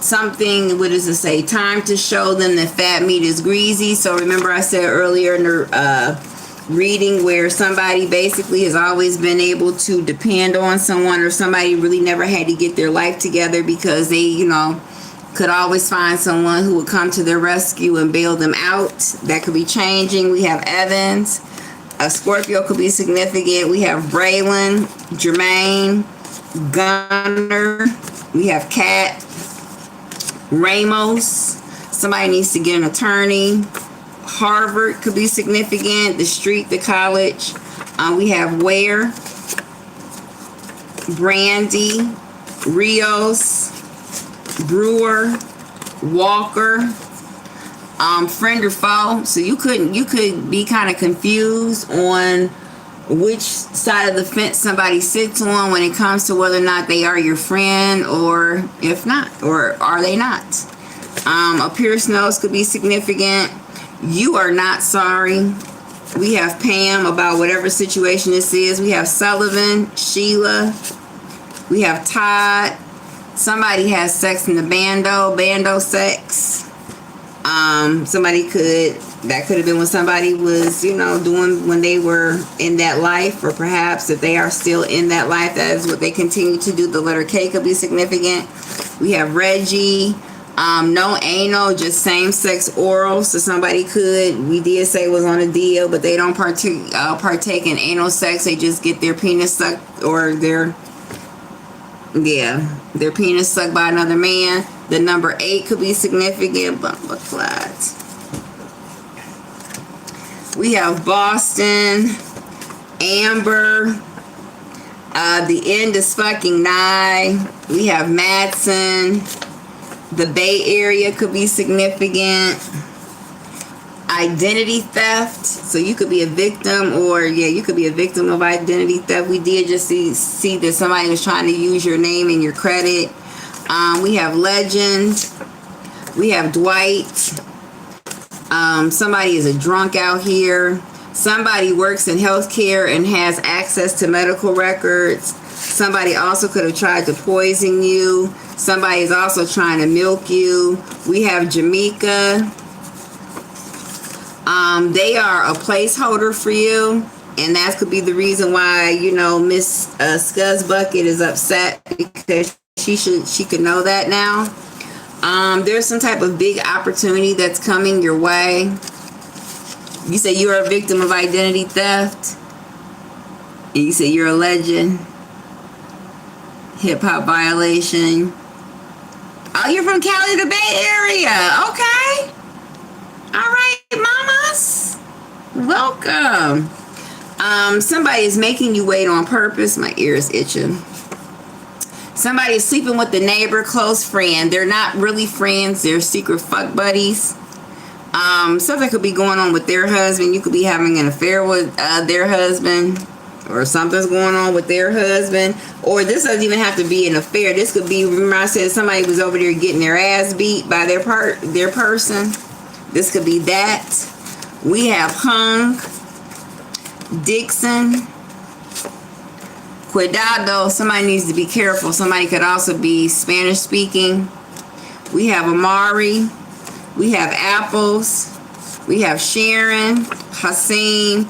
Something, what does it say? Time to show them that fat meat is greasy. So remember I said earlier, reading where somebody basically has always been able to depend on someone, or somebody really never had to get their life together because they, could always find someone who would come to their rescue and bail them out. That could be changing. We have Evans. A Scorpio could be significant. We have Braylon, Jermaine, Gunner. We have Kat, Ramos. Somebody needs to get an attorney. Harvard could be significant. The street, the college. We have Ware, Brandy, Rios, Brewer, Walker, friend or foe. So you could be kind of confused on which side of the fence somebody sits on when it comes to whether or not they are your friend, or if not, or are they not. A pierced nose could be significant. You are not sorry. We have Pam about whatever situation this is. We have Sullivan, Sheila. We have Todd. Somebody has sex in the bando sex. That could have been when somebody was, doing when they were in that life, or perhaps if they are still in that life, that is what they continue to do. The letter K could be significant. We have Reggie. No anal, just same-sex oral. So somebody we did say was on a deal, but they don't partake in anal sex. They just get their penis sucked, or their penis sucked by another man. The number 8 could be significant. Bumper flat. We have Boston, Amber. The end is fucking nigh. We have Madsen. The Bay Area could be significant. Identity theft. So you could be a victim, or you could be a victim of identity theft. We did just see that somebody was trying to use your name and your credit. We have Legend. We have Dwight. Somebody is a drunk out here. Somebody works in healthcare and has access to medical records. Somebody also could have tried to poison you. Somebody is also trying to milk you. We have Jamaica. They are a placeholder for you, and that could be the reason why Miss Scuzz Bucket is upset, because she could know that now. There's some type of big opportunity that's coming your way. You say you're a victim of identity theft. And you say you're a legend. Hip hop violation. Oh, you're from Cali, the Bay Area. Okay. All right, mamas. Welcome. Somebody is making you wait on purpose. My ear is itching. Somebody is sleeping with the neighbor, close friend. They're not really friends. They're secret fuck buddies. Something could be going on with their husband. You could be having an affair with their husband, or something's going on with their husband. Or this doesn't even have to be an affair. This could be, remember I said somebody was over there getting their ass beat by their person. This could be that. We have Hung, Dixon, Cuidado. Somebody needs to be careful. Somebody could also be Spanish speaking. We have Amari. We have Apples. We have Sharon, Haseen.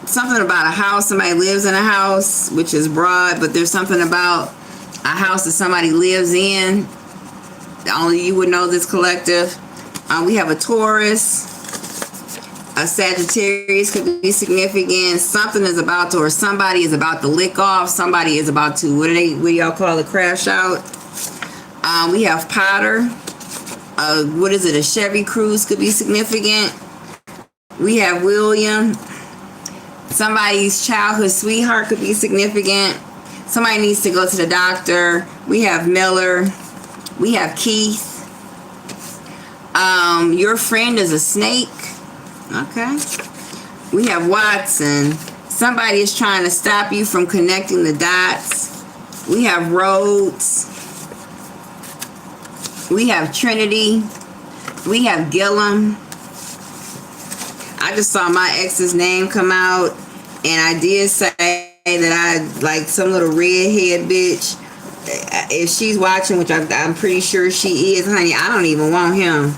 Something about a house. Somebody lives in a house, which is broad, but there's something about a house that somebody lives in. Only you would know this collective. We have a Taurus. A Sagittarius could be significant. Something is about to, or somebody is about to lick off. Somebody is about to, what do y'all call it, crash out. We have Potter. What is it? A Chevy Cruze could be significant. We have William. Somebody's childhood sweetheart could be significant. Somebody needs to go to the doctor. We have Miller. We have Keith. Your friend is a snake. Okay. We have Watson. Somebody is trying to stop you from connecting the dots. We have Rhodes. We have Trinity. We have Gillum. I just saw my ex's name come out, and I did say that I like some little redhead bitch. If she's watching, which I'm pretty sure she is, honey, I don't even want him.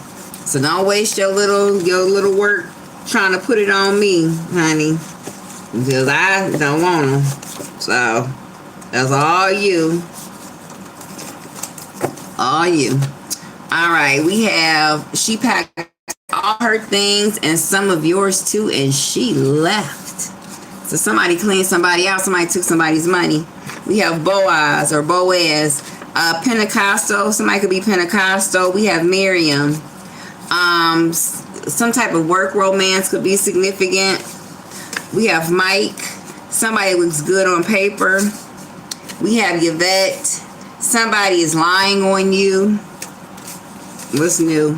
So don't waste your little work trying to put it on me, honey, because I don't want them. So that's all you. All you. All right, we have, she packed all her things and some of yours too, and she left. So somebody cleaned somebody out. Somebody took somebody's money. We have Boaz or Boaz. Pentecostal. Somebody could be Pentecostal. We have Miriam. Some type of work romance could be significant. We have Mike. Somebody looks good on paper. We have Yvette. Somebody is lying on you. What's new?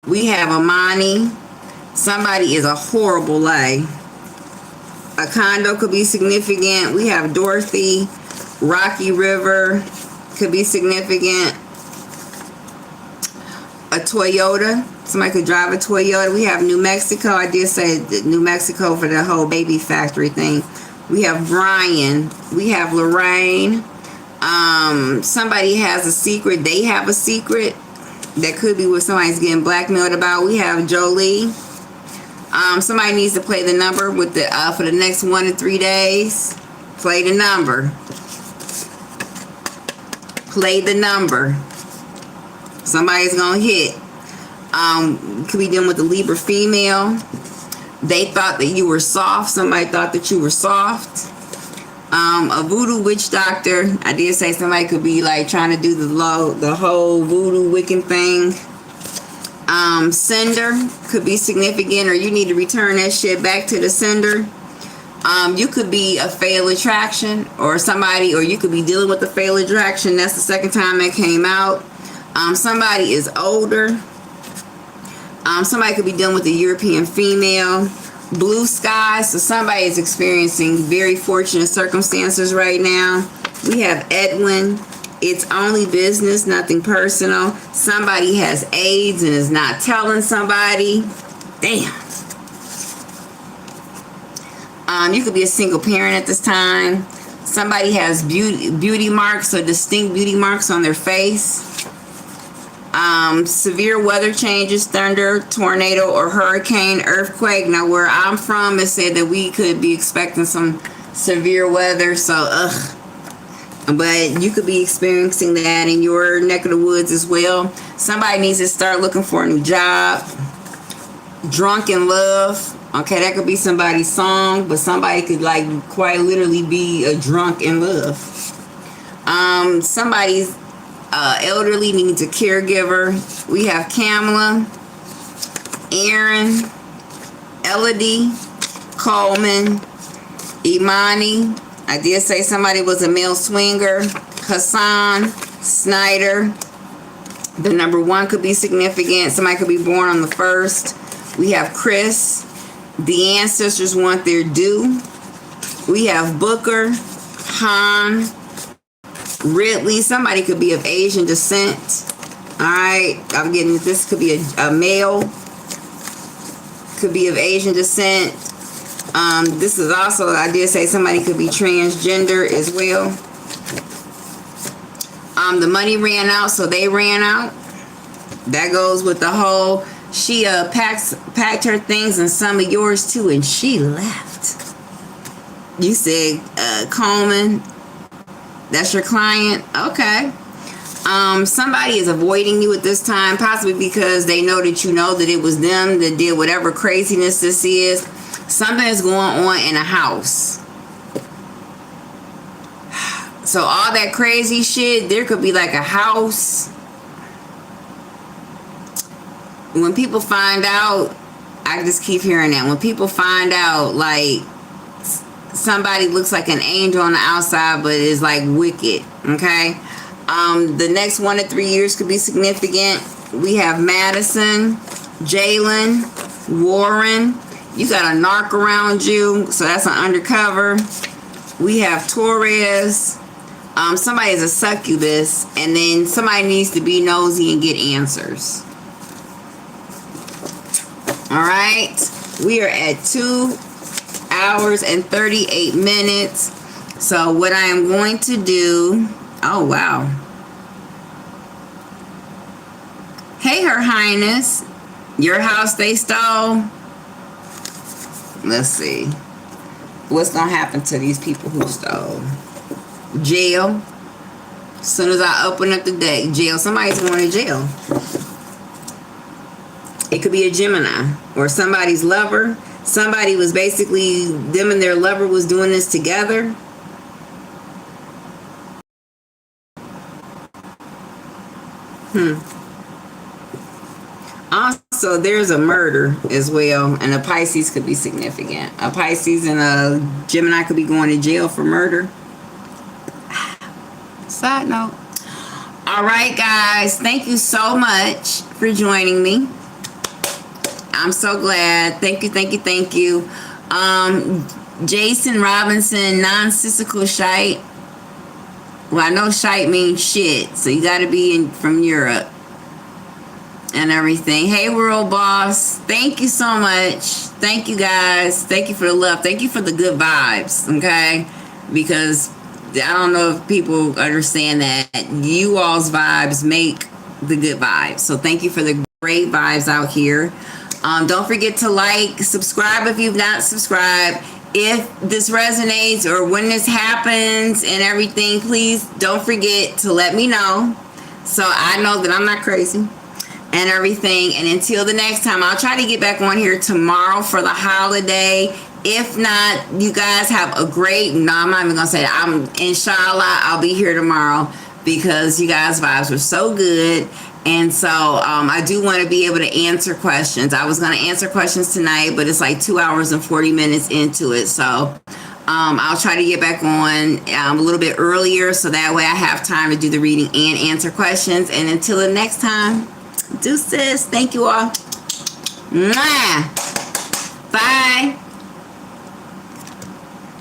We have Amani. Somebody is a horrible lie. A condo could be significant. We have Dorothy. Rocky River could be significant. A Toyota. Somebody could drive a Toyota. We have New Mexico. I did say New Mexico for the whole baby factory thing. We have Brian. We have Lorraine. Somebody has a secret. They have a secret. That could be what somebody's getting blackmailed about. We have Jolie. Somebody needs to play the number with the for the next 1 to 3 days. Play the number. Play the number. Somebody's gonna hit. Could be dealing with the Libra female. They thought that you were soft. Somebody thought that you were soft. A voodoo witch doctor. I did say somebody could be like trying to do the whole voodoo Wiccan thing. Sender could be significant, or you need to return that shit back to the sender. You could be a failed attraction, or somebody, or you could be dealing with a failed attraction. That's the second time that came out. Somebody is older. Somebody could be dealing with a European female. Blue skies, so somebody is experiencing very fortunate circumstances right now. We have Edwin. It's only business, nothing personal. Somebody has AIDS and is not telling somebody. Damn. You could be a single parent at this time. Somebody has beauty marks or distinct beauty marks on their face. Severe weather changes, thunder, tornado, or hurricane, earthquake. Now, where I'm from, it said that we could be expecting some severe weather. So, but you could be experiencing that in your neck of the woods as well. Somebody needs to start looking for a new job. Drunk in love. Okay, that could be somebody's song, but somebody could like quite literally be a drunk in love. Somebody's elderly needs a caregiver. We have Kamala, Aaron, Elodie, Coleman, Imani. I did say somebody was a male swinger. Hassan, Snyder. The number 1 could be significant. Somebody could be born on the 1st. We have Chris. The ancestors want their due. We have Booker, Han, Ridley. Somebody could be of Asian descent. Alright, I'm getting this could be a male. Could be of Asian descent. This is also, I did say somebody could be transgender as well. The money ran out, so they ran out. That goes with the whole, she packed her things and some of yours too, and she left. You said Coleman. That's your client? Okay. Somebody is avoiding you at this time, possibly because they know that it was them that did whatever craziness this is. Something is going on in a house. So all that crazy shit, there could be like a house. When people find out, I just keep hearing that. When people find out, like, somebody looks like an angel on the outside, but is like wicked, okay? The next 1 to 3 years could be significant. We have Madison, Jalen, Warren. You got a narc around you, so that's an undercover. We have Torres. Somebody is a succubus, and then somebody needs to be nosy and get answers. All right, we are at 2 hours and 38 minutes. So what I am going to do, oh wow. Hey, Her Highness, your house they stole. Let's see. What's gonna happen to these people who stole? Jail. As soon as I open up the deck, jail. Somebody's going to jail. It could be a Gemini or somebody's lover. Somebody was basically, them and their lover was doing this together. Also, there's a murder as well, and a Pisces could be significant. A Pisces and a Gemini could be going to jail for murder. Side note. All right, guys. Thank you so much for joining me. I'm so glad. Thank you, thank you, thank you. Jason Robinson, non-cyclical shite. Well, I know shite means shit, so you got to be from Europe and everything. Hey, world boss. Thank you so much. Thank you, guys. Thank you for the love. Thank you for the good vibes, okay? Because I don't know if people understand that you all's vibes make the good vibes. So thank you for the great vibes out here. Don't forget to like, subscribe if you've not subscribed. If this resonates or when this happens and everything, please don't forget to let me know so I know that I'm not crazy and everything. And until the next time, I'll try to get back on here tomorrow for the holiday. If not, you guys have a great, no, I'm not even gonna say that. Inshallah, I'll be here tomorrow because you guys' vibes were so good. And so I do want to be able to answer questions. I was going to answer questions tonight, but it's like 2 hours and 40 minutes into it. So I'll try to get back on a little bit earlier so that way I have time to do the reading and answer questions. And until the next time, deuces. Thank you all. Mwah. Bye.